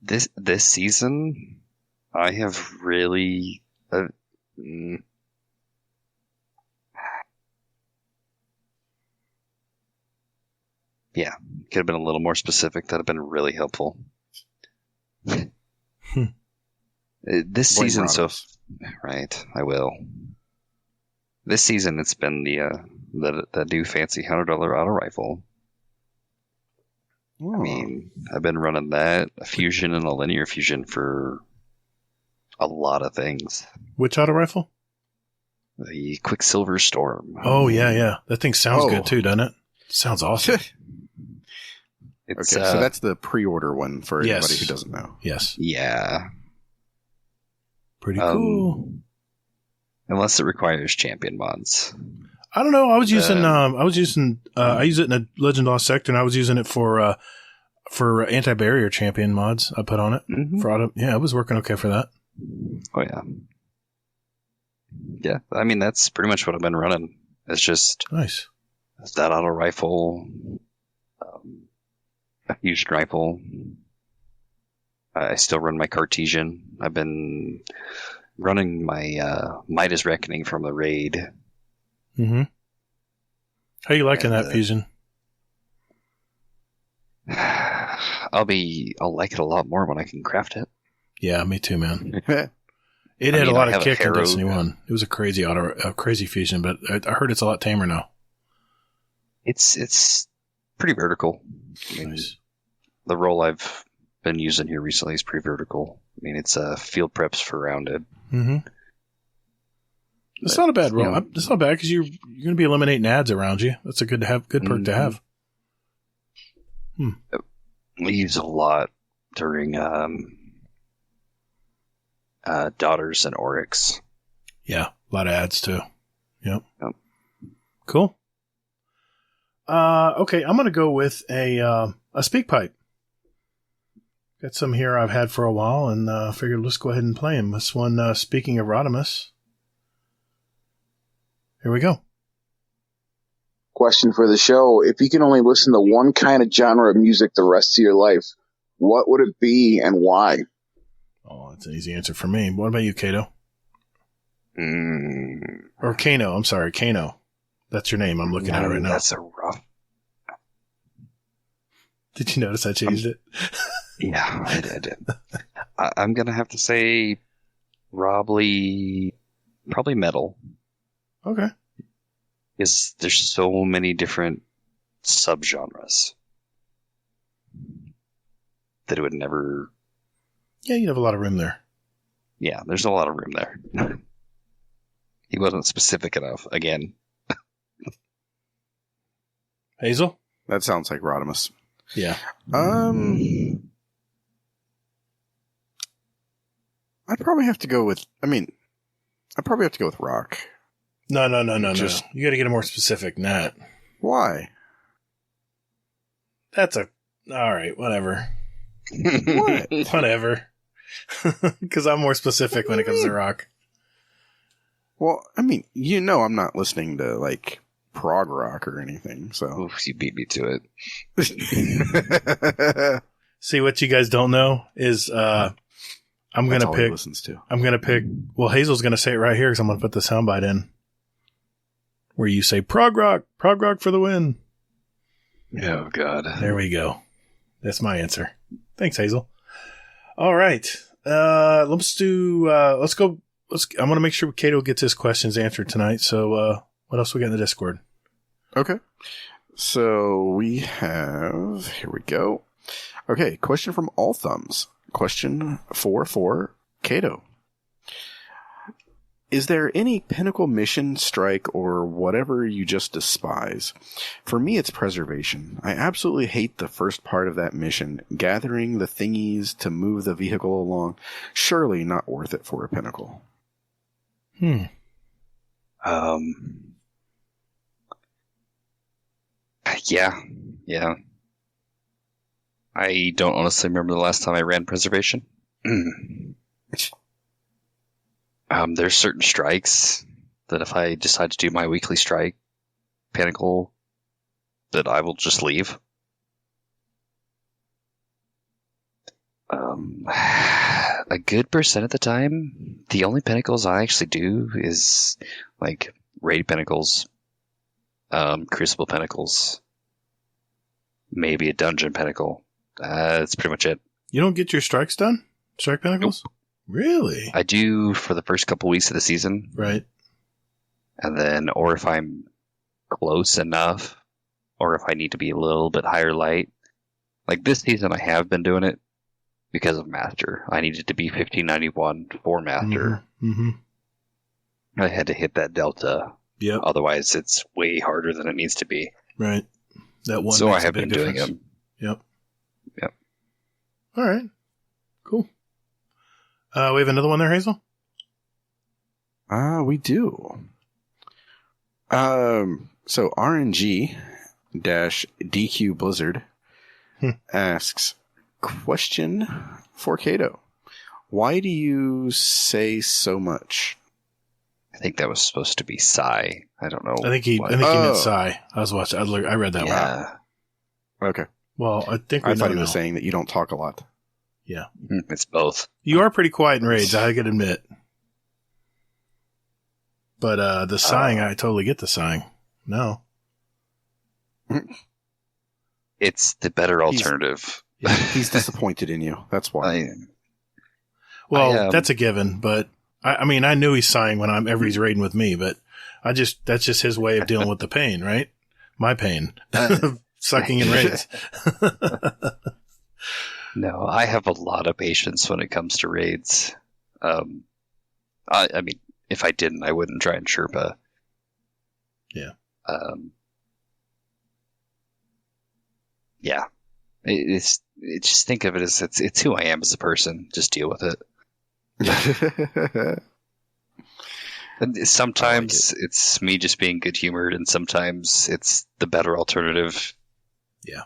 this season, I have really, yeah, could have been a little more specific. That'd have been really helpful. This season, right? I will. This season, it's been the new fancy $100 auto rifle. Oh. I mean, I've been running that, a fusion and a linear fusion for a lot of things. Which auto rifle? The Quicksilver Storm. Oh, yeah. That thing sounds good too, doesn't it? Sounds awesome. Okay, so that's the pre-order one for anybody who doesn't know. Yes. Yeah. Pretty cool. Unless it requires champion mods. I don't know. I use it in a Legend Lost Sector, and I was using it for anti-barrier champion mods I put on it. Mm-hmm. For auto. Yeah, it was working okay for that. Oh, yeah. Yeah, I mean, that's pretty much what I've been running. It's just nice. That auto rifle, a fusion rifle. I still run my Cartesian. I've been running my Midas Reckoning from the raid. Mm-hmm. How you liking that fusion? I'll like it a lot more when I can craft it. Yeah, me too, man. It had a lot of kick in Destiny 1. It was a crazy fusion, but I heard it's a lot tamer now. It's pretty vertical. Nice. The roll I've been using here recently is pretty vertical. I mean, it's field preps for rounded. Mm-hmm. It's not a bad roll. It's not bad because you're going to be eliminating ads around you. That's a good perk to have. We use a lot during Daughters and Oryx. Yeah, a lot of ads too. Yep. Cool. Okay, I'm going to go with a speak pipe. Got some here I've had for a while, and figured let's go ahead and play them. This one, speaking of Rodimus. Here we go. Question for the show. If you can only listen to one kind of genre of music the rest of your life, what would it be and why? Oh, that's an easy answer for me. What about you, Kato? Or Kano. I'm sorry, Kano. That's your name. I'm looking at it right now. That's a rough. Did you notice I changed it? Yeah, I did. I'm going to have to say probably metal. Okay. Because there's so many different subgenres that it would never... Yeah, you'd have a lot of room there. Yeah, there's a lot of room there. He wasn't specific enough, again. Hazel? That sounds like Rodimus. Yeah. I'd probably have to go with rock. No. You got to get more specific than that. Why? All right, whatever. What? Whatever. Because I'm more specific when it comes to rock. Well, I mean, I'm not listening to, like, prog rock or anything, so. Oof, you beat me to it. See, what you guys don't know is I'm going to pick. Listens to. I'm going to pick. Well, Hazel's going to say it right here because I'm going to put the soundbite in. Where you say prog rock for the win. Oh, God. There we go. That's my answer. Thanks, Hazel. All right. Let's go. I'm going to make sure Kato gets his questions answered tonight. So, what else we got in the Discord? Okay. So we have, here we go. Okay. Question from All Thumbs. Question 4 Kato. Is there any pinnacle mission, strike, or whatever you just despise? For me, it's preservation. I absolutely hate the first part of that mission, gathering the thingies to move the vehicle along. Surely not worth it for a pinnacle. Yeah. I don't honestly remember the last time I ran preservation. There's certain strikes that if I decide to do my weekly strike pinnacle, that I will just leave. A good percent of the time, the only pinnacles I actually do is like raid pinnacles, crucible pinnacles, maybe a dungeon pinnacle. That's pretty much it. You don't get your strikes done? Strike pinnacles? Nope. Really? I do for the first couple weeks of the season. Right. And then, or if I'm close enough, or if I need to be a little bit higher light. Like this season, I have been doing it because of Master. I needed to be 1591 for Master. Mm-hmm. I had to hit that delta. Yep. Otherwise, it's way harder than it needs to be. Right. That one. So I makes a have big been doing difference. them. Yep. Yep. All right. Cool. We have another one there, Hazel? We do. So RNG-DQ Blizzard asks, question for Kato. Why do you say so much? I think that was supposed to be Psy. I don't know. I think he meant Psy. I was watching. I read that one. Yeah. Okay. Well, I think I thought he was saying that you don't talk a lot. Yeah. It's both. You are pretty quiet in raids, I could admit. But the sighing, I totally get the sighing. No. It's the better alternative. He's disappointed in you. That's why. That's a given, but I mean, I knew he's sighing whenever he's raiding with me, but that's just his way of dealing with the pain, right? My pain. Sucking in raids. No, I have a lot of patience when it comes to raids. I mean, if I didn't, I wouldn't try and Sherpa. Yeah. Yeah. It's just think of it as it's who I am as a person. Just deal with it. And sometimes it's me just being good humored, and sometimes it's the better alternative. Yeah.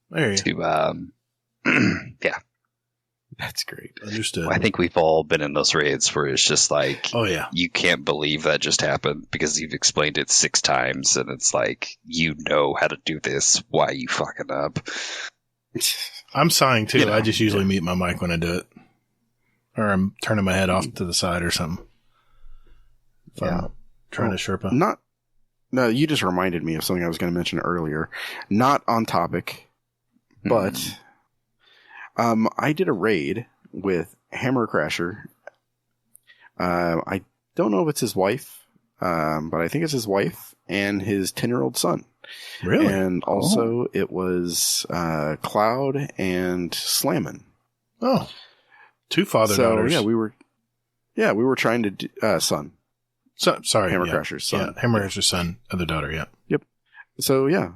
There you go. Yeah. That's great. Understood. I think we've all been in those raids where it's just like, oh yeah, you can't believe that just happened because you've explained it 6 times, and it's like, you know how to do this. Why are you fucking up? I'm sighing too. I just usually mute my mic when I do it, or I'm turning my head off to the side or something. If I'm trying to Sherpa. No, you just reminded me of something I was going to mention earlier. Not on topic, but I did a raid with Hammer Crasher. I don't know if it's his wife, but I think it's his wife and his 10-year-old son. Really? And also it was Cloud and Slammin'. Oh, 2 father-daughters. Yeah, we were trying to do, son. Sorry, Hammer Crasher's son. Yeah, Hammer Crasher's son, other daughter, yeah. Yep. So yeah,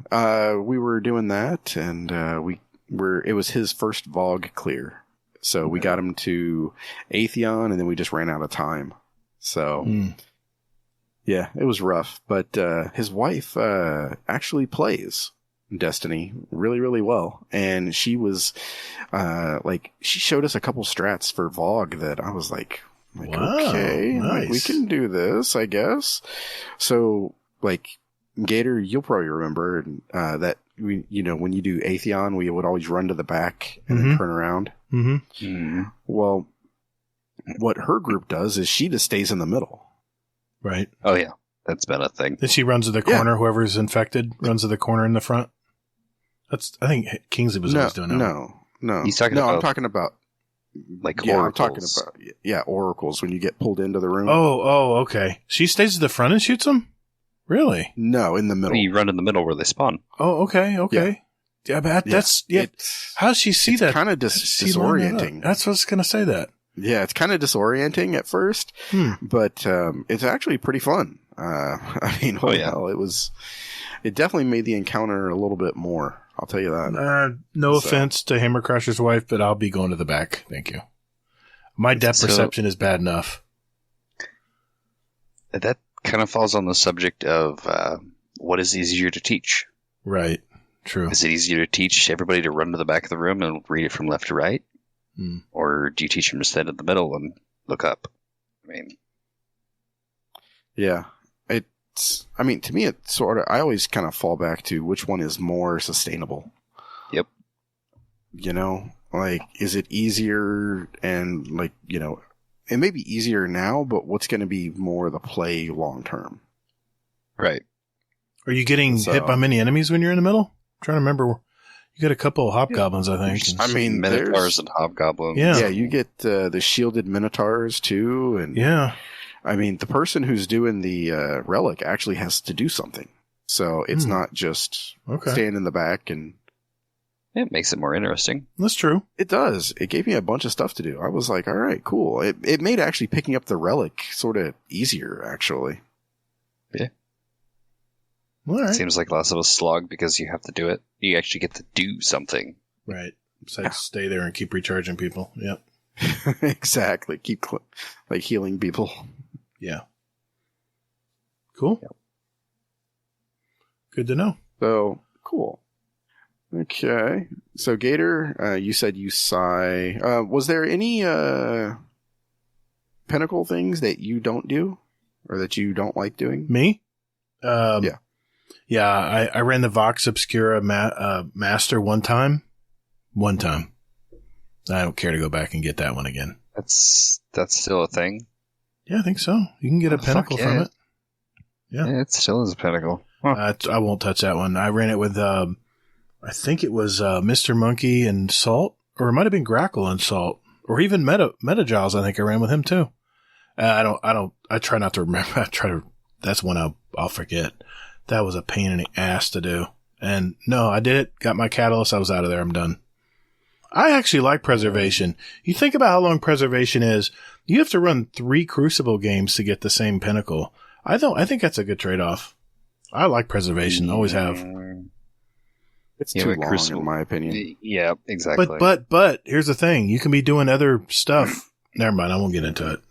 we were doing that, and it was his first VOG clear. So we got him to Atheon, and then we just ran out of time. So yeah, it was rough. But his wife actually plays Destiny really, really well, and she was she showed us a couple strats for VOG that I was like, wow, okay, nice. we can do this, I guess. So Gatr, you'll probably remember that when you do Atheon, we would always run to the back and then turn around. Mm-hmm. Well, what her group does is she just stays in the middle. Right. Oh yeah, that's been a thing. Then she runs to the corner. Yeah. Whoever's infected runs to the corner in the front. I think Kingsley was always doing that. No. He's talking about. I'm talking about. Like oracles. I'm talking about oracles when you get pulled into the room. Oh, okay. She stays at the front and shoots them? Really? No, in the middle. You run in the middle where they spawn. Oh, okay. Yeah, but that's how does she see that? Kind of disorienting. That's what I was going to say. That. Yeah, it's kind of disorienting at first, but it's actually pretty fun. I mean, it definitely made the encounter a little bit more. I'll tell you that. No offense to Hammer Crasher's wife, but I'll be going to the back. Thank you. My depth perception is bad enough. That kind of falls on the subject of what is easier to teach. Right. True. Is it easier to teach everybody to run to the back of the room and read it from left to right? Or do you teach them to stand in the middle and look up? I mean... Yeah. To me, it's sort of, I always kind of fall back to which one is more sustainable. Yep. Is it easier and it may be easier now, but what's going to be more the play long term? Right. Are you getting hit by many enemies when you're in the middle? I'm trying to remember. You get a couple of hobgoblins, I think. I mean, Minotaurs and hobgoblins. Yeah, you get the shielded Minotaurs too, and yeah. I mean, the person who's doing the relic actually has to do something. So it's not just stand in the back and... It makes it more interesting. That's true. It does. It gave me a bunch of stuff to do. I was like, all right, cool. It made actually picking up the relic sort of easier, actually. Yeah. All right. Seems like less of a slog because you have to do it. You actually get to do something. Right. Besides stay there and keep recharging people. Yep. Exactly. Keep healing people. Yeah. Cool. Yep. Good to know. So, cool. Okay. So, Gatr, you said you sigh. Was there any pinnacle things that you don't do? Or that you don't like doing? Me? Yeah. Yeah, I ran the Vox Obscura Master one time. One time. I don't care to go back and get that one again. That's still a thing? Yeah, I think so. You can get a pinnacle from it. Yeah, it still is a pinnacle. Huh. I won't touch that one. I ran it with, I think it was Mr. Monkey and Salt, or it might have been Grackle and Salt, or even Meta Giles. I think I ran with him too. I try not to remember. That's one I'll forget. That was a pain in the ass to do. And no, I did it. Got my catalyst. I was out of there. I'm done. I actually like Preservation. You think about how long Preservation is. You have to run 3 Crucible games to get the same pinnacle. I think that's a good trade-off. I like Preservation. Always have. It's too long, in my opinion. Yeah, exactly. But here's the thing. You can be doing other stuff. Never mind. I won't get into it.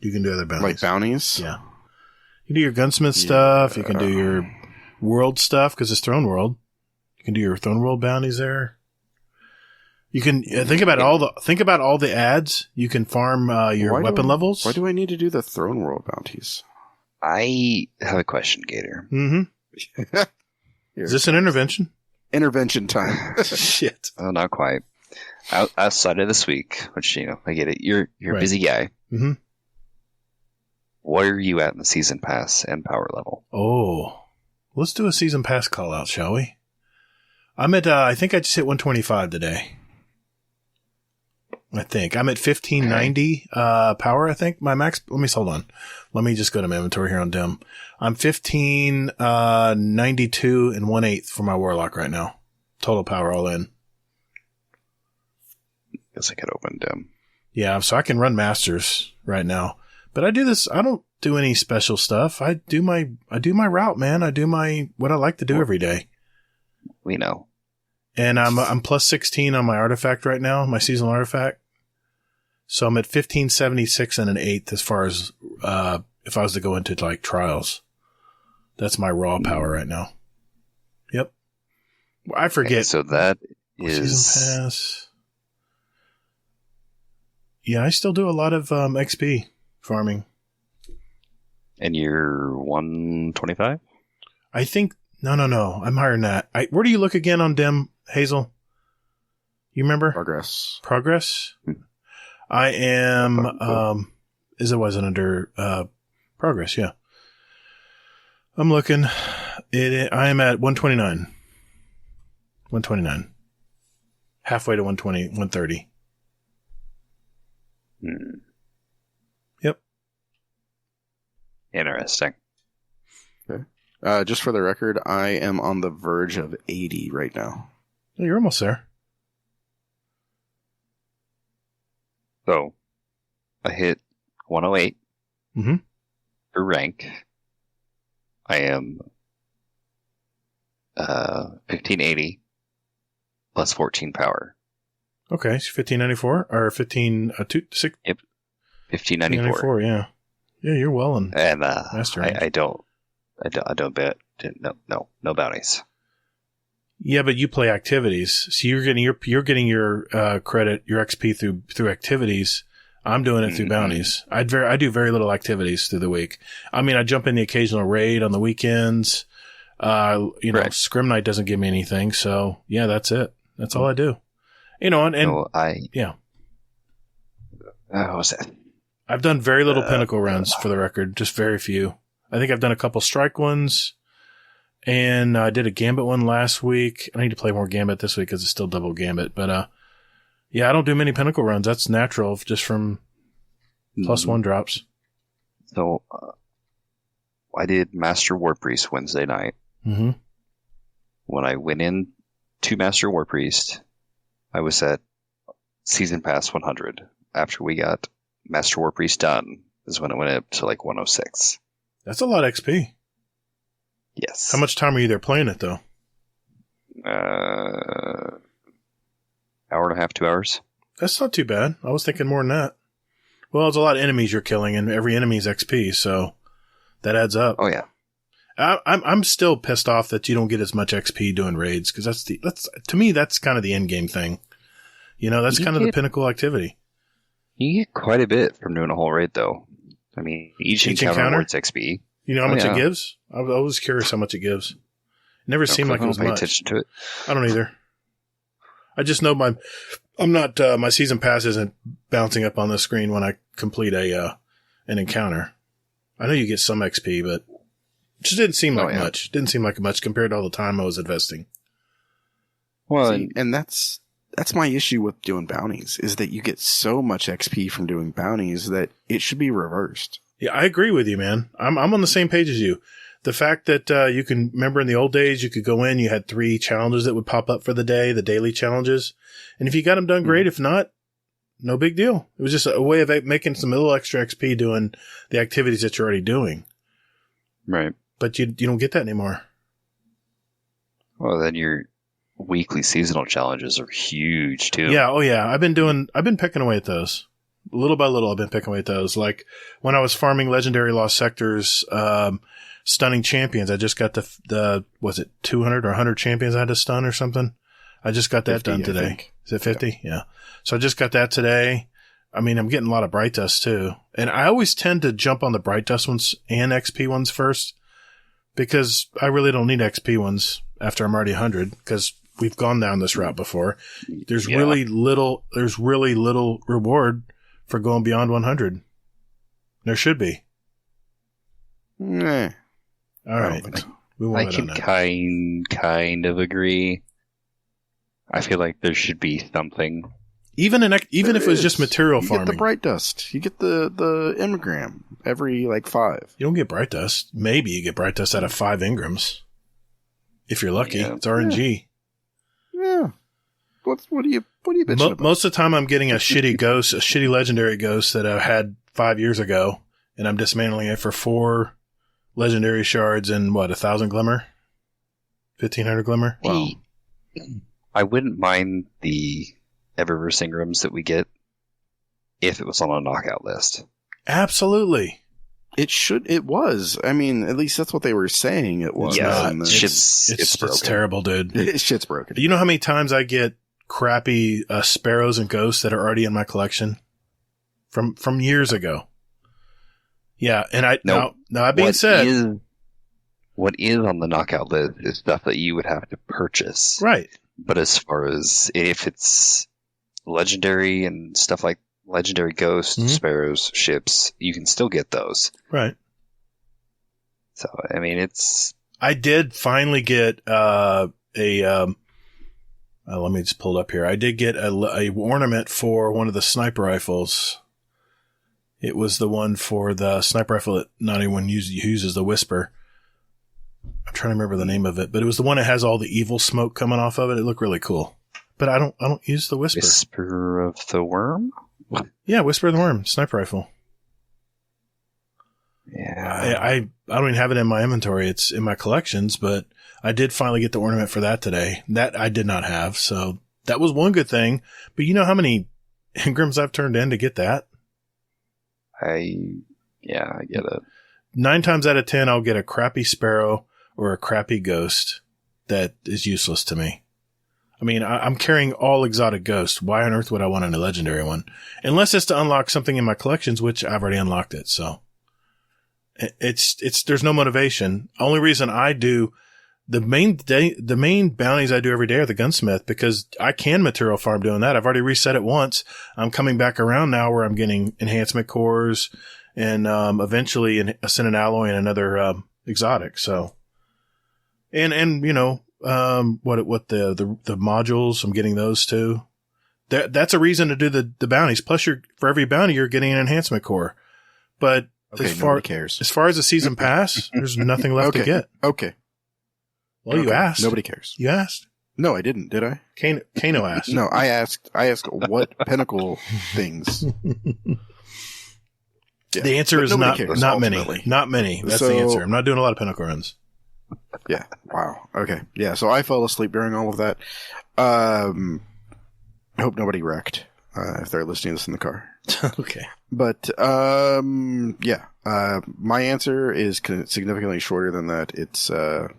You can do other bounties. Like bounties? Yeah. You can do your gunsmith stuff. You can do your world stuff because it's Throne World. You can do your Throne World bounties there. You can think about all the ads. You can farm your weapon levels. Why do I need to do the Throne World bounties? I have a question, Gatr. Mm-hmm. Is this an intervention? Intervention time. Shit. Oh, not quite. Outside of this week, which I get it. You're a busy guy. Mm-hmm. Where are you at in the season pass and power level? Oh, let's do a season pass call out, shall we? I'm at, I think I just hit 125 today. I think I'm at 1590 power. I think my max. Hold on. Let me just go to my inventory here on Dim. I'm 1592 and 1/8 for my warlock right now. Total power all in. Guess I could open Dim. Yeah, so I can run masters right now. But I do this. I don't do any special stuff. I do my route, man. I do what I like to do every day. We know. And I'm plus 16 on my artifact right now, my seasonal artifact. So I'm at 1576 and an 1/8 as far as if I was to go into like trials. That's my raw power right now. Yep. I forget. Okay, so that is season pass. Yeah, I still do a lot of XP farming. And you're 125? I think no. I'm higher than that. Where do you look again on Dim, Hazel? You remember? Progress? I am is it wasn't under progress, yeah. I'm looking. I am at 129. 129. Halfway to 120, 130. Yep. Interesting. Okay. Just for the record, I am on the verge of 80 right now. Oh, you're almost there. So, I hit 108 for rank. I am 1580 plus 14 power. Okay, so 1594 or 1596. Yep, 1594. Yeah, you're well in. And master range. I don't bet. No bounties. Yeah, but you play activities, so you're getting your credit, your XP through activities. I'm doing it through bounties. I do very little activities through the week. I mean, I jump in the occasional raid on the weekends. Right. Scrim Night doesn't give me anything, so yeah, that's it. That's all I do. What was that? I've done very little pinnacle runs for the record, just very few. I think I've done a couple strike ones, and I did a Gambit one last week. I need to play more Gambit this week because it's still double Gambit, but yeah, I don't do many pinnacle runs. That's natural, just from +1 drops. So, I did Master War Priest Wednesday night. Mm-hmm. When I went in to Master War Priest, I was at Season Pass 100. After we got Master War Priest done, is when it went up to like 106. That's a lot of XP. Yes. How much time are you there playing it, though? Hour and a half, 2 hours. That's not too bad. I was thinking more than that. Well, there's a lot of enemies you're killing, and every enemy's XP, so that adds up. Oh, yeah. I'm still pissed off that you don't get as much XP doing raids, because that's to me, that's kind of the end game thing. You know, that's kind of the pinnacle activity. You get quite a bit from doing a whole raid, though. I mean, each encounter rewards XP. You know how much it gives? I was curious how much it gives. It never seemed like it was much. I don't pay attention to it. I don't either. I just know my season pass isn't bouncing up on the screen when I complete an encounter. I know you get some XP, but it just didn't seem like much. Didn't seem like much compared to all the time I was investing. Well, and that's my issue with doing bounties, is that you get so much XP from doing bounties that it should be reversed. Yeah, I agree with you, man. I'm on the same page as you. The fact that you can remember in the old days, you could go in, you had 3 challenges that would pop up for the day, the daily challenges. And if you got them done, great. If not, no big deal. It was just a way of making some little extra XP doing the activities that you're already doing. Right. But you don't get that anymore. Well, then your weekly seasonal challenges are huge too. Yeah. Oh yeah. I've been picking away at those. Little by little, I've been picking away at those. Like when I was farming Legendary Lost Sectors, stunning champions, I just got the was it 200 or 100 champions I had to stun or something? I just got that 50, done today. Is it 50? Yeah. So I just got that today. I mean, I'm getting a lot of Bright Dust too. And I always tend to jump on the Bright Dust ones and XP ones first, because I really don't need XP ones after I'm already 100, because we've gone down this route before. There's really little reward for going beyond 100. There should be. Nah. All right. I can kind of agree. I feel like there should be something. Even if it was just material farming. You get the Bright Dust. You get the engram every 5. You don't get Bright Dust. Maybe you get Bright Dust out of 5 engrams. If you're lucky. Yeah. It's RNG. Yeah. What are you bitching about? Most of the time I'm getting a shitty ghost, a shitty legendary ghost that I had 5 years ago, and I'm dismantling it for 4 legendary shards and 1,000 glimmer? 1,500 glimmer? Wow. I wouldn't mind the Eververse engrams that we get if it was on a knockout list. Absolutely. It was. I mean, at least that's what they were saying it was. Yeah, it's broken. It's terrible, dude. Shit's broken. You know how many times I get crappy sparrows and ghosts that are already in my collection from years ago? Yeah, and now that being said, what is on the knockout list is stuff that you would have to purchase, right? But as far as if it's legendary and stuff like legendary ghosts, sparrows, ships, you can still get those, right? So I mean, I did finally get let me just pull it up here. I did get a ornament for one of the sniper rifles. It was the one for the sniper rifle that not anyone uses, the Whisper. I'm trying to remember the name of it, but it was the one that has all the evil smoke coming off of it. It looked really cool. But I don't use the Whisper. Whisper of the Worm? Yeah, Whisper of the Worm, sniper rifle. Yeah. I don't even have it in my inventory. It's in my collections, but I did finally get the ornament for that today. That I did not have, so that was one good thing. But you know how many engrams I've turned in to get that? I get it. 9 times out of 10, I'll get a crappy sparrow or a crappy ghost that is useless to me. I mean, I'm carrying all exotic ghosts. Why on earth would I want a legendary one? Unless it's to unlock something in my collections, which I've already unlocked it. So there's no motivation. Only reason I do the main bounties I do every day are the gunsmith, because I can material farm doing that. I've already reset it once. I'm coming back around now where I'm getting enhancement cores and eventually an ascendant alloy and another exotic. So, and you know, what the modules, I'm getting those too. That's a reason to do the bounties. Plus, for every bounty, you're getting an enhancement core. But Okay, nobody cares. As far as the season pass, there's nothing left to get. Okay. Well, you asked. Nobody cares. You asked. No, I didn't. Did I? Kano asked. No, I asked what pinnacle things. Yeah. The answer is not ultimately. many. Not many. That's the answer. I'm not doing a lot of pinnacle runs. Yeah. Wow. Okay. Yeah. So I fell asleep during all of that. I hope nobody wrecked if they're listening to this in the car. Okay. But yeah. My answer is significantly shorter than that. It's the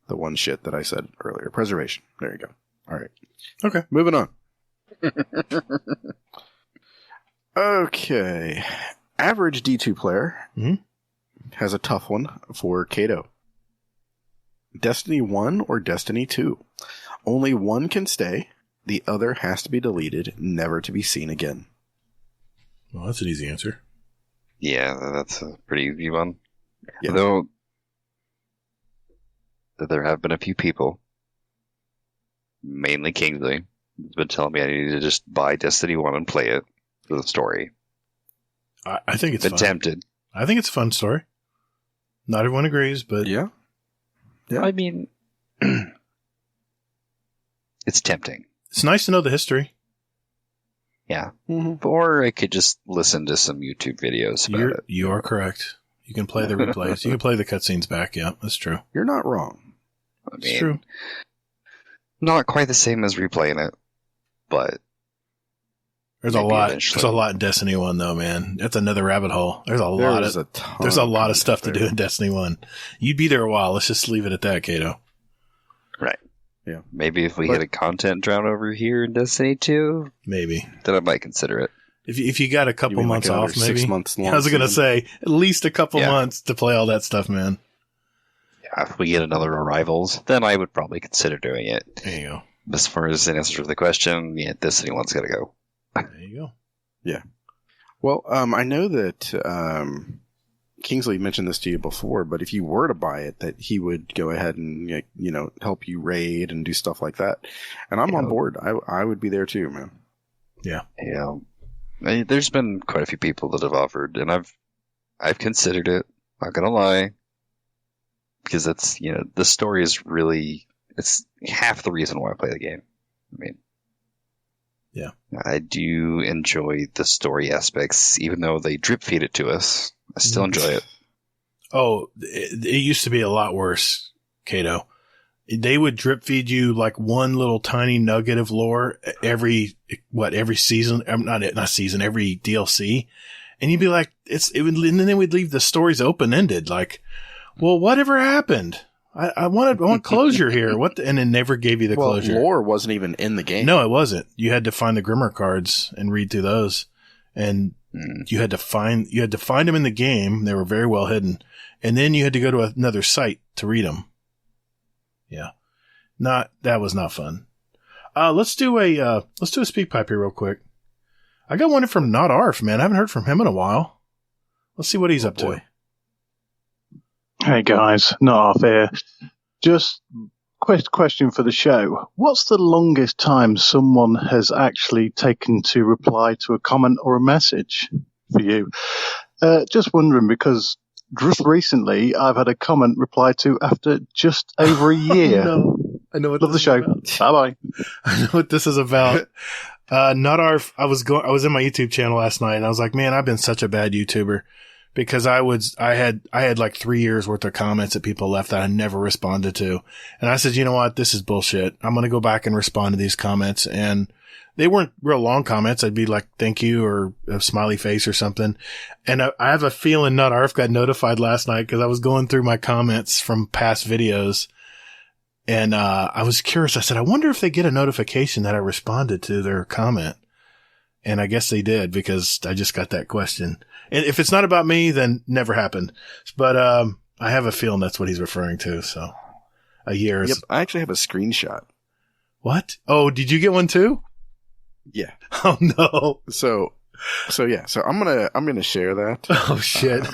one shit that I said earlier. Preservation. There you go. All right. Okay. Moving on. Okay. Average D2 player has a tough one for Kato. Destiny 1 or Destiny 2. Only one can stay. The other has to be deleted, never to be seen again. Well, that's an easy answer. Yeah, that's a pretty easy one. Yeah. Though there have been a few people, mainly Kingsley, who's been telling me I need to just buy Destiny 1 and play it for the story. I think it's been fun. tempted. I think it's a fun story. Not everyone agrees, but Yeah. I mean, it's tempting. It's nice to know the history. Yeah. Mm-hmm. Or I could just listen to some YouTube videos about it. You are correct. You can play the replays. You can play the cutscenes back. Yeah, that's true. You're not wrong. I mean, It's true. Not quite the same as replaying it, but There's maybe a lot. eventually. There's a lot in Destiny 1, though, man. That's another rabbit hole. There's a lot of stuff to do in Destiny 1. You'd be there a while. Let's just leave it at that, Kato. right. Yeah. Maybe if we hit a content drought over here in Destiny 2, Maybe. then I might consider it. If you got a couple mean months like off, another maybe. 6 months long I was going to season? say, at least a couple months to play all that stuff, man. Yeah, if we get another Arrivals, then I would probably consider doing it. There you go. As far as an answer to the question, yeah, Destiny 1's got to go. There you go. Yeah. Well, I know that Kingsley mentioned this to you before, but if you were to buy it, that he would go ahead and help you raid and do stuff like that. And I'm on board. I would be there too, man. Yeah. Yeah. There's been quite a few people that have offered, and I've considered it. Not gonna lie, because it's the story is really it's half the reason why I play the game. I mean, yeah, I do enjoy the story aspects, even though they drip feed it to us. I still enjoy it. Oh, it used to be a lot worse, Kato. They would drip feed you like one little tiny nugget of lore every season, not season, every DLC. And you'd be like, and then they would leave the stories open-ended. Like, well, whatever happened? I want closure here. And it never gave you the closure. Lore wasn't even in the game. No, it wasn't. You had to find the Grimmer cards and read through those. And you had to find them in the game. They were very well hidden. And then you had to go to another site to read them. Yeah. That was not fun. Let's do a speak pipe here real quick. I got one from Not Arf, man. I haven't heard from him in a while. Let's see what he's up to. Hey guys, Not Arf here. Just question for the show. What's the longest time someone has actually taken to reply to a comment or a message for you? Just wondering, because just recently I've had a comment replied to after just over a year. No. I know what Love the show. Bye bye. I know what this is about. Not Arf. I was in my YouTube channel last night and I was like, man, I've been such a bad YouTuber because I had like 3 years worth of comments that people left that I never responded to. And I said, you know what? This is bullshit. I'm going to go back and respond to these comments. And they weren't real long comments. I'd be like, thank you, or a smiley face or something. And I have a feeling Not Arf got notified last night because I was going through my comments from past videos. And I was curious. I said, I wonder if they get a notification that I responded to their comment. And I guess they did because I just got that question. And if it's not about me, then never happened. But I have a feeling that's what he's referring to. So a year. Yep, I actually have a screenshot. What? Oh, did you get one too? Yeah. Oh no. So yeah. So I'm gonna share that. Oh shit.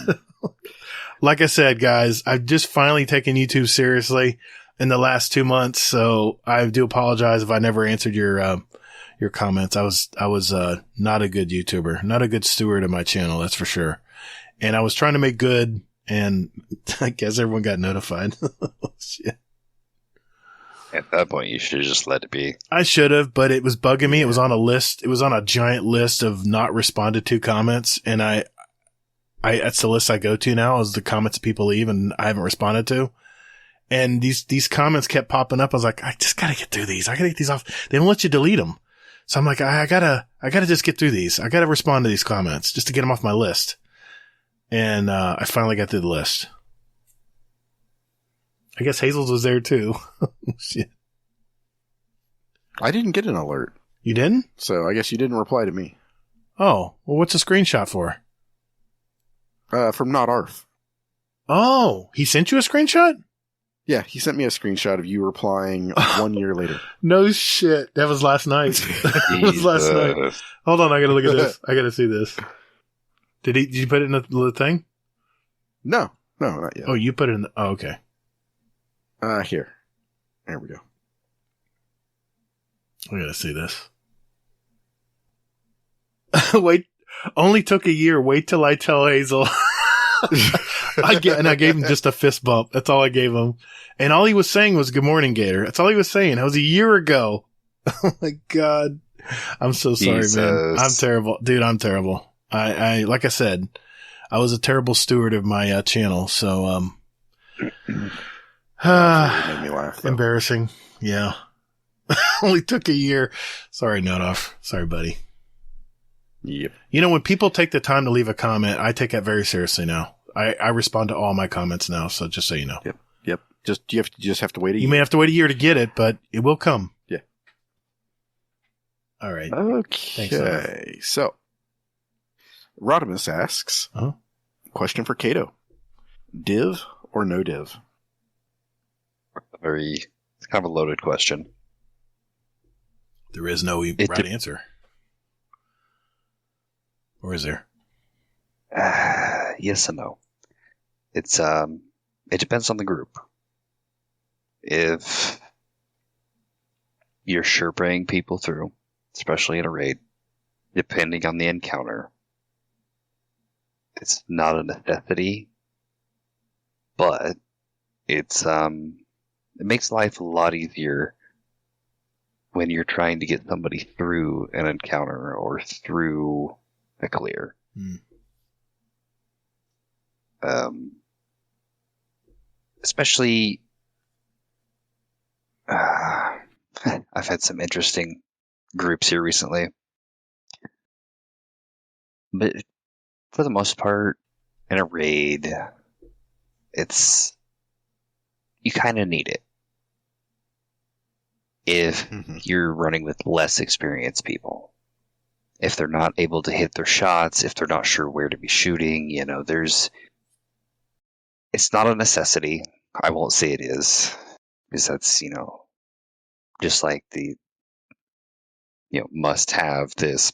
Like I said, guys, I've just finally taken YouTube seriously in the last 2 months. So I do apologize if I never answered your your comments. I was not a good YouTuber, not a good steward of my channel. That's for sure. And I was trying to make good, and I guess everyone got notified. Shit. At that point, you should have just let it be. I should have, but it was bugging me. It was on a list. It was on a giant list of not responded to comments. And I that's the list I go to now, is the comments people leave and I haven't responded to. And these comments kept popping up. I was like, I just gotta get through these. I gotta get these off. They don't let you delete them. So I'm like, I gotta just get through these. I gotta respond to these comments just to get them off my list. And, I finally got through the list. I guess Hazel's was there too. Shit. I didn't get an alert. You didn't? So I guess you didn't reply to me. Oh, well, what's a screenshot for? From Not Arf. Oh, he sent you a screenshot? Yeah, he sent me a screenshot of you replying 1 year later. No shit. That was last night. That was last night. Hold on, I gotta look at this. I gotta see this. Did you put it in the thing? No, not yet. Oh, you put it in oh, okay. Here. There we go. I gotta see this. Wait, only took a year. Wait till I tell Hazel. I gave him just a fist bump. That's all I gave him. And all he was saying was, "Good morning, Gatr." That's all he was saying. That was a year ago. Oh my God. I'm so sorry, Jesus. man. I'm terrible. Dude, I'm terrible. I like I said, I was a terrible steward of my channel. So, made me laugh, though. Embarrassing. Yeah. Only took a year. Sorry, Not Off. Sorry, buddy. Yep. You know, when people take the time to leave a comment, I take that very seriously now. I respond to all my comments now, so just so you know. Yep. You just have to wait a year. You may have to wait a year to get it, but it will come. Yeah. All right. Okay. Thanks, so, Rodimus asks, question for Kato. Div or no div? It's kind of a loaded question. There is no right answer. Or is there? Yes and no. It depends on the group. If you're Sherping people through, especially in a raid, depending on the encounter, it's not a necessity, but it makes life a lot easier when you're trying to get somebody through an encounter or through a clear. Especially, I've had some interesting groups here recently, but for the most part, in a raid, you kind of need it. If you're running with less experienced people, if they're not able to hit their shots, if they're not sure where to be shooting, it's not a necessity. I won't say it is, because that's, just like the, must have this.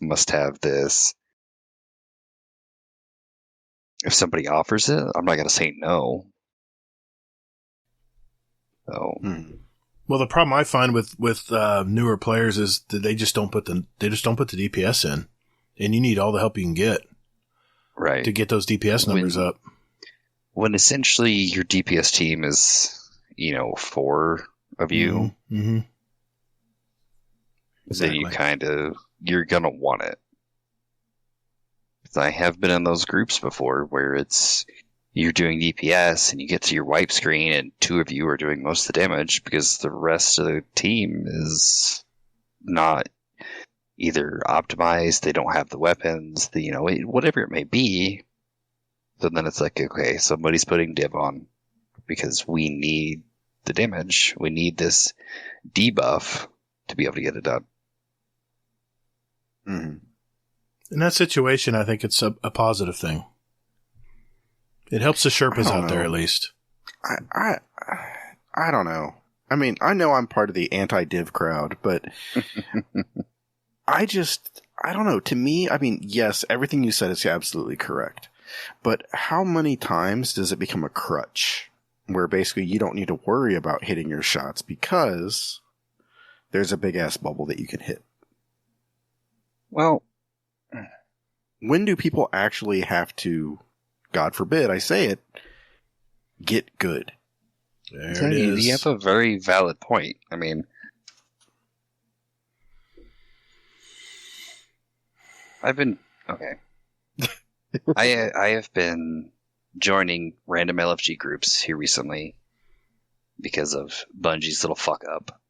If somebody offers it, I'm not going to say no. So. Well, the problem I find with newer players is that they just don't put the DPS in, and you need all the help you can get, right, to get those DPS numbers up. When essentially your DPS team is, 4 of you, then you're gonna want it. I have been in those groups before where you're doing DPS and you get to your wipe screen and 2 of you are doing most of the damage because the rest of the team is not either optimized, they don't have the weapons, whatever it may be. So then it's like, okay, somebody's putting div on because we need the damage. We need this debuff to be able to get it done. In that situation, I think it's a positive thing. It helps the Sherpas out there, at least. I don't know. I mean, I know I'm part of the anti-div crowd, but I don't know. To me, I mean, yes, everything you said is absolutely correct. But how many times does it become a crutch where basically you don't need to worry about hitting your shots because there's a big ass bubble that you can hit? Well, when do people actually have to, God forbid I say it, get good? There it is. You have a very valid point. I mean, okay. I have been joining random LFG groups here recently because of Bungie's little fuck up.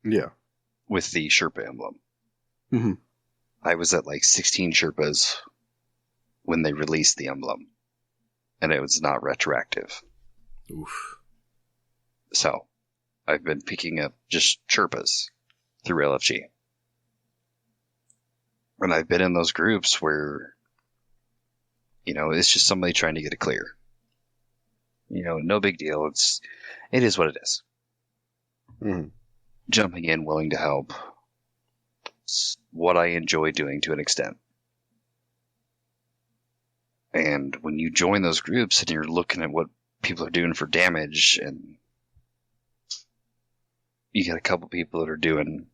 Yeah. With the Sherpa emblem. Mm-hmm. I was at like 16 Sherpas when they released the emblem, and it was not retroactive. Oof. So, I've been picking up just Sherpas through LFG. And I've been in those groups where, it's just somebody trying to get it clear. No big deal. It is what it is. Mm-hmm. Jumping in, willing to help. It's what I enjoy doing to an extent. And when you join those groups and you're looking at what people are doing for damage, and you get a couple people that are doing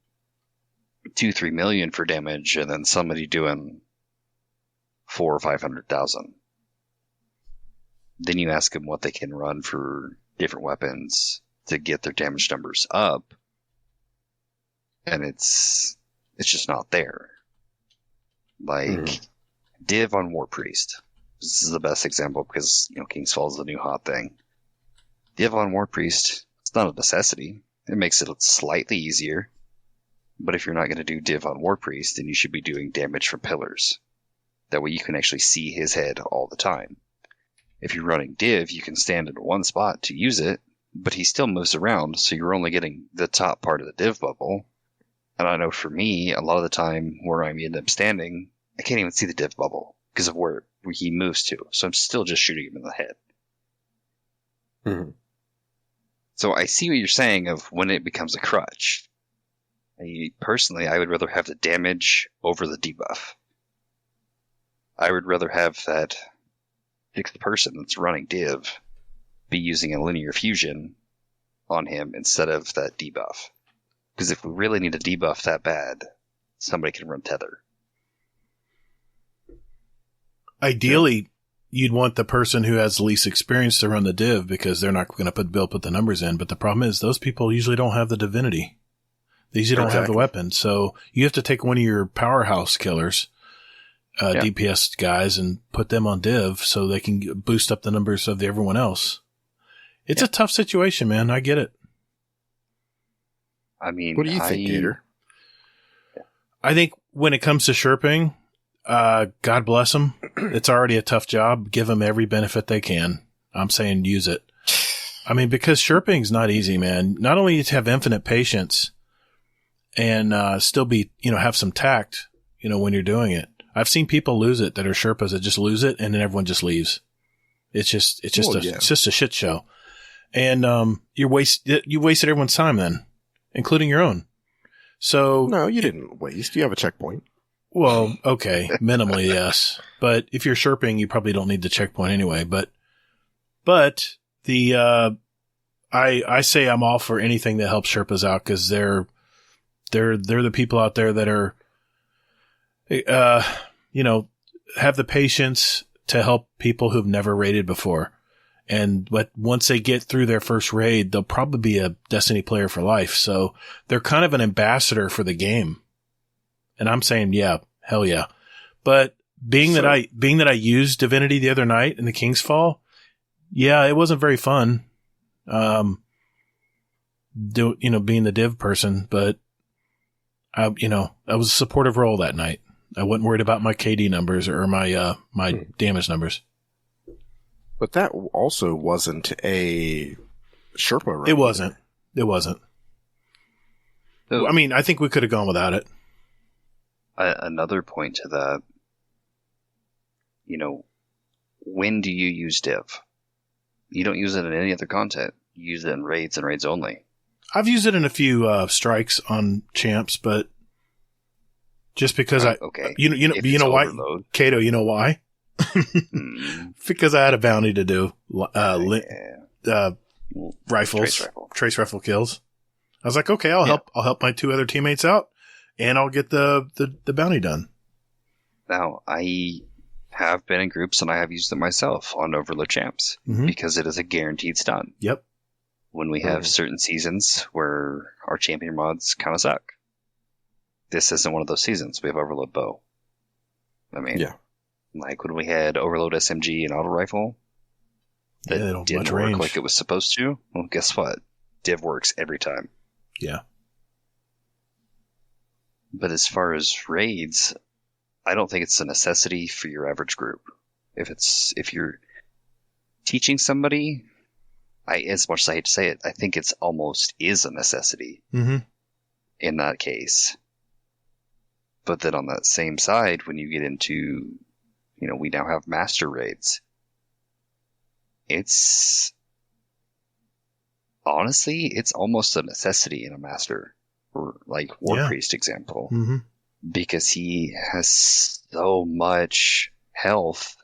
2-3 million for damage, and then somebody doing 400,000 or 500,000. Then you ask them what they can run for different weapons to get their damage numbers up, and it's just not there. Like Div on War Priest. This is the best example because King's Fall is the new hot thing. Div on War Priest, it's not a necessity. It makes it slightly easier. But if you're not going to do Div on War Priest, then you should be doing damage from pillars. That way you can actually see his head all the time. If you're running Div, you can stand in one spot to use it, but he still moves around, so you're only getting the top part of the Div bubble. And I know for me, a lot of the time where I end up standing, I can't even see the Div bubble because of where he moves to. So I'm still just shooting him in the head. Mm-hmm. So I see what you're saying of when it becomes a crutch. Personally, I would rather have the damage over the debuff. I would rather have that sixth person that's running Div be using a linear fusion on him instead of that debuff. Because if we really need a debuff that bad, somebody can run Tether. Ideally, you'd want the person who has the least experience to run the div because they're not going to put the numbers in. But the problem is those people usually don't have the divinity. They usually don't have the weapon. So you have to take one of your powerhouse killers, DPS guys, and put them on div so they can boost up the numbers of everyone else. It's a tough situation, man. I get it. I mean, what do you think, Gatr? I think when it comes to Sherping, God bless them. It's already a tough job. Give them every benefit they can. I'm saying use it. I mean, because Sherping's not easy, man. Not only to have infinite patience and still be, have some tact, when you're doing it. I've seen people lose it that are Sherpas that just lose it and then everyone just leaves. It's just a shit show. And you wasted everyone's time then, including your own. So no, you didn't waste. You have a checkpoint. Well, okay, minimally, yes. But if you're Sherping, you probably don't need the checkpoint anyway. But the I say I'm all for anything that helps Sherpas out because they're the people out there that are have the patience to help people who've never raided before. And once they get through their first raid, they'll probably be a Destiny player for life. So they're kind of an ambassador for the game. And I'm saying, yeah, hell yeah. But being that I used Divinity the other night in the King's Fall, yeah, it wasn't very fun. Being the div person, but I was a supportive role that night. I wasn't worried about my KD numbers or my damage numbers. But that also wasn't a Sherpa run. It wasn't. So, I mean, I think we could have gone without it. Another point to that, when do you use div? You don't use it in any other content. You use it in raids and raids only. I've used it in a few strikes on champs, but just because you know why, overload. Kato, you know why? Because I had a bounty to do rifles, trace rifle kills. I was like, okay, I'll help my two other teammates out, and I'll get the bounty done. Now, I have been in groups and I have used it myself on Overload Champs because it is a guaranteed stun. Yep. When we have certain seasons where our champion mods kind of suck. This isn't one of those seasons. We have Overload Bow. I mean, like when we had Overload SMG and Auto Rifle, that they don't didn't much work range like it was supposed to. Well, guess what? Div works every time. Yeah. But as far as raids, I don't think it's a necessity for your average group. If you're teaching somebody, as much as I hate to say it, I think it's almost is a necessity in that case. But then on that same side, when you get into, we now have master raids. Honestly, it's almost a necessity in a master, or like War Priest example, because he has so much health,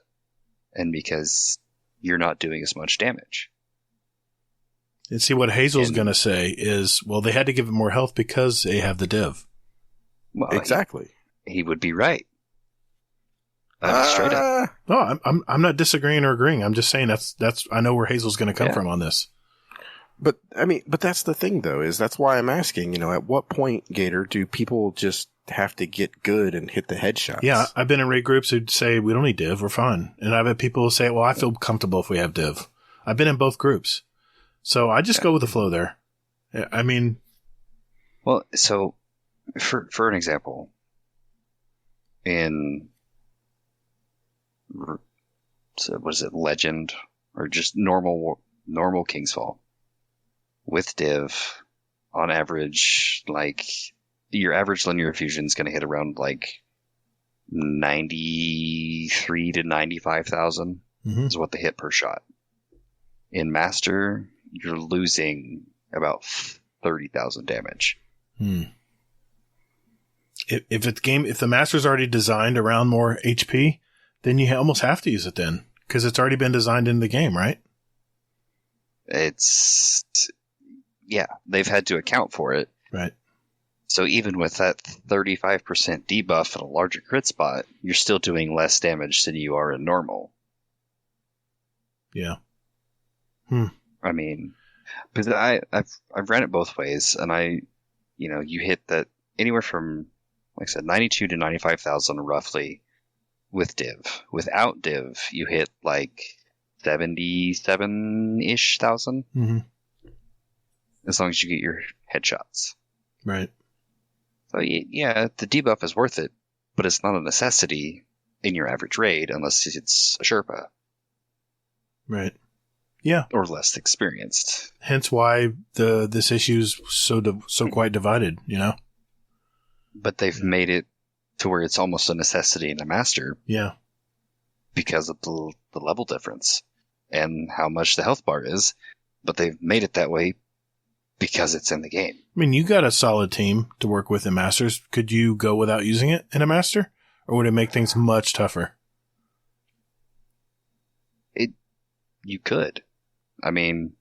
and because you're not doing as much damage. And see, what Hazel's going to say is, well, they had to give him more health because they have the div. Well, exactly. He would be right. Straight up. No, I'm not disagreeing or agreeing. I'm just saying that's I know where Hazel's going to come from on this. But that's the thing though, is that's why I'm asking, at what point, Gatr, do people just have to get good and hit the headshots? Yeah, I've been in raid groups who'd say, we don't need div, we're fine. And I've had people who say, well, I feel comfortable if we have div. I've been in both groups. So I just go with the flow there. I mean. Well, so for an example, in, was it Legend or just normal Kingsfall with div, on average, like your average linear fusion is going to hit around like 93 to 95,000 is what they hit per shot. In Master, you're losing about 30,000 damage. If the Master's already designed around more HP, then you almost have to use it then, because it's already been designed into the game, right? They've had to account for it. Right. So even with that 35% debuff and a larger crit spot, you're still doing less damage than you are in normal. Yeah. I mean, because I've ran it both ways, and you hit that anywhere from, like I said, 92 to 95,000 roughly with div. Without div, you hit like 77-ish thousand. As long as you get your headshots. Right. So yeah, the debuff is worth it, but it's not a necessity in your average raid unless it's a Sherpa. Right. Yeah. Or less experienced. Hence why this issue's so quite divided, But they've made it to where it's almost a necessity in a master. Yeah. Because of the level difference and how much the health bar is, but they've made it that way because it's in the game. I mean, you got a solid team to work with in Masters. Could you go without using it in a Master? Or would it make things much tougher? You could. I mean,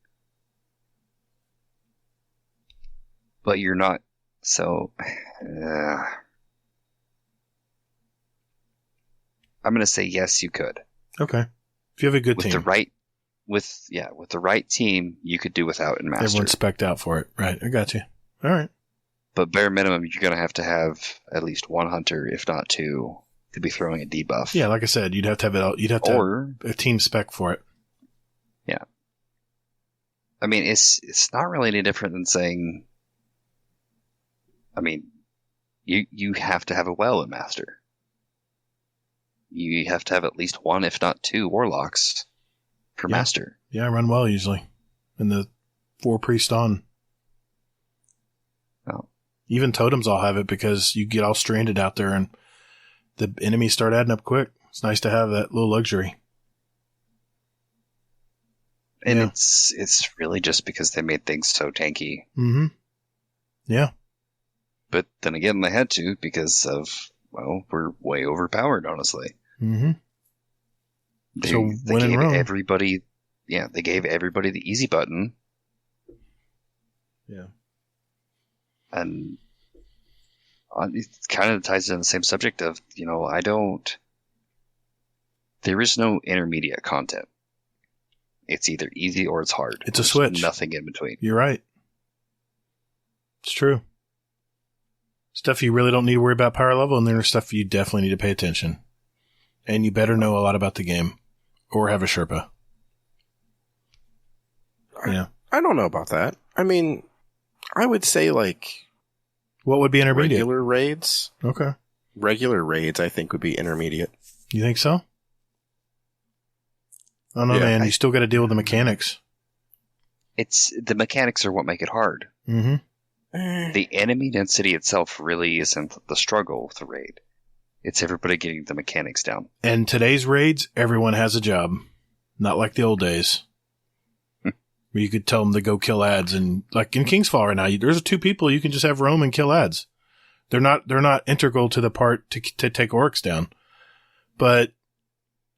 but you're not, so, I'm going to say yes, you could. Okay. If you have a good team. With the right team, you could do without in Master. Everyone's spec'd out for it. Right. I got you. All right. But bare minimum, you're going to have at least one hunter, if not two, to be throwing a debuff. Yeah, like I said, you'd have to have have a team spec for it. Yeah. I mean, it's not really any different than saying, I mean, you have to have a well in Master. You have to have at least one, if not two, warlocks for Master. Yeah, I run well usually. And the 4 priest on. Oh. Even totems all have it because you get all stranded out there and the enemies start adding up quick. It's nice to have that little luxury. And it's really just because they made things so tanky. Mm-hmm. Yeah. But then again, they had to because of, we're way overpowered, honestly. Mm-hmm. They gave everybody, they gave everybody the easy button. Yeah. And It kind of ties in the same subject of, there is no intermediate content. It's either easy or it's hard. It's a switch. Nothing in between. You're right. It's true. Stuff you really don't need to worry about power level, and there's stuff you definitely need to pay attention. And you better know a lot about the game or have a Sherpa. Yeah. I don't know about that. I mean, I would say like... What would be intermediate? Regular raids. Okay. Regular raids, I think, would be intermediate. You think so? I don't know, man. You still got to deal with the mechanics. The mechanics are what make it hard. Mm-hmm. The enemy density itself really isn't the struggle with the raid. It's everybody getting the mechanics down. And today's raids, everyone has a job. Not like the old days. Where you could tell them to go kill ads. And like in Kingsfall right now, there's 2 people you can just have roam and kill ads. They're not integral to the part to take orcs down. But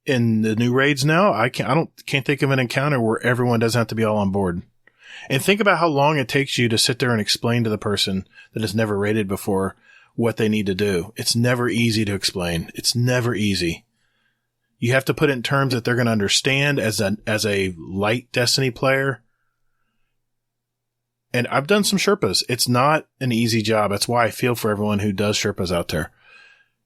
in the new raids now, I can't think of an encounter where everyone doesn't have to be all on board. And think about how long it takes you to sit there and explain to the person that has never raided before what they need to do. It's never easy to explain. It's never easy. You have to put it in terms that they're going to understand as a light Destiny player. And I've done some Sherpas. It's not an easy job. That's why I feel for everyone who does Sherpas out there.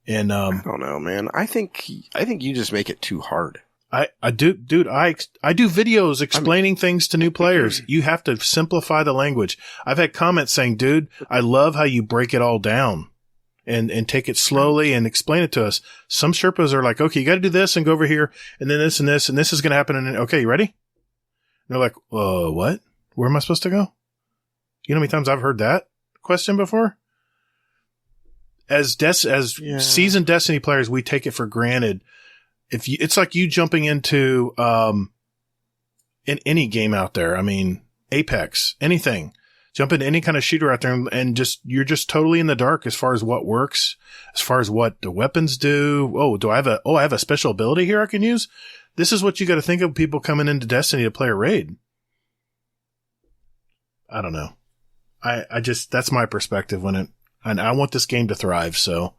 And I don't know, man. I think you just make it too hard. I do, dude. I do videos explaining things to new players. You have to simplify the language. I've had comments saying, "Dude, I love how you break it all down and take it slowly and explain it to us." Some Sherpas are like, "Okay, you got to do this and go over here, and then this and this, and this is going to happen." And okay, you ready? And they're like, "What? Where am I supposed to go?" You know how many times I've heard that question before? As seasoned Destiny players, we take it for granted. It's like you jumping into in any game out there. I mean, Apex, anything. Jump into any kind of shooter out there and you're just totally in the dark as far as what works, as far as what the weapons do. I have a special ability here I can use? This is what you got to think of people coming into Destiny to play a raid. I don't know. That's my perspective and I want this game to thrive. So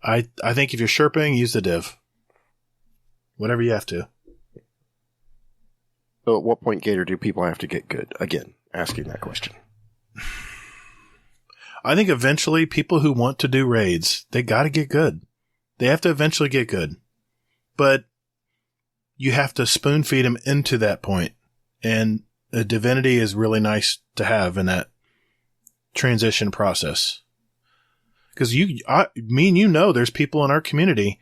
I think if you're Sherping, use the div. Whatever you have to. So at what point, Gatr, do people have to get good? Again, asking that question. I think eventually people who want to do raids, they got to get good. They have to eventually get good. But you have to spoon feed them into that point. And a divinity is really nice to have in that transition process. Because there's people in our community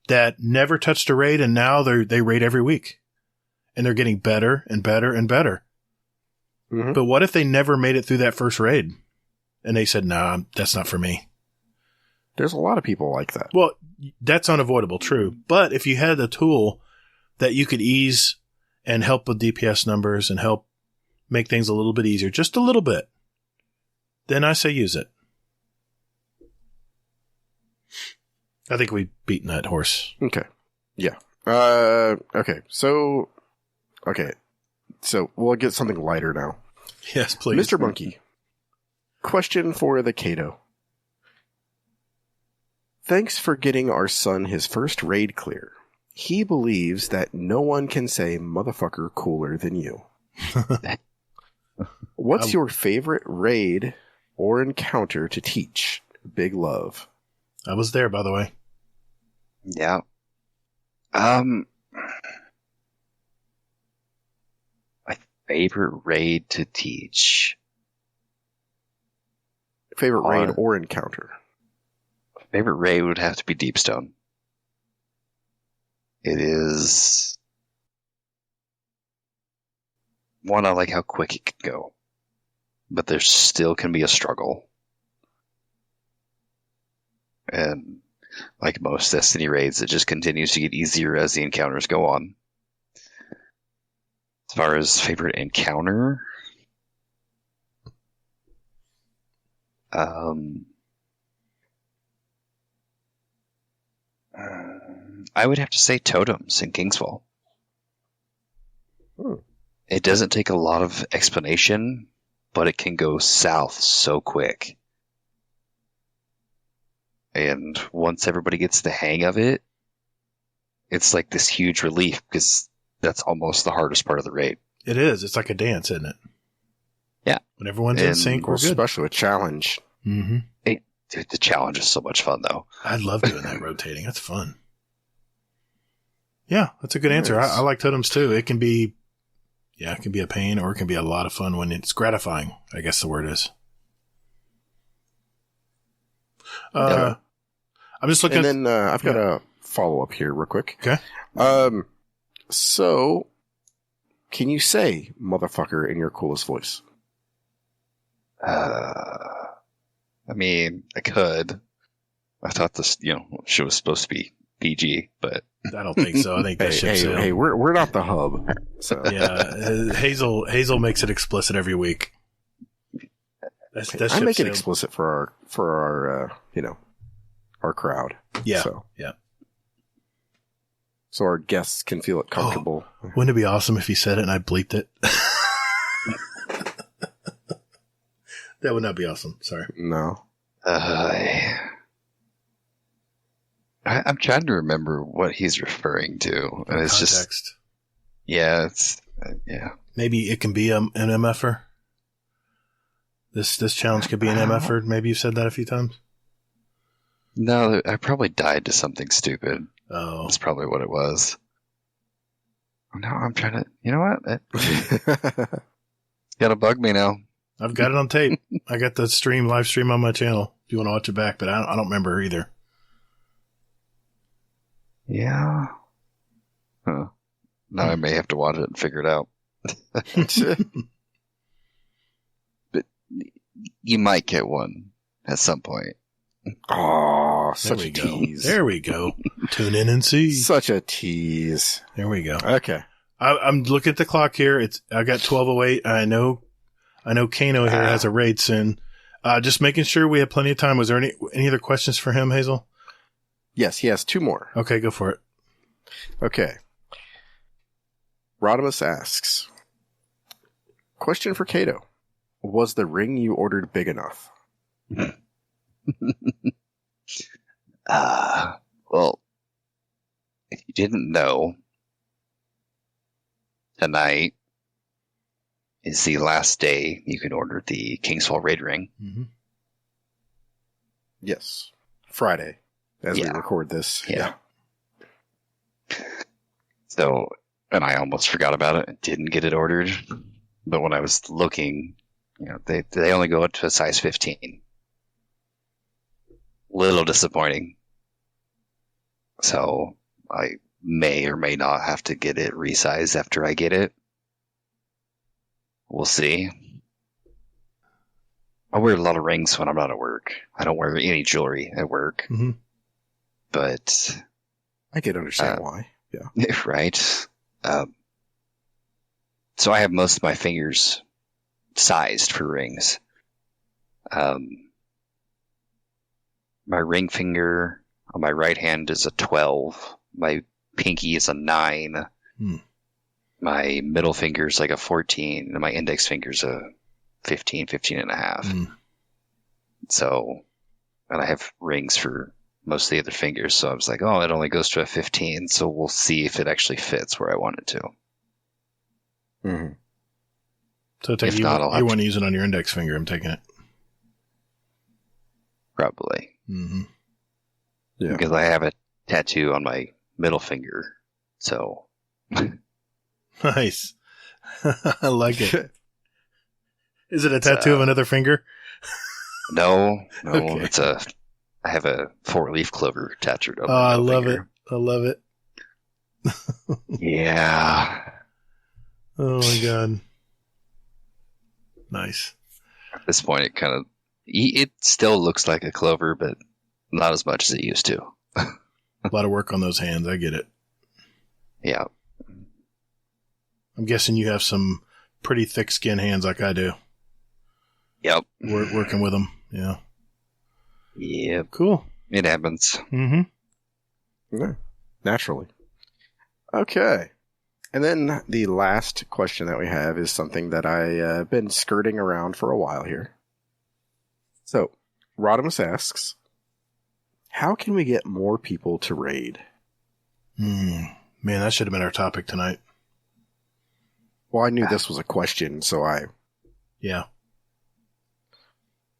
that never touched a raid and now they raid every week. And they're getting better and better and better. Mm-hmm. But what if they never made it through that first raid? And they said, nah, that's not for me. There's a lot of people like that. Well, that's unavoidable, true. But if you had a tool that you could ease and help with DPS numbers and help make things a little bit easier, just a little bit, then I say use it. I think we've beaten that horse. Okay. Yeah. Okay. So we'll get something lighter now. Yes, please. Mr. Monkey. Question for the Kato. Thanks for getting our son his first raid clear. He believes that no one can say motherfucker cooler than you. What's your favorite raid or encounter to teach? Big love. I was there, by the way. Yeah. My favorite raid to teach. Favorite raid or encounter? Favorite raid would have to be Deepstone. It is one, I like how quick it can go, but there still can be a struggle. And like most Destiny raids, it just continues to get easier as the encounters go on. As far as favorite encounter, I would have to say totems in Kingsfall. It doesn't take a lot of explanation, but it can go south so quick. And once everybody gets the hang of it, it's like this huge relief because that's almost the hardest part of the raid. It is. It's like a dance, isn't it? Yeah. When everyone's in sync, we're good. Especially a challenge. Mm-hmm. Dude, the challenge is so much fun, though. I love doing that rotating. That's fun. Yeah, that's a good answer. I like totems too. It can be a pain or it can be a lot of fun when it's gratifying, I guess the word is. I'm just looking and then I've got a follow-up here real quick. Okay. So, can you say motherfucker in your coolest voice? I mean, I could. I thought this, show was supposed to be PG, but I don't think so. I think that ship's in. Hey, we're not the hub. So yeah, Hazel makes it explicit every week. I make it explicit for our our crowd. Yeah. So our guests can feel it comfortable. Oh, wouldn't it be awesome if he said it and I bleeped it? That would not be awesome. Sorry. No. I'm trying to remember what he's referring to. And it's context. Just, Maybe it can be an MFer. This challenge could be an MFer. Maybe you've said that a few times. No, I probably died to something stupid. Oh. That's probably what it was. No, I'm trying to, you know what? Gotta bug me now. I've got it on tape. I got the live stream on my channel if you want to watch it back, but I don't remember either. Yeah. Huh. Now I may have to watch it and figure it out. But you might get one at some point. Oh, such a tease. There we go. Tune in and see. Such a tease. There we go. Okay. I'm looking at the clock here. I got 12:08. I know Kano here has a raid soon. Just making sure we have plenty of time. Was there any other questions for him, Hazel? Yes, he has two more. Okay, go for it. Okay. Rodimus asks, question for Kato. Was the ring you ordered big enough? Well, if you didn't know, tonight is the last day you can order the Kingsfall Raid Ring. Mm-hmm. Yes. Friday, as we record this. Yeah. So, and I almost forgot about it and didn't get it ordered. But when I was looking, they only go up to a size 15. Little disappointing. So I may or may not have to get it resized after I get it. We'll see. I wear a lot of rings when I'm not at work. I don't wear any jewelry at work. Mm-hmm. But I can understand why. Yeah. Right. So I have most of my fingers sized for rings. My ring finger on my right hand is a 12. My pinky is a 9. My middle finger is like a 14. And my index finger is a 15 and a half. So, and I have rings for most of the other fingers. So I was like, it only goes to a 15. So we'll see if it actually fits where I want it to. Mm-hmm. So you want to use it on your index finger, I'm taking it. Probably. Mm-hmm. Yeah. Because I have a tattoo on my middle finger. So. Nice. I like it. Is it a tattoo of another finger? No. Okay. I have a 4-leaf clover tattooed on my middle finger. I love it. Yeah. Oh my God. Nice. At this point, it still looks like a clover, but not as much as it used to. A lot of work on those hands. I get it. Yeah. I'm guessing you have some pretty thick skin hands like I do. Yep. Working with them. Yeah. Yep. Cool. It happens. Mm-hmm. Yeah. Naturally. Okay. And then the last question that we have is something that I've been skirting around for a while here. So, Rodimus asks, How can we get more people to raid? Man, that should have been our topic tonight. Well, I knew this was a question, so Yeah.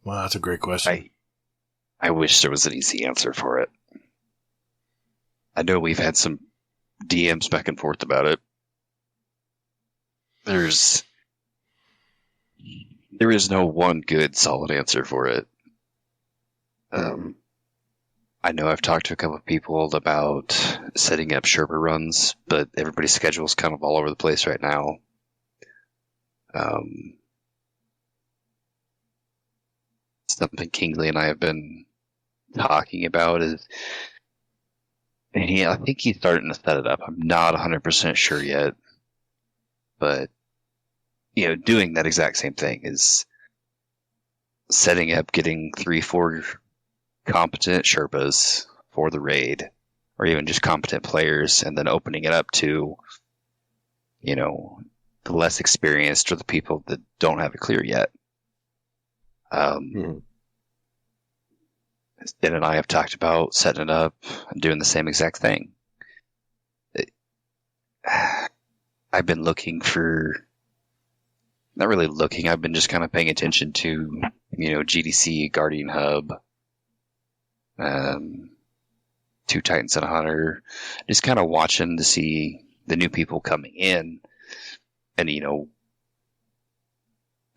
Well, that's a great question. I wish there was an easy answer for it. I know we've had some DMs back and forth about it. There is no one good solid answer for it. I know I've talked to a couple of people about setting up Sherpa runs, but everybody's schedule is kind of all over the place right now. Something Kingsley and I have been talking about is, and I think he's starting to set it up. I'm not 100% sure yet, but doing that exact same thing is setting up, getting 3-4 competent Sherpas for the raid, or even just competent players, and then opening it up to, the less experienced or the people that don't have it clear yet. Ben and I have talked about setting it up and doing the same exact thing. I've been looking for, not really looking, I've been just kind of paying attention to, GDC, Guardian Hub, 2 Titans and a Hunter, just kind of watching to see the new people coming in. And,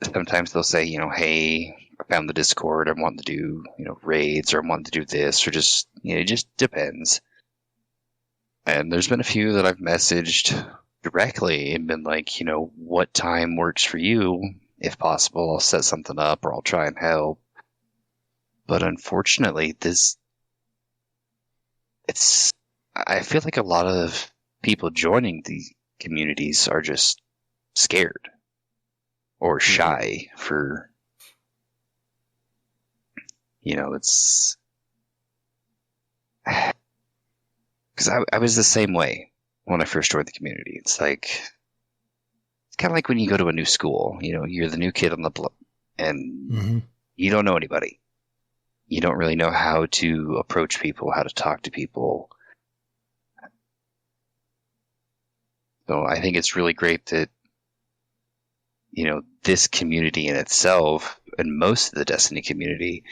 sometimes they'll say, hey, I found the Discord, I'm wanting to do, raids, or I'm wanting to do this, or just, it just depends. And there's been a few that I've messaged directly and been like, what time works for you? If possible, I'll set something up, or I'll try and help. But unfortunately, I feel like a lot of people joining these communities are just scared or shy for, it's, because I was the same way when I first joined the community. It's like, it's kind of like when you go to a new school, you're the new kid on the block, and you don't know anybody. You don't really know how to approach people, how to talk to people. So I think it's really great that, this community in itself, and most of the Destiny community,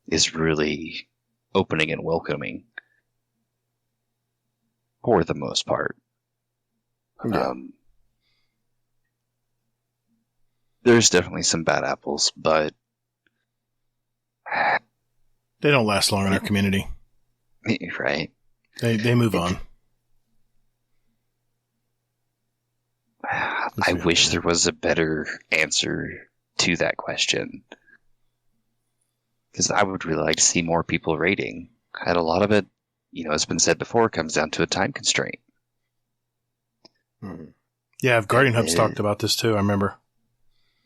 is really opening and welcoming for the most part. Yeah. There's definitely some bad apples, but they don't last long in our community. Right. They move on. I wish there was a better answer to that question, because I would really like to see more people raiding. And a lot of it, it's been said before, comes down to a time constraint. Yeah, Guardian Hub's talked about this too, I remember.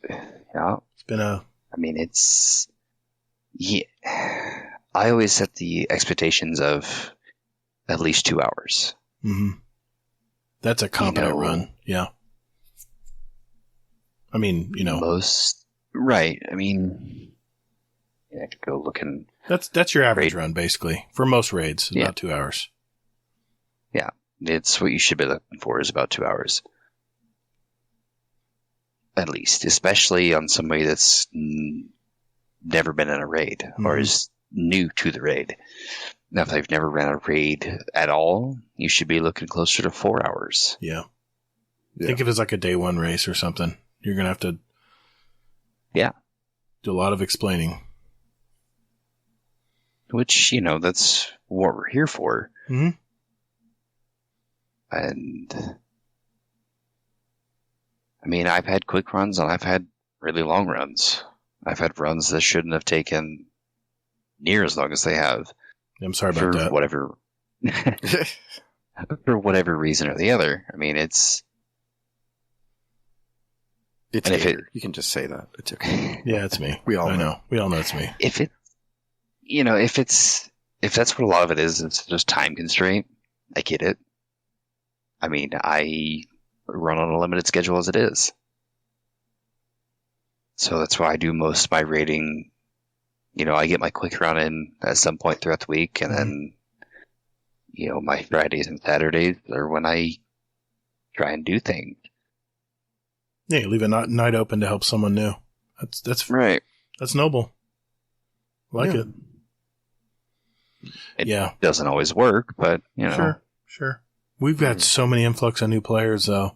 Yeah. It's been I always set the expectations of at least 2 hours. Mm-hmm. That's a competent run. Yeah. Most, right. You have to go looking. That's your average run, basically, for most raids, about 2 hours. Yeah. It's what you should be looking for, is about 2 hours. At least, especially on somebody that's never been in a raid, or is new to the raid. Now, if they've never ran a raid at all, you should be looking closer to 4 hours. Yeah. Think of it as like a day one race or something. You're going to have to do a lot of explaining. Which, that's what we're here for. Mm-hmm. And, I've had quick runs and I've had really long runs. I've had runs that shouldn't have taken near as long as they have. I'm sorry about that. For whatever reason or the other. It's Gatr. You can just say that. It's okay. Yeah, it's me. We all know. We all know it's me. If that's what a lot of it is, it's just time constraint. I get it. I run on a limited schedule as it is. So that's why I do most of my raiding, I get my quick run in at some point throughout the week, and then, my Fridays and Saturdays are when I try and do things. Yeah, you leave a night open to help someone new. That's right. That's noble. Like it. It doesn't always work, but, Sure. We've got so many influx of new players, though,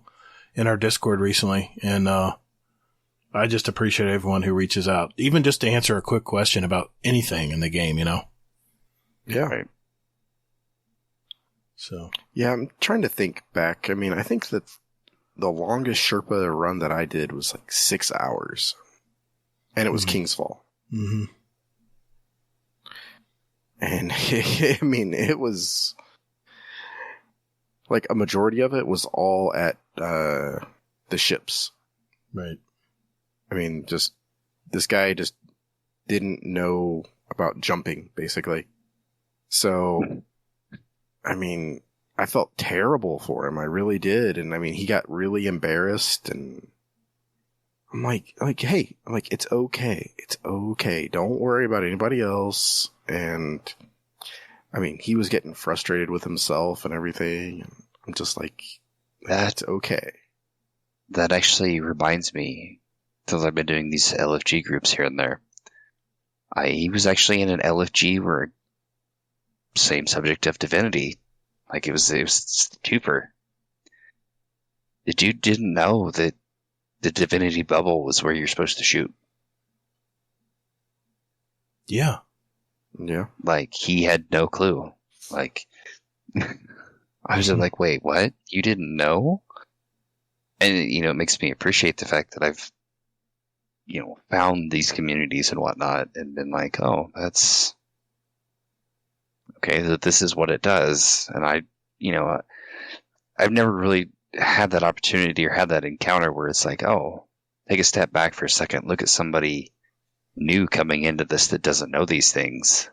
in our Discord recently, and I just appreciate everyone who reaches out, even just to answer a quick question about anything in the game, Yeah. Right. So. Yeah, I'm trying to think back. I mean, I think that the longest Sherpa run that I did was like 6 hours, and it was King's Fall. Mm-hmm. And it was like a majority of it was all at the ships. Right. I mean, just this guy just didn't know about jumping, basically. So, I mean, I felt terrible for him. I really did. And I mean, he got really embarrassed, and I'm like, hey, it's okay. It's okay. Don't worry about anybody else. And I mean, he was getting frustrated with himself and everything. And I'm just like, that's okay. That actually reminds me, since I've been doing these LFG groups here and there, he was actually in an LFG where same subject of divinity. Like it was twofer. The dude didn't know that the divinity bubble was where you're supposed to shoot. Yeah. Yeah. Like, he had no clue. Like, I was like, wait, what? You didn't know? And, it makes me appreciate the fact that I've, found these communities and whatnot and been like, oh, that's okay, that this is what it does. And I've never really had that opportunity or had that encounter where it's like, oh, take a step back for a second, look at somebody new coming into this that doesn't know these things.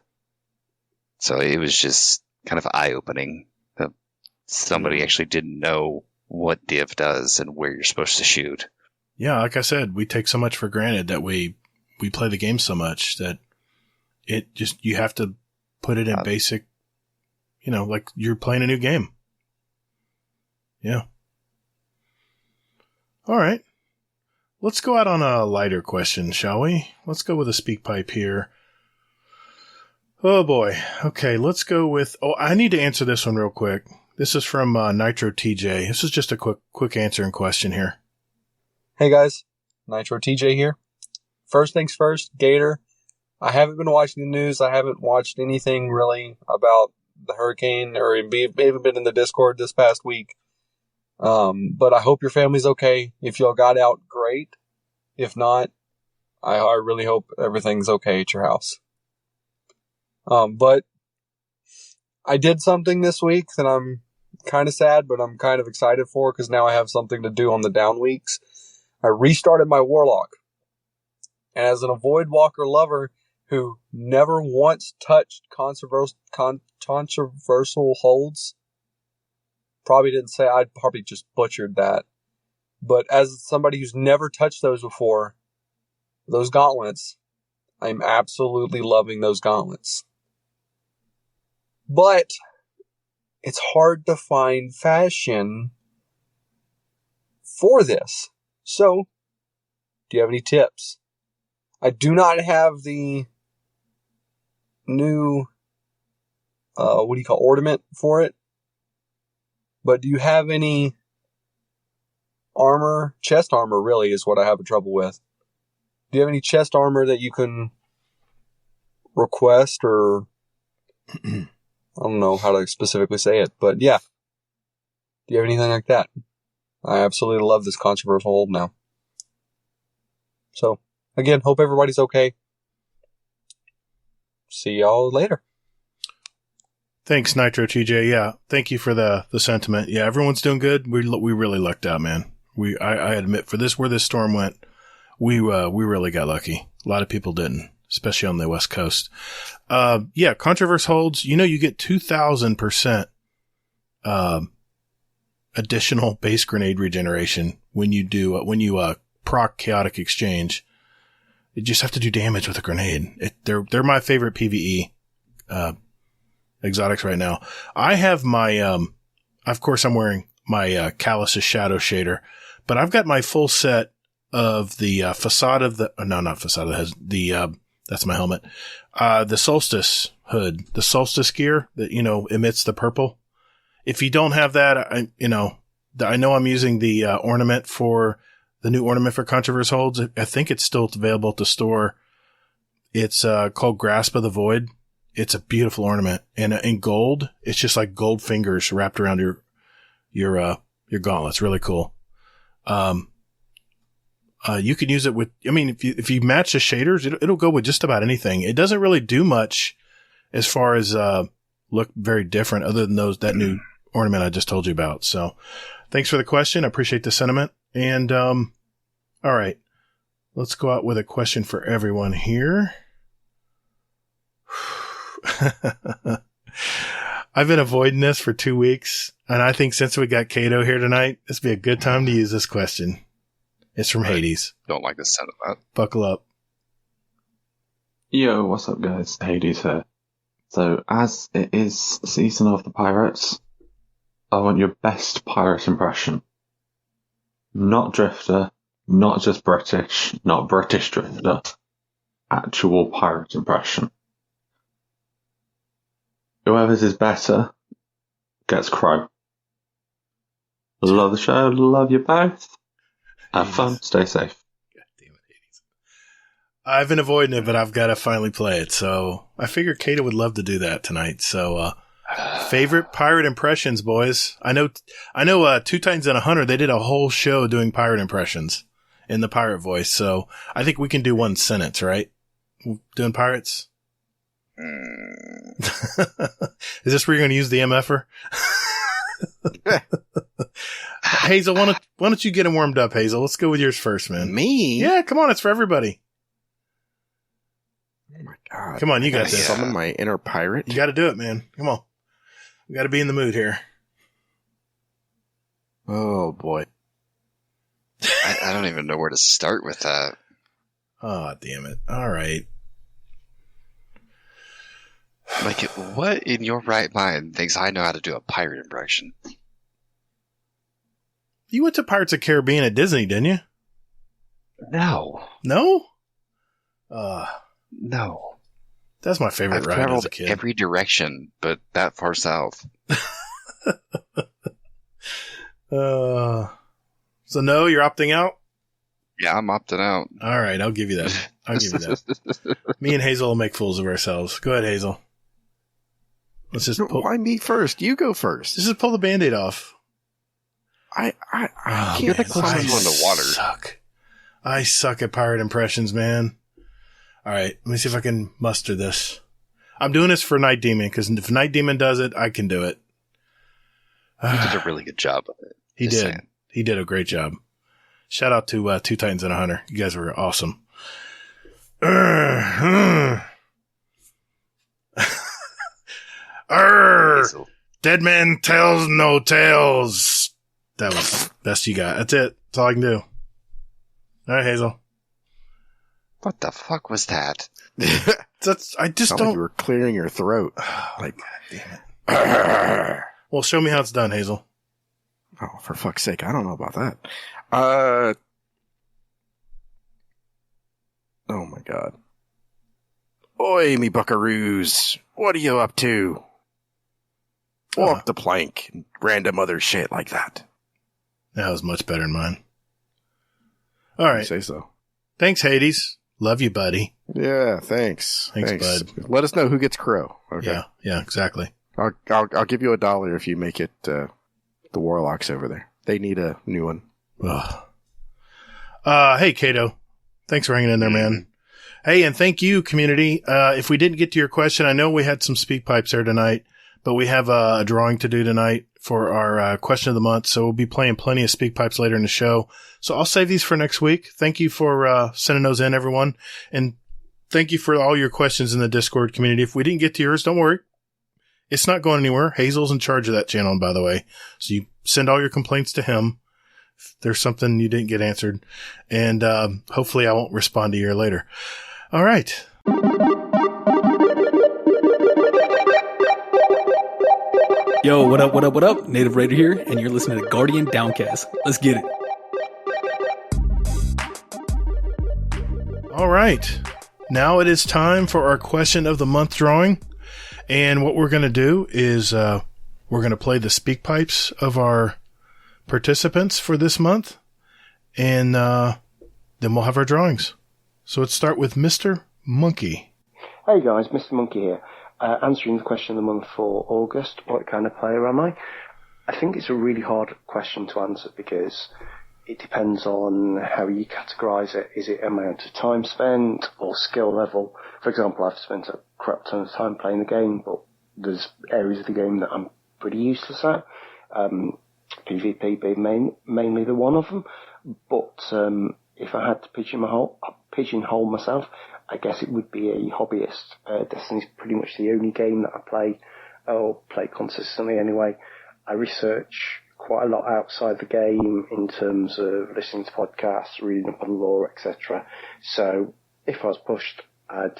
So it was just kind of eye-opening that somebody actually didn't know what div does and where you're supposed to shoot. Yeah, like I said, we take so much for granted that we play the game so much that it just, you have to put it in basic, like you're playing a new game. Yeah. All right. Let's go out on a lighter question, shall we? Let's go with a speak pipe here. Oh boy. Okay, let's go with... Oh, I need to answer this one real quick. This is from Nitro TJ. This is just a quick answer and question here. Hey guys, Nitro TJ here. First things first, Gatr. I haven't been watching the news. I haven't watched anything really about the hurricane or even been in the Discord this past week. But I hope your family's okay. If y'all got out, great. If not, I really hope everything's okay at your house. But I did something this week that I'm kind of sad, but I'm kind of excited for because now I have something to do on the down weeks. I restarted my Warlock. And as an Avoid Walker lover who never once touched controversial holds, probably didn't say, I'd probably just butchered that. But as somebody who's never touched those before, those gauntlets, I'm absolutely loving those gauntlets. But it's hard to find fashion for this. So, do you have any tips? I do not have the new, ornament for it. But do you have any armor? Chest armor, really, is what I have trouble with. Do you have any chest armor that you can request or... I don't know how to specifically say it, but yeah. Do you have anything like that? I absolutely love this controversial hold now. So, again, hope everybody's okay. See y'all later. Thanks, Nitro TJ. Yeah, thank you for the sentiment. Yeah, everyone's doing good. We really lucked out, man. I admit, for this, where this storm went, we really got lucky. A lot of people didn't, especially on the West Coast. Yeah, Controverse holds, you get 2,000% additional base grenade regeneration when you proc Chaotic Exchange. You just have to do damage with a grenade. They're my favorite PvE exotics right now. I have my, of course I'm wearing my Callus's Shadow Shader, but I've got my full set of the facade of the, no, not facade of the, that's my helmet. The Solstice hood, the Solstice gear that, emits the purple. If you don't have that, I know I'm using the ornament for the new ornament for Controverse holds. I think it's still available at the store. It's called Grasp of the Void. It's a beautiful ornament, and in gold, it's just like gold fingers wrapped around your gauntlet. It's really cool. You can use it with, if you match the shaders, it'll go with just about anything. It doesn't really do much as far as look very different, other than that new ornament I just told you about. So, thanks for the question. I appreciate the sentiment. And all right, let's go out with a question for everyone here. I've been avoiding this for 2 weeks, and I think since we got Kato here tonight, this would be a good time to use this question. It's from Hades. Don't like the sound of that. Buckle up. Yo, what's up, guys? Hades here. So, as it is season of the pirates, I want your best pirate impression. Not drifter, not just British, not British drifter. Actual pirate impression. Whoever's is better gets crow. Love the show, love you both. Have fun, stay safe. God damn it, Hades. I've been avoiding it, but I've got to finally play it. So I figured Kato would love to do that tonight. So, favorite pirate impressions, boys. I know, 2 Titans and a Hunter, they did a whole show doing pirate impressions in the pirate voice. So I think we can do one sentence, right? Doing pirates? Is this where you're going to use the MFer? Hazel, why don't you get him warmed up, Hazel? Let's go with yours first, man. Me? Yeah, come on. It's for everybody. Oh my God. Come on, you got this. Summon my inner pirate? You got to do it, man. Come on. We got to be in the mood here. Oh, boy. I don't even know where to start with that. Oh, damn it. All right. Like, what in your right mind thinks I know how to do a pirate impression? You went to Pirates of the Caribbean at Disney, didn't you? No. No? No. That's my favorite I've ride as traveled a kid. every direction, but that far south. So no, you're opting out? Yeah, I'm opting out. All right, I'll give you that. I'll give you that. Me and Hazel will make fools of ourselves. Go ahead, Hazel. Let's just pull. Why me first? You go first. Let's just pull the Band-Aid off. I can't. You're the closest one to water. I suck at pirate impressions, man. All right, let me see if I can muster this. I'm doing this for Night Demon, because if Night Demon does it, I can do it. He did a really good job of it. He Just did. saying. He did a great job. Shout out to 2 Titans and a Hunter. You guys were awesome. Dead man tells no tales. That was best you got. That's it. That's all I can do. All right, Hazel. What the fuck was that? I just Sound don't. like you were clearing your throat. Like, God damn it. Well, show me how it's done, Hazel. Oh, for fuck's sake. I don't know about that. Oh my God. Oi, me buckaroos. What are you up to? Walk the plank and random other shit like that. That was much better than mine. All right. You say so. Thanks, Hades. Love you, buddy. Yeah, thanks. Thanks, bud. Let us know who gets crow. Okay. Yeah, exactly. I'll give you $1 if you make it the Warlocks over there. They need a new one. Hey, Kato. Thanks for hanging in there, man. Hey, and thank you, community. If we didn't get to your question, I know we had some speak pipes there tonight, but we have a drawing to do tonight for our question of the month. So we'll be playing plenty of speak pipes later in the show. So I'll save these for next week. Thank you for sending those in, everyone. And thank you for all your questions in the Discord community. If we didn't get to yours, don't worry. It's not going anywhere. Hazel's in charge of that channel, by the way. So you send all your complaints to him. if there's something you didn't get answered. And hopefully I won't respond to you later. All right. Yo, what up, what up, what up? Native Raider here, and you're listening to Guardian Downcast. Let's get it. All right. Now it is time for our question of the month drawing. And what we're going to do is we're going to play the speak pipes of our participants for this month. And then we'll have our drawings. So let's start with Mr. Monkey. Hey guys, Mr. Monkey here. Answering the question of the month for August, what kind of player am I? I think it's a really hard question to answer because it depends on how you categorise it. Is it amount of time spent or skill level? For example, I've spent a crap ton of time playing the game, but there's areas of the game that I'm pretty useless at. PvP being mainly the one of them. But if I had to pigeonhole myself, I guess it would be a hobbyist. Destiny's pretty much the only game that I play consistently anyway. I research quite a lot outside the game in terms of listening to podcasts, reading up on lore, etc. So if I was pushed, I'd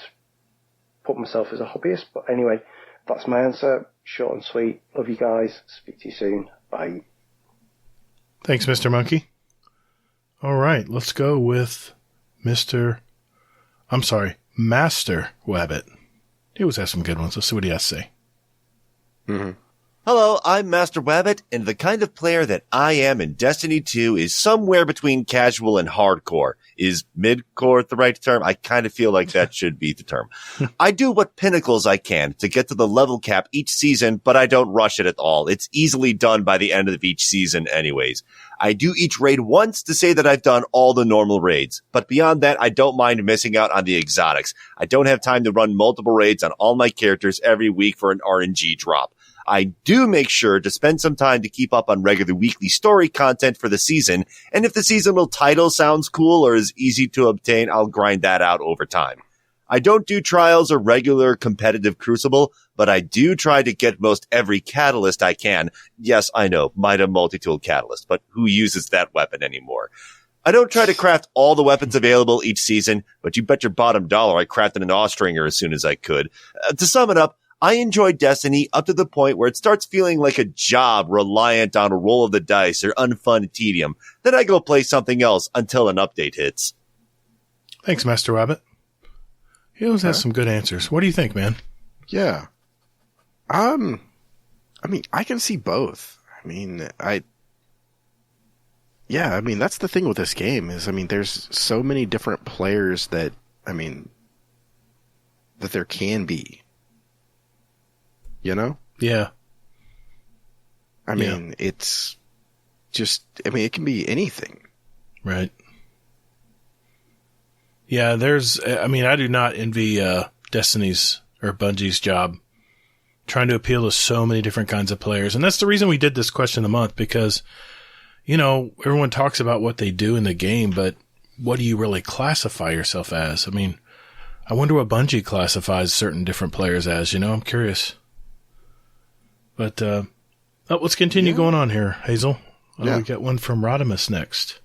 put myself as a hobbyist. But anyway, that's my answer. Short and sweet. Love you guys. Speak to you soon. Bye. Thanks, Mr. Monkey. All right, let's go with Master Wabbit. He always has some good ones. Let's see what he has to say. Mm-hmm. Hello, I'm Master Wabbit, and the kind of player that I am in Destiny 2 is somewhere between casual and hardcore. Is midcore the right term? I kind of feel like that should be the term. I do what pinnacles I can to get to the level cap each season, but I don't rush it at all. It's easily done by the end of each season anyways. I do each raid once to say that I've done all the normal raids, but beyond that, I don't mind missing out on the exotics. I don't have time to run multiple raids on all my characters every week for an RNG drop. I do make sure to spend some time to keep up on regular weekly story content for the season, and if the seasonal title sounds cool or is easy to obtain, I'll grind that out over time. I don't do trials or regular competitive crucible, but I do try to get most every catalyst I can. Yes, I know, Mida multi-tool catalyst, but who uses that weapon anymore? I don't try to craft all the weapons available each season, but you bet your bottom dollar I crafted an Austringer as soon as I could. To sum it up, I enjoy Destiny up to the point where it starts feeling like a job reliant on a roll of the dice or unfun tedium. Then I go play something else until an update hits. Thanks, Master Rabbit. He always has some good answers. What do you think, man? Yeah. I mean, I can see both. That's the thing with this game is, there's so many different players that there can be. You know? Yeah. It's just, it can be anything. Right. Yeah, I do not envy Destiny's or Bungie's job trying to appeal to so many different kinds of players. And that's the reason we did this question of the month, because, everyone talks about what they do in the game, but what do you really classify yourself as? I wonder what Bungie classifies certain different players as, I'm curious. But let's continue going on here, Hazel. We got one from Rodimus next.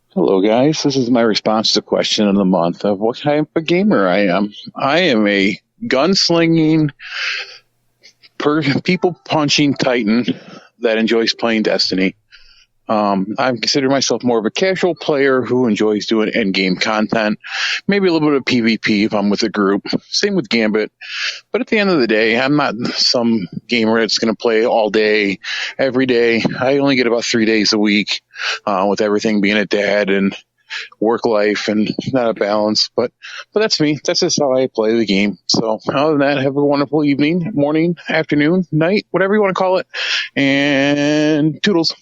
Hello, guys. This is my response to the question of the month of what type of gamer I am. I am a gunslinging, people-punching titan that enjoys playing Destiny. I consider myself more of a casual player who enjoys doing endgame content, maybe a little bit of PvP if I'm with a group. Same with Gambit. But at the end of the day, I'm not some gamer that's going to play all day, every day. I only get about 3 days a week, with everything being a dad and work life and not a balance. But that's me. That's just how I play the game. So other than that, have a wonderful evening, morning, afternoon, night, whatever you want to call it. And toodles.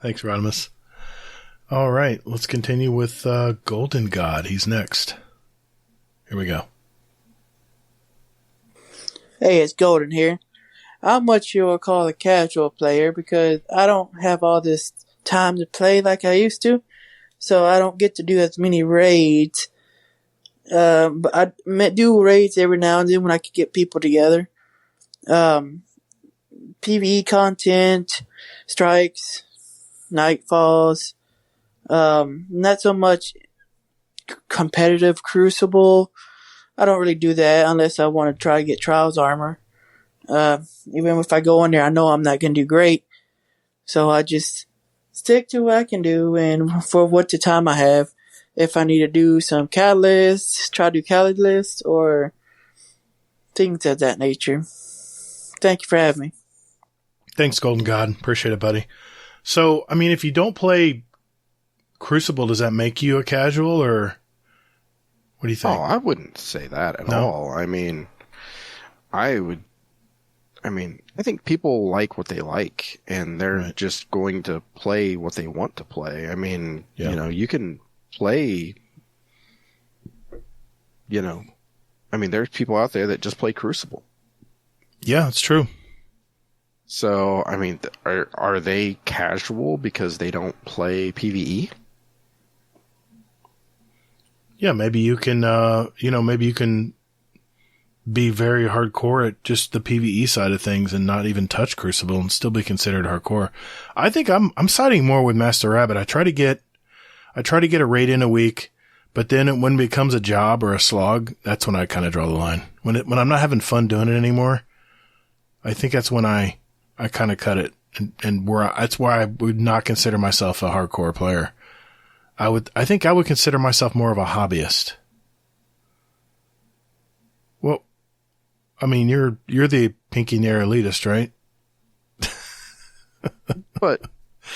Thanks, Rodimus. All right, let's continue with Golden God. He's next. Here we go. Hey, it's Golden here. I'm what you would call a casual player because I don't have all this time to play like I used to, so I don't get to do as many raids. But I do raids every now and then when I can get people together. PvE content, strikes, Nightfalls. Not so much competitive Crucible. I don't really do that unless I want to try to get Trials armor. Even if I go in there, I know I'm not going to do great. So I just stick to what I can do and for what the time I have. If I need to do some catalysts, try to do catalysts or things of that nature. Thank you for having me. Thanks, Golden God. Appreciate it, buddy. So, I mean, if you don't play Crucible, does that make you a casual, or what do you think? Oh, I wouldn't say that at all. I mean, I think people like what they like, and they're just going to play what they want to play. I mean, you can play, there's people out there that just play Crucible. Yeah, it's true. So, I mean, are they casual because they don't play PvE? Yeah, maybe you can, maybe you can be very hardcore at just the PvE side of things and not even touch Crucible and still be considered hardcore. I think I'm siding more with Master Rabbit. I try to get a raid in a week, but then when it becomes a job or a slog, that's when I kind of draw the line. When I'm not having fun doing it anymore, I think that's when I kind of cut it, and that's why I would not consider myself a hardcore player. I think I would consider myself more of a hobbyist. Well, I mean, you're the pinky near elitist, right? But,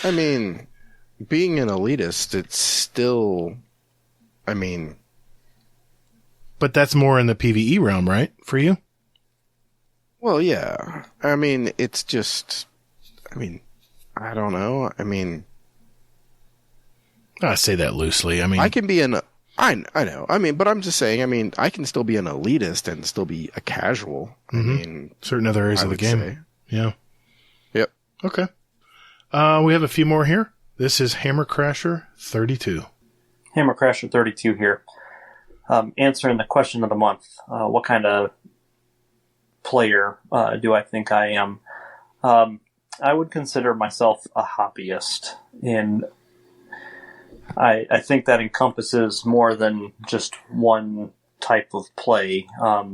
I mean, being an elitist, it's still, But that's more in the PvE realm, right? For you? Well, yeah. I mean, it's just, I don't know. I say that loosely. I can be I know. But I'm just saying, I can still be an elitist and still be a casual. Certain other areas of the game. Say. Yeah. Yep. Okay. We have a few more here. This is Hammer Crasher 32. Hammer Crasher 32 here. Answering the question of the month. What kind of player do I think I am? I would consider myself a hobbyist, and I think that encompasses more than just one type of play. I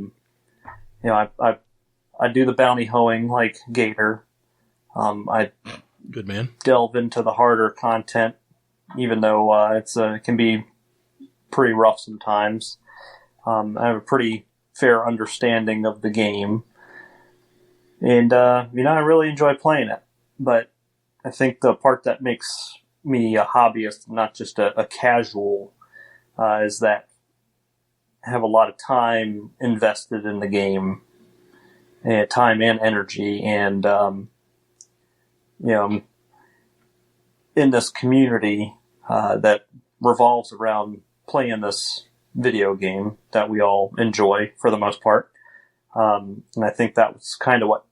do the bounty hoeing like Gatr. I good man. Delve into the harder content, even though it can be pretty rough sometimes. I have a pretty fair understanding of the game, and I really enjoy playing it. But I think the part that makes me a hobbyist, not just a casual, is that I have a lot of time invested in the game, and time and energy, and in this community that revolves around playing this video game that we all enjoy for the most part. And I think that was kind of what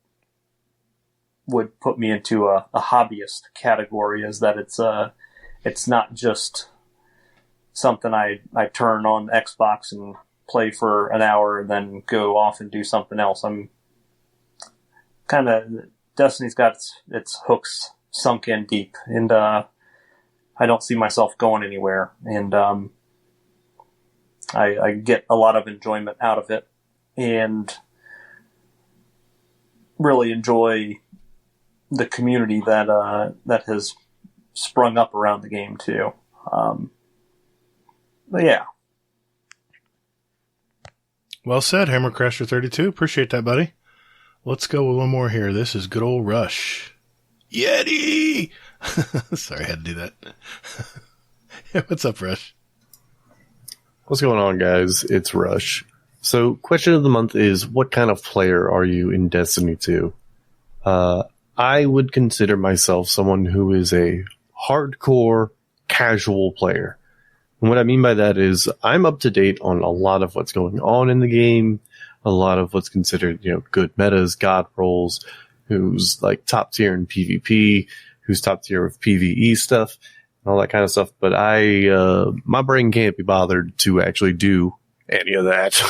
would put me into a hobbyist category, is that it's not just something I turn on Xbox and play for an hour and then go off and do something else. I'm kind of, Destiny's got its hooks sunk in deep, and I don't see myself going anywhere, and I get a lot of enjoyment out of it, and really enjoy the community that has sprung up around the game too. But yeah. Well said, Hammer Crasher 32. Appreciate that, buddy. Let's go with one more here. This is good old Rush. Yeti! Sorry, I had to do that. What's up, Rush? What's going on, guys? It's Rush. So, question of the month is, what kind of player are you in Destiny 2? I would consider myself someone who is a hardcore, casual player. And what I mean by that is, I'm up to date on a lot of what's going on in the game, a lot of what's considered, good metas, god rolls, who's like top tier in PvP, who's top tier with PvE stuff, and all that kind of stuff. But my brain can't be bothered to actually do any of that.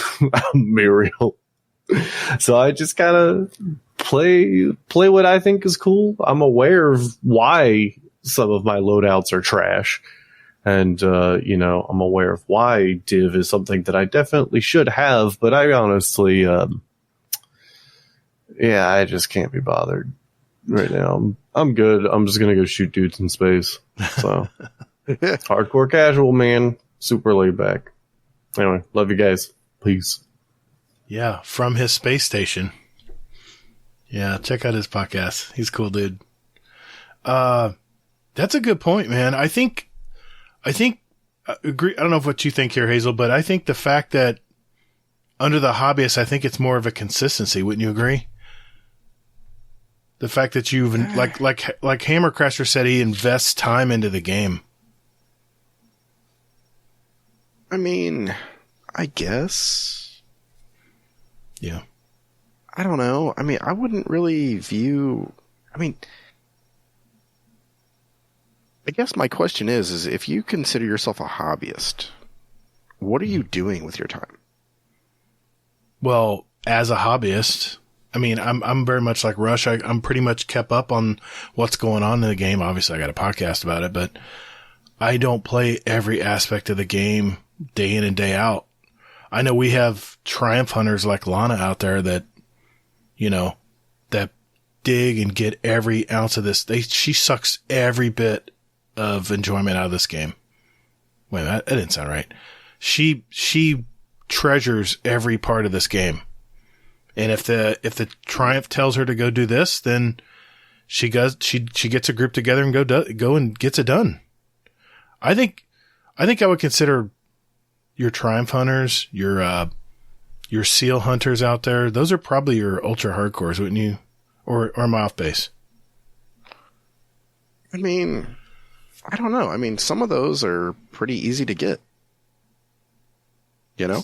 I'm real. So I just kind of play what I think is cool. I'm aware of why some of my loadouts are trash. And, I'm aware of why div is something that I definitely should have, but I honestly, I just can't be bothered right now. I'm good. I'm just going to go shoot dudes in space. So, hardcore casual, man. Super laid back. Anyway, love you guys. Peace. Yeah, from his space station. Yeah, check out his podcast. He's a cool dude. That's a good point, man. I think agree. I don't know what you think here, Hazel, but I think the fact that under the hobbyists, I think it's more of a consistency. Wouldn't you agree? The fact that you've like Hammer Crasher said, he invests time into the game. I mean, I guess. Yeah. I don't know. I mean, I wouldn't really view. I mean, I guess my question is if you consider yourself a hobbyist, what are you doing with your time? Well, as a hobbyist, I mean, I'm very much like Rush. I'm pretty much kept up on what's going on in the game. Obviously, I got a podcast about it, but I don't play every aspect of the game day in and day out. I know we have Triumph hunters like Lana out there that, that dig and get every ounce of this. She sucks every bit of enjoyment out of this game. Wait, that didn't sound right. She treasures every part of this game. And if the Triumph tells her to go do this, then she goes. She gets a group together and go and gets it done. I think I would consider your Triumph hunters, your SEAL hunters out there. Those are probably your ultra hardcores, wouldn't you? Or am I off base? I mean, I don't know. I mean, some of those are pretty easy to get.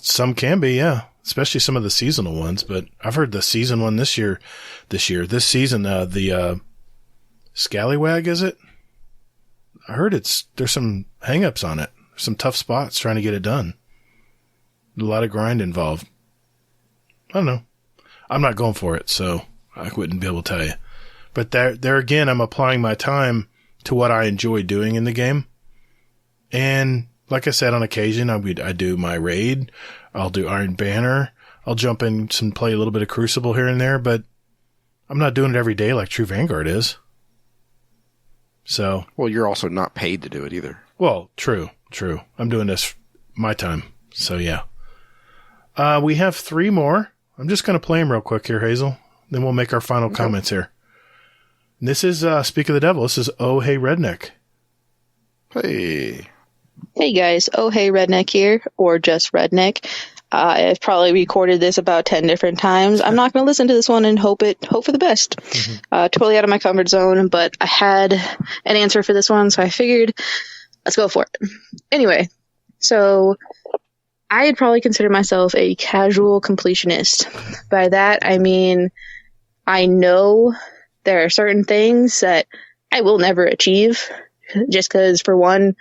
Some can be, yeah. Especially some of the seasonal ones, but I've heard the season one this season, the Scallywag, is it? I heard there's some hang-ups on it. Some tough spots trying to get it done. A lot of grind involved. I don't know. I'm not going for it, so I wouldn't be able to tell you. But there again, I'm applying my time to what I enjoy doing in the game. And like I said, on occasion, I do my raid. I'll do Iron Banner. I'll jump in and play a little bit of Crucible here and there, but I'm not doing it every day like True Vanguard is. So. Well, you're also not paid to do it either. Well, true. I'm doing this my time. So yeah. We have 3 more. I'm just going to play them real quick here, Hazel. Then we'll make our final comments here. And this is, Speak of the Devil. This is Oh Hey Redneck. Hey. Hey guys, Oh Hey Redneck here, or just Redneck. I've probably recorded this about 10 different times. I'm not going to listen to this one and hope for the best. Totally out of my comfort zone, but I had an answer for this one, so I figured let's go for it. Anyway, so I'd probably consider myself a casual completionist. By that, I mean, I know there are certain things that I will never achieve just because, for one,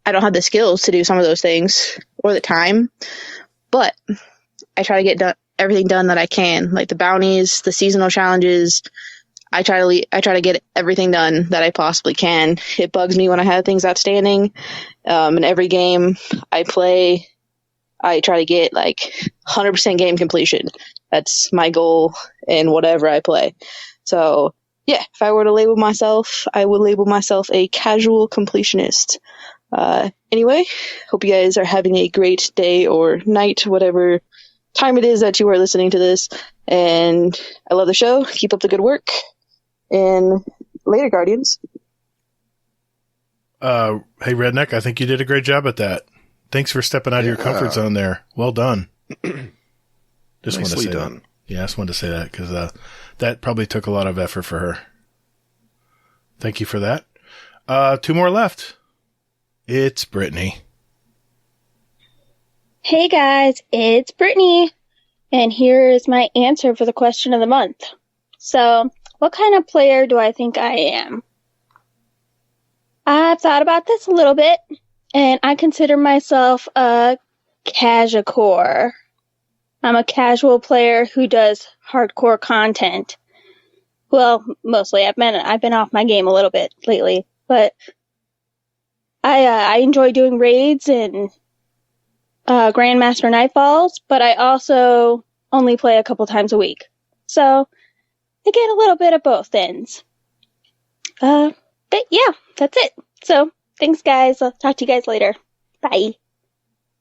I don't have the skills to do some of those things or the time, but I try to get everything done that I can, like the bounties, the seasonal challenges. I try to get everything done that I possibly can. It bugs me when I have things outstanding. In every game I play, I try to get like 100% game completion. That's my goal in whatever I play. So yeah, if I were to label myself, I would label myself a casual completionist. Anyway, hope you guys are having a great day or night, whatever time it is that you are listening to this. And I love the show. Keep up the good work. And later, Guardians. Hey, Redneck, I think you did a great job at that. Thanks for stepping out of your comfort zone there. Well done. Just wanted to say that. Yeah, I just wanted to say that because that probably took a lot of effort for her. Thank you for that. 2 more left. It's Brittany. Hey guys, it's Brittany. And here is my answer for the question of the month. So, what kind of player do I think I am? I've thought about this a little bit, and I consider myself a casual. I'm a casual player who does hardcore content. Well, mostly. I've been off my game a little bit lately. but I enjoy doing raids and Grandmaster Nightfalls, but I also only play a couple times a week. So I get a little bit of both ends. But yeah, that's it. So thanks, guys. I'll talk to you guys later. Bye.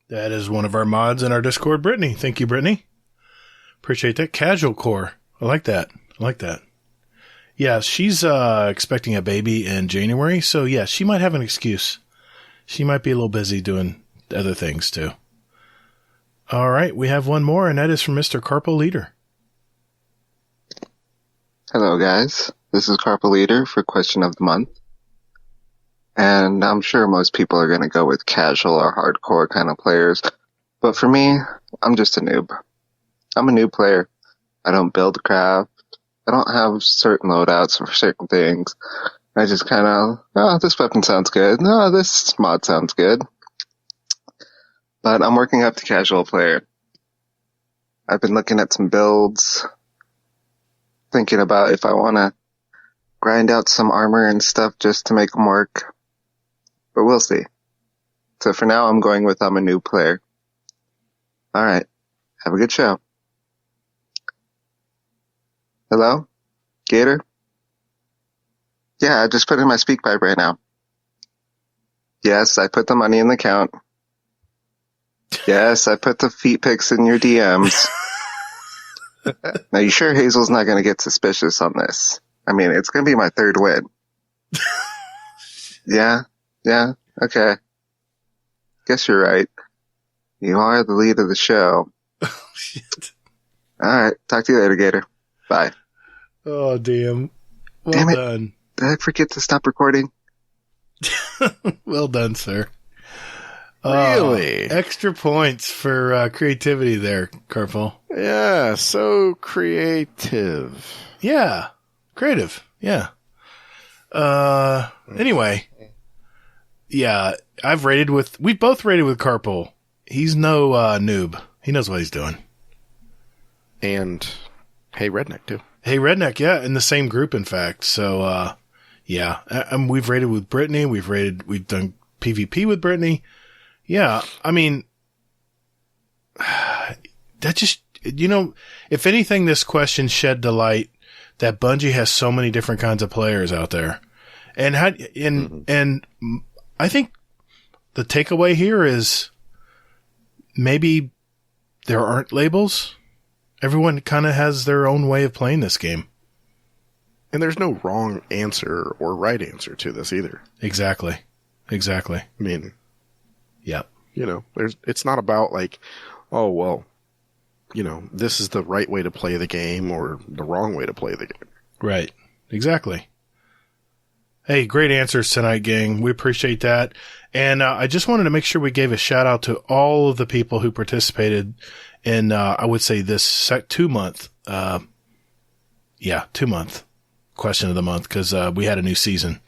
That is one of our mods in our Discord, Brittany. Thank you, Brittany. Appreciate that. Casual core. I like that. Yeah, she's expecting a baby in January, so yeah, she might have an excuse. She might be a little busy doing other things too. All right, we have one more, and that is from Mr. Carpo Leader. Hello, guys. This is Carpo Leader for Question of the Month. And I'm sure most people are going to go with casual or hardcore kind of players. But for me, I'm just a noob. I'm a new player. I don't build craft. I don't have certain loadouts for certain things. I just kind of, oh, this weapon sounds good. No, this mod sounds good. But I'm working up to casual player. I've been looking at some builds, thinking about if I want to grind out some armor and stuff just to make them work. But we'll see. So for now, I'm going with I'm a new player. All right. Have a good show. Hello? Gatr? Yeah, I just put in my speak pipe right now. Yes, I put the money in the account. Yes, I put the feet pics in your DMs. Now, you sure Hazel's not going to get suspicious on this? I mean, it's going to be my third win. Yeah, okay. Guess you're right. You are the lead of the show. Oh, shit. Alright, talk to you later, Gatr. Bye. Oh, damn. Well Damn it. done. Did I forget to stop recording? Well done, sir. Really? Extra points for creativity there, Carpo. Yeah, so creative. Yeah, creative. Yeah. Anyway. Yeah, we both rated with Carpo. He's no noob. He knows what he's doing. And Hey Redneck, too. Hey Redneck, yeah, in the same group, in fact. So, yeah. We've rated with Brittany. We've done PvP with Brittany. Yeah, I mean, that just, if anything, this question shed the light that Bungie has so many different kinds of players out there. And I think the takeaway here is maybe there aren't labels. Everyone kind of has their own way of playing this game. And there's no wrong answer or right answer to this either. Exactly. I mean, yeah. It's not about like, oh, well, this is the right way to play the game or the wrong way to play the game. Right. Exactly. Hey, great answers tonight, gang. We appreciate that. And I just wanted to make sure we gave a shout out to all of the people who participated in, I would say, this 2-month, 2-month question of the month, because we had a new season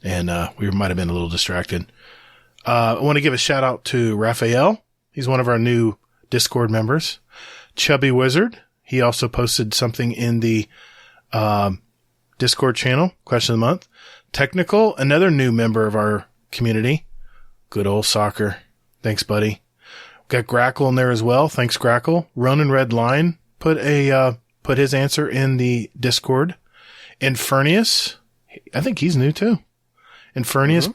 and we might have been a little distracted. I want to give a shout out to Raphael. He's one of our new Discord members. Chubby Wizard. He also posted something in the Discord channel, question of the month. Technical, another new member of our community. Good old soccer. Thanks, buddy. Got Grackle in there as well. Thanks, Grackle. Ronan Red Line put his answer in the Discord. Infernius, I think he's new too. Infernius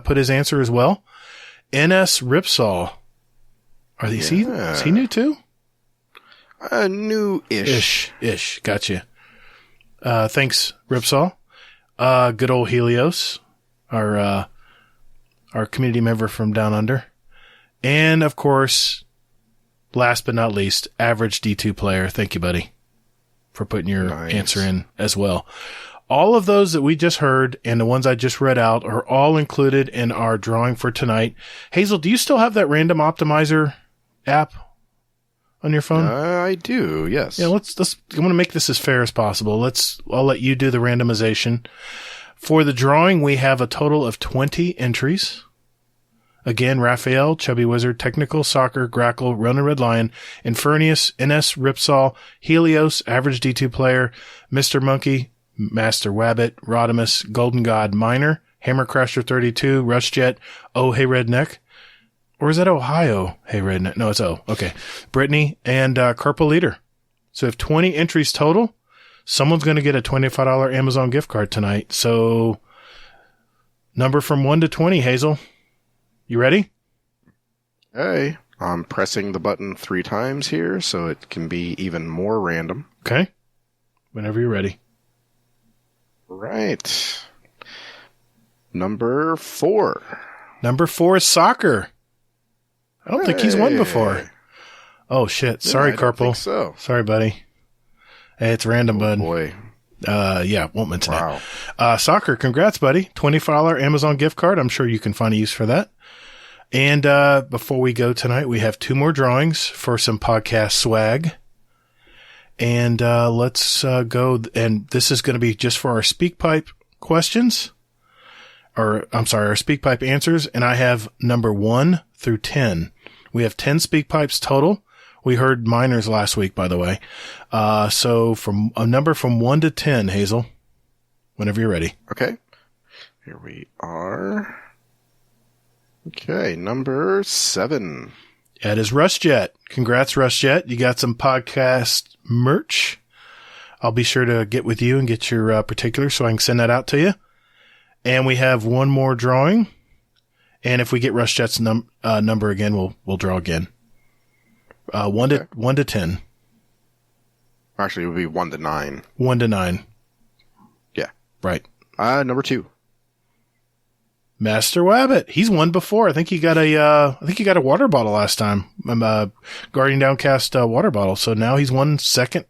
put his answer as well. NS Ripsaw. Is he new too? New-ish. Ish. Gotcha. Thanks, Ripsaw. Good old Helios, our community member from Down Under. And of course, last but not least, average D2 player. Thank you, buddy, for putting your answer in as well. All of those that we just heard and the ones I just read out are all included in our drawing for tonight. Hazel, do you still have that random optimizer app on your phone? I do, yes. Yeah, let's I want to make this as fair as possible. I'll let you do the randomization. For the drawing, we have a total of 20 entries. Again, Raphael, Chubby Wizard, Technical, Soccer, Grackle, Ronan Red Lion, Infernius, NS Ripsaw, Helios, Average D2 Player, Mr. Monkey, Master Wabbit, Rodimus, Golden God, Miner, Hammercrasher 32, Rushjet, Oh Hey Redneck. Or is that Ohio? Hey Redneck. No, it's O. Okay. Brittany and Carpal Leader. So we have 20 entries total. Someone's going to get a $25 Amazon gift card tonight. So number from 1 to 20, Hazel. You ready? Hey, I'm pressing the button 3 times here so it can be even more random. Okay. Whenever you're ready. Right. Number 4. Number 4 is Soccer. I don't think he's won before. Oh, shit. Sorry, I don't Carpal. think so. Sorry, buddy. Hey, it's random, bud. Boy. Yeah, won't mention it. Soccer, congrats, buddy. $25 Amazon gift card. I'm sure you can find a use for that. And before we go tonight, we have 2 more drawings for some podcast swag. And let's go. And this is going to be just for our SpeakPipe questions. Or, I'm sorry, our SpeakPipe answers. And I have number 1 through 10. We have 10 SpeakPipes total. We heard Miners last week, by the way. So from a number from 1 to 10, Hazel, whenever you're ready. Okay. Here we are. Okay, number 7. That is Rushjet. Congrats, Rushjet. You got some podcast merch. I'll be sure to get with you and get your particulars so I can send that out to you. And we have 1 more drawing. And if we get Rushjet's number again, we'll draw again. 1 to 10. Actually, it would be 1 to 9. 1 to 9. Yeah. Right. Number 2. Master Wabbit. He's won before. I think he got a water bottle last time. Guardian Downcast water bottle. So now he's won second.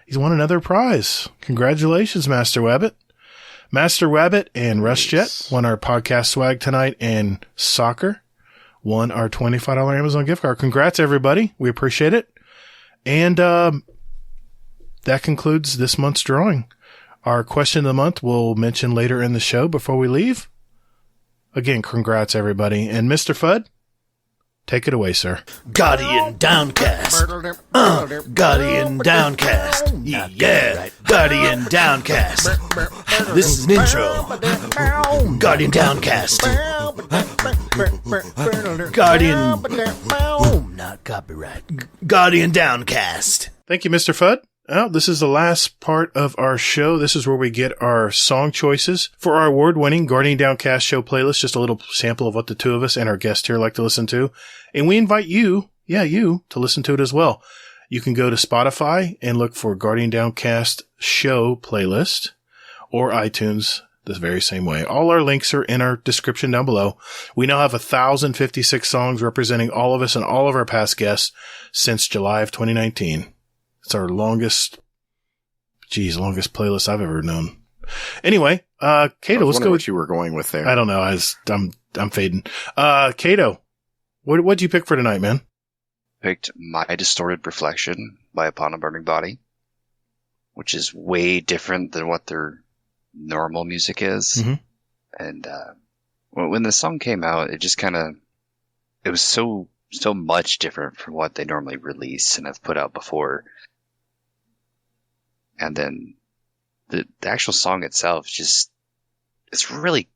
He's won another prize. Congratulations, Master Wabbit. Master Wabbit and Rushjet won our podcast swag tonight, and Soccer won our $25 Amazon gift card. Congrats, everybody. We appreciate it. And that concludes this month's drawing. Our question of the month we'll mention later in the show before we leave. Again, congrats, everybody. And Mr. Fudd, take it away, sir. Guardian Downcast. Guardian Downcast. Yeah. Guardian Downcast. This is an intro. Guardian Downcast. Guardian. Not copyright. Guardian Downcast. Thank you, Mr. Fudd. Well, this is the last part of our show. This is where we get our song choices for our award-winning Guardian Downcast show playlist. Just a little sample of what the 2 of us and our guest here like to listen to. And we invite you, to listen to it as well. You can go to Spotify and look for Guardian Downcast show playlist or iTunes the very same way. All our links are in our description down below. We now have 1,056 songs representing all of us and all of our past guests since July of 2019. It's our longest playlist I've ever known. Anyway, Kato, let's go. What you were going with there? I don't know. I'm fading. Kato, what'd you pick for tonight, man? Picked My Distorted Reflection by Upon a Burning Body, which is way different than what their normal music is. Mm-hmm. And when the song came out, it just it was so much different from what they normally release and have put out before. And then the actual song itself it's really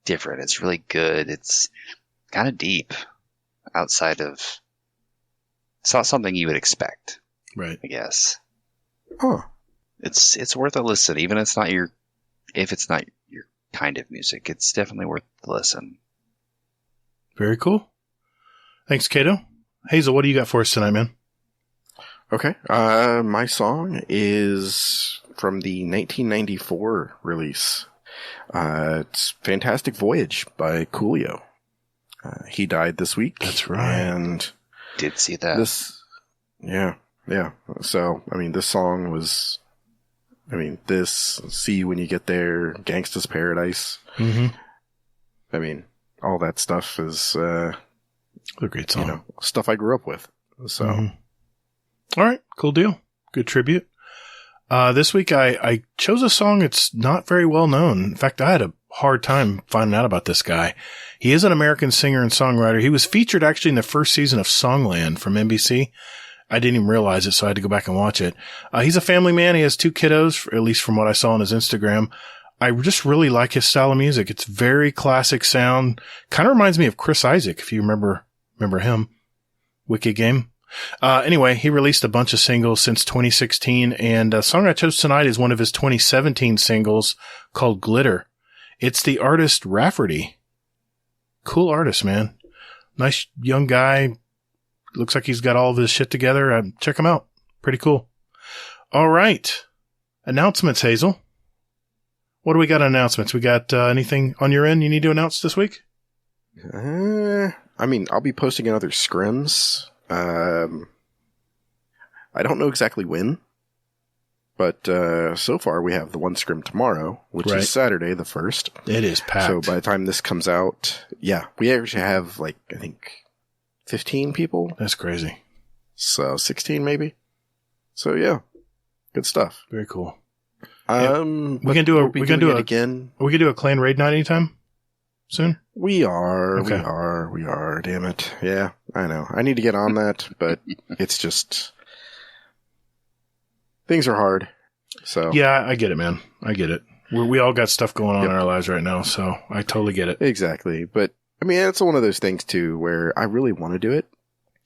different. It's really good. It's kind of deep outside of, it's not something you would expect. Right. I guess. Huh. It's worth a listen, even if it's not your kind of music. It's definitely worth the listen. Very cool. Thanks, Kato. Hazel, what do you got for us tonight, man? Okay. My song is from the 1994 release. It's Fantastic Voyage by Coolio. He died this week. That's right. And did see that. Yeah. So, this song was, See You When You Get There, Gangsta's Paradise. Mm-hmm. All that stuff is, a great song. Stuff I grew up with. So. Mm-hmm. All right. Cool deal. Good tribute. This week I chose a song that's not very well known. In fact, I had a hard time finding out about this guy. He is an American singer and songwriter. He was featured actually in the first season of Songland from NBC. I didn't even realize it, so I had to go back and watch it. He's a family man. He has 2 kiddos, at least from what I saw on his Instagram. I just really like his style of music. It's very classic sound. Kind of reminds me of Chris Isaac, if you remember him. Wicked Game. Anyway, he released a bunch of singles since 2016, and the song I chose tonight is one of his 2017 singles called Glitter. It's the artist Rafferty. Cool artist, man. Nice young guy. Looks like he's got all of his shit together. Check him out. Pretty cool. All right. Announcements, Hazel. What do we got on announcements? We got anything on your end you need to announce this week? I mean, I'll be posting another scrims. I don't know exactly when, but so far we have the one scrim tomorrow, which is Saturday the 1st. It is packed. So by the time this comes out, yeah, we actually have I think 15 people. That's crazy. So 16 maybe. So yeah, good stuff. Very cool. We can do a clan raid night anytime soon? We are. Okay. We are. Damn it. Yeah, I know. I need to get on that, but it's just things are hard. So yeah, I get it, man. I get it. We all got stuff going on in our lives right now, so I totally get it. Exactly. But I mean, it's one of those things too where I really want to do it.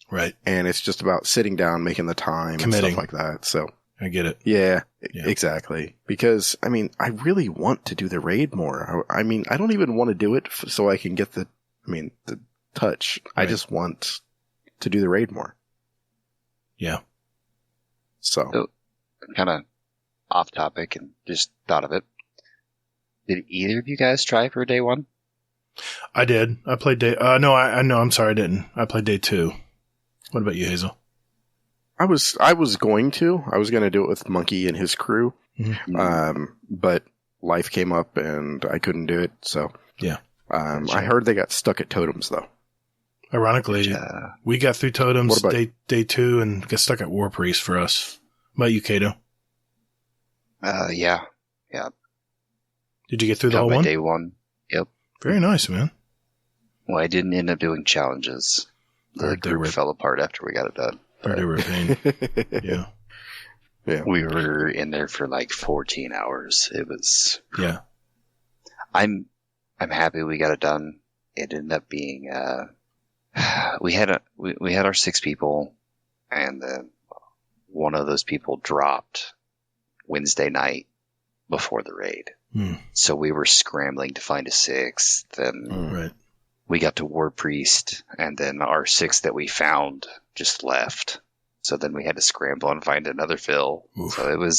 Right. And it's just about sitting down, making the time, committing, and stuff like that. So I get it. Yeah, exactly. Because, I mean, I really want to do the raid more. I mean, I don't even want to do it so I can get the touch. Right. I just want to do the raid more. Yeah. So kind of off topic and just thought of it. Did either of you guys try for day 1? I did. I played day, no, I'm sorry, I didn't. I played day 2. What about you, Hazel? I was going to do it with Monkey and his crew. Mm-hmm. But life came up and I couldn't do it. So yeah. I heard they got stuck at totems though. Ironically, we got through totems day 2 and got stuck at War Priest for us. What about you, Kato? Yeah. Did you get through the whole one? Day 1. Yep. Very nice, man. Well, I didn't end up doing challenges. The group fell apart after we got it done. They were a pain. Yeah. We were in there for 14 hours. It was. Yeah. I'm happy we got it done. It ended up being. We had our 6 people, and then one of those people dropped Wednesday night before the raid. So we were scrambling to find a 6th. Then we got to War Priest, and then our 6 that we found just left. So then we had to scramble and find another fill. Oof. So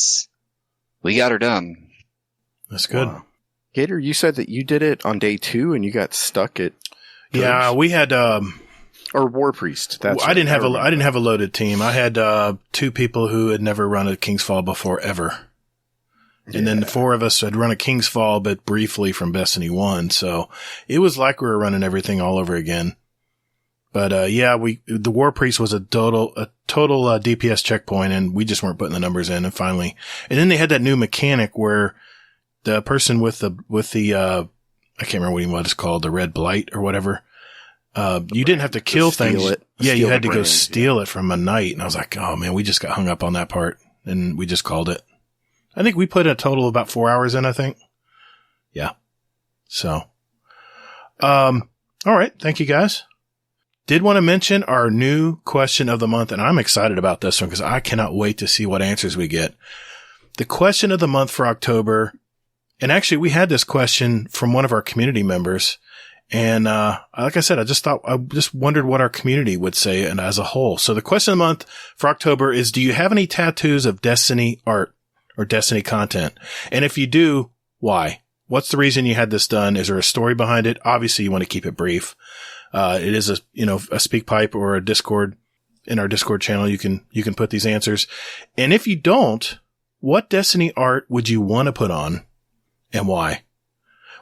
we got her done. That's good. Wow. Gatr, you said that you did it on day 2 and you got stuck at. Yeah, we had, or War Priest. I didn't have a loaded team. I had, 2 people who had never run a King's Fall before ever. And then the 4 of us had run a King's Fall, but briefly from Destiny 1. So it was like we were running everything all over again. But, the War Priest was a total DPS checkpoint, and we just weren't putting the numbers in. And then they had that new mechanic where the person with the, I can't remember what it's called, the red blight or whatever. You didn't have to kill things. You had to go steal it from a knight. And I was like, oh man, we just got hung up on that part and we just called it. I think we put a total of about 4 hours in, I think. Yeah. So, all right. Thank you guys. Did want to mention our new question of the month, and I'm excited about this one because I cannot wait to see what answers we get. The question of the month for October, and actually we had this question from one of our community members, and like I said, I just wondered what our community would say and as a whole. So the question of the month for October is, do you have any tattoos of Destiny art or Destiny content? And if you do, why? What's the reason you had this done? Is there a story behind it? Obviously you want to keep it brief. It is a speak pipe or a Discord. In our Discord channel, you can put these answers. And if you don't, what Destiny art would you want to put on and why?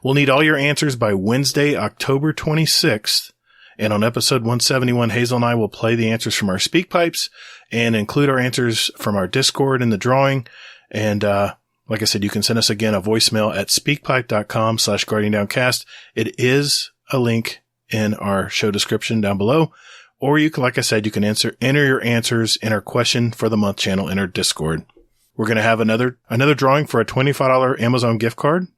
We'll need all your answers by Wednesday, October 26th. And on episode 171, Hazel and I will play the answers from our speak pipes and include our answers from our Discord in the drawing. And, like I said, you can send us again a voicemail at speakpipe.com/guardiandowncast. It is a link in our show description down below, Or you can, like I said, you can enter your answers in our question for the month channel in our Discord. We're going to have another drawing for a $25 Amazon gift card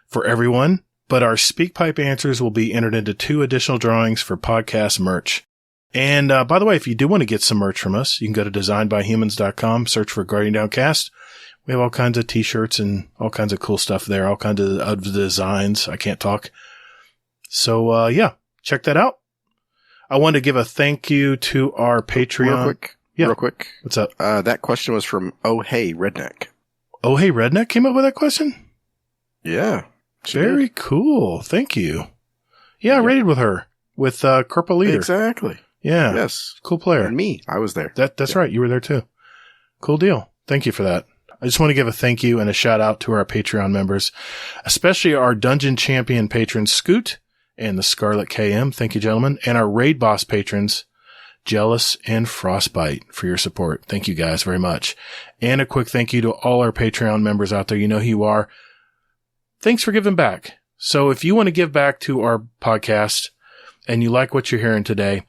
for everyone, but our SpeakPipe answers will be entered into 2 additional drawings for podcast merch. And by the way, if you do want to get some merch from us, you can go to designedbyhumans.com, search for Guardian Downcast. We have all kinds of t-shirts and all kinds of cool stuff there, all kinds of designs. I can't talk. So, yeah, check that out. I wanted to give a thank you to our Patreon. Real quick. What's up? That question was from Oh Hey Redneck. Oh Hey Redneck came up with that question? Yeah. Very cool. Thank you. Yeah, I raided with her, with Kerpa Leader. Exactly. Yeah. Yes. Cool player. And me. I was there. That's right. You were there too. Cool deal. Thank you for that. I just want to give a thank you and a shout out to our Patreon members, especially our Dungeon Champion patrons, Scoot and the Scarlet KM. Thank you, gentlemen. And our Raid Boss patrons, Jealous and Frostbite, for your support. Thank you guys very much. And a quick thank you to all our Patreon members out there. You know who you are. Thanks for giving back. So if you want to give back to our podcast and you like what you're hearing today,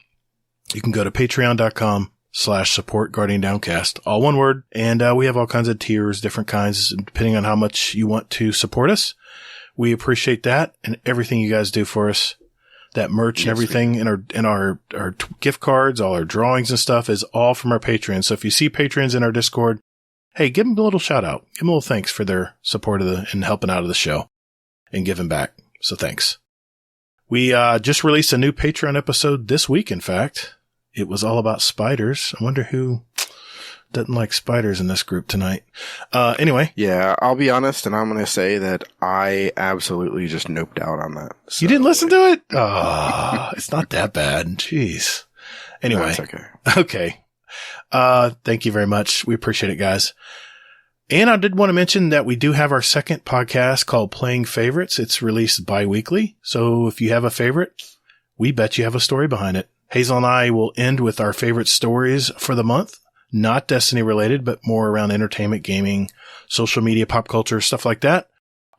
you can go to patreon.com/support Guardian Downcast, all one word. And we have all kinds of tiers, different kinds, depending on how much you want to support us. We appreciate that and everything you guys do for us. That merch and everything in our gift cards, all our drawings and stuff is all from our Patreon. So if you see patrons in our Discord, hey, give them a little shout out. Give them a little thanks for their support and helping out of the show and giving back. So thanks. We just released a new Patreon episode this week, in fact. It was all about spiders. I wonder who doesn't like spiders in this group tonight. Anyway. Yeah, I'll be honest, and I'm going to say that I absolutely just noped out on that. So. You didn't listen to it? Oh, it's not that bad. Jeez. Anyway. No, it's okay. Okay. Thank you very much. We appreciate it, guys. And I did want to mention that we do have our second podcast called Playing Favorites. It's released bi-weekly. So if you have a favorite, we bet you have a story behind it. Hazel and I will end with our favorite stories for the month. Not Destiny related, but more around entertainment, gaming, social media, pop culture, stuff like that.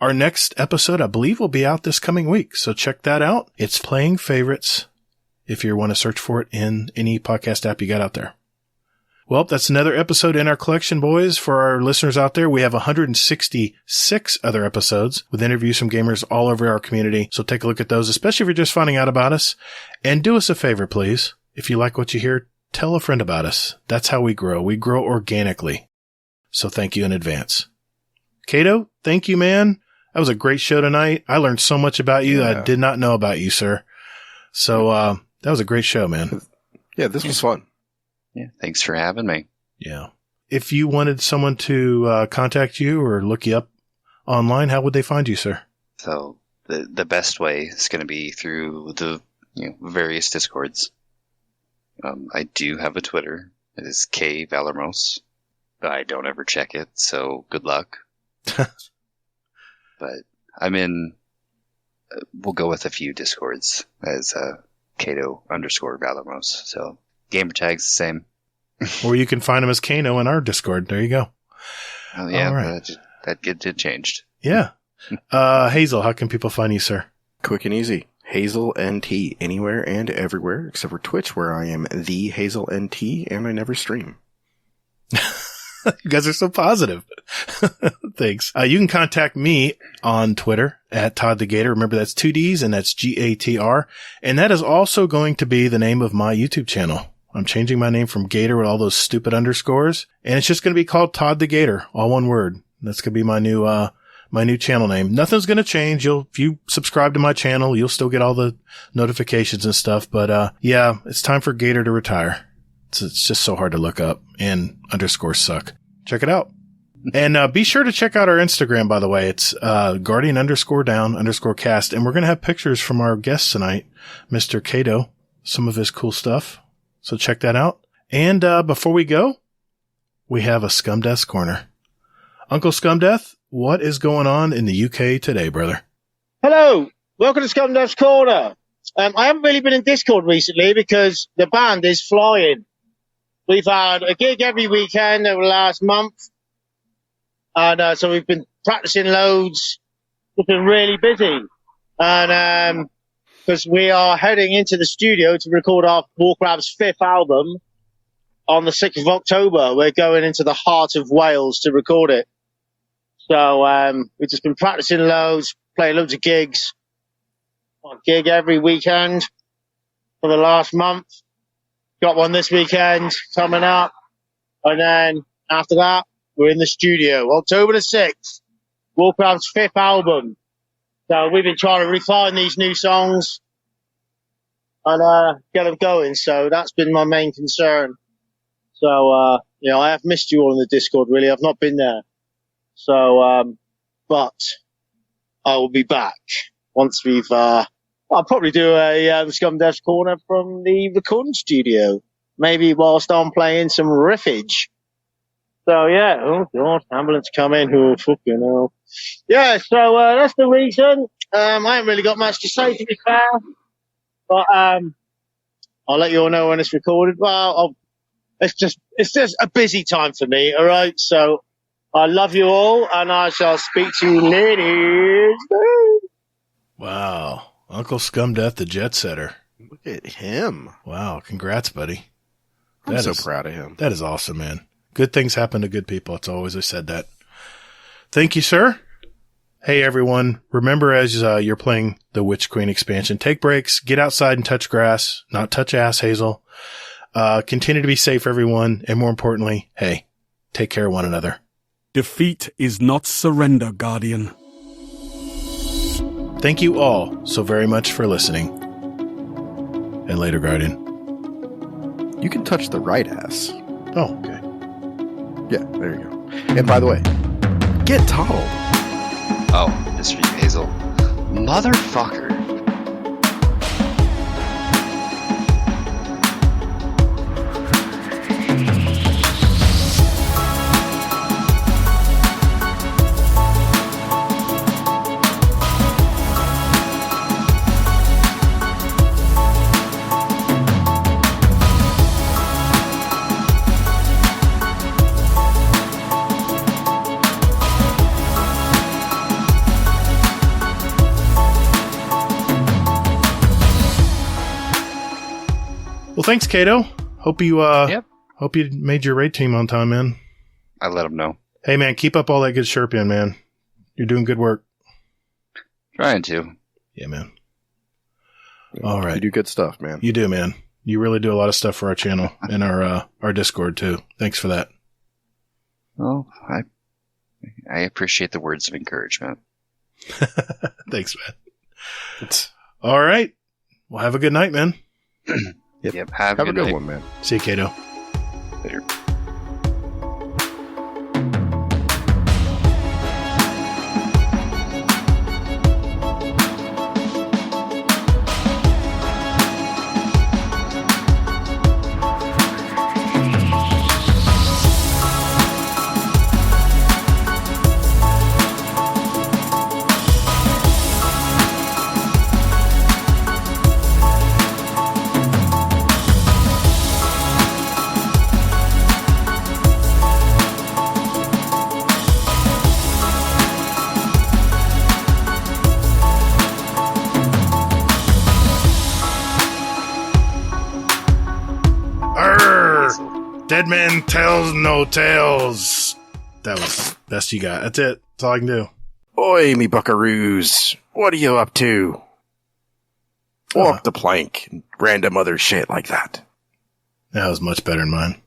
Our next episode, I believe, will be out this coming week. So check that out. It's Playing Favorites if you want to search for it in any podcast app you got out there. Well, that's another episode in our collection, boys. For our listeners out there, we have 166 other episodes with interviews from gamers all over our community. So take a look at those, especially if you're just finding out about us. And do us a favor, please. If you like what you hear, tell a friend about us. That's how we grow. We grow organically. So thank you in advance. Kato, thank you, man. That was a great show tonight. I learned so much about you that I did not know about you, sir. So that was a great show, man. Yeah, this was fun. Yeah, thanks for having me. Yeah. If you wanted someone to contact you or look you up online, how would they find you, sir? So the best way is going to be through the various Discords. I do have a Twitter. It is KValormos, but I don't ever check it, so good luck. But I'm in, we'll go with a few Discords as Kato_Valormos. So gamer tag's the same. Or you can find him as Kano in our Discord. There you go. Oh, yeah, all right. that did changed. Yeah. Hazel, how can people find you, sir? Quick and easy. Hazel NT, anywhere and everywhere, except for Twitch, where I am the Hazel NT, and I never stream. You guys are so positive. Thanks. You can contact me on Twitter at Todd the Gatr. Remember, that's 2 Ds, and that's Gatr. And that is also going to be the name of my YouTube channel. I'm changing my name from Gatr with all those stupid underscores, and it's just going to be called Todd the Gatr, all one word. That's going to be my new channel name. Nothing's going to change. If you subscribe to my channel, you'll still get all the notifications and stuff. But, yeah, it's time for Gatr to retire. It's just so hard to look up, and underscores suck. Check it out. And, be sure to check out our Instagram, by the way. It's, Guardian_down_cast. And we're going to have pictures from our guest tonight, Mr. Kato, some of his cool stuff. So check that out. And, before we go, we have a Scumdeath's Corner. Uncle Scumdeath, what is going on in the UK today, brother? Hello. Welcome to Scumdeath's Corner. I haven't really been in Discord recently because the band is flying. We've had a gig every weekend over the last month. And so we've been practicing loads. We've been really busy. And because we are heading into the studio to record our Warcraft's 5th album on the 6th of October. We're going into the heart of Wales to record it. So we've just been practicing loads, playing loads of gigs. A gig every weekend for the last month. Got one this weekend coming up. And then after that, we're in the studio. October the 6th, Warcraft's 5th album. So we've been trying to refine these new songs and get them going. So that's been my main concern. So, I have missed you all in the Discord, really. I've not been there. So, but I will be back once we've, I'll probably do a Scum Devs Corner from the recording studio. Maybe whilst I'm playing some riffage. So, yeah. Oh, God. Ambulance coming. Oh, fucking hell. Yeah, so that's the reason. I haven't really got much to say, to be fair. But I'll let you all know when it's recorded. Well, it's just a busy time for me, all right? So I love you all, and I shall speak to you later. Wow. Uncle Scumdeath, the jet setter. Look at him. Wow. Congrats, buddy. I'm so proud of him. That is awesome, man. Good things happen to good people. It's always I said that. Thank you, sir. Hey, everyone. Remember, as you're playing the Witch Queen expansion, take breaks, get outside and touch grass, not touch ass, Hazel. Continue to be safe, everyone. And more importantly, hey, take care of one another. Defeat is not surrender, Guardian. Thank you all so very much for listening. And later, Guardian. You can touch the right ass. Oh, okay. Yeah, there you go. And by the way, get tall. Oh, it's for you, Hazel. Motherfucker. Well, thanks, Kato. Hope you made your raid team on time, man. I let him know. Hey, man, keep up all that good Sherpian, man. You're doing good work. Trying to. Yeah, man. All right. You do good stuff, man. You do, man. You really do a lot of stuff for our channel and our Discord, too. Thanks for that. Well, I appreciate the words of encouragement. Thanks, man. All right. Well, have a good night, man. Yep. Have a good night. One, man. See you, Kato. Later. Dead man tells no tales. That was best you got. That's it. That's all I can do. Oi, me buckaroos. What are you up to? Walk the plank and random other shit like that. That was much better than mine.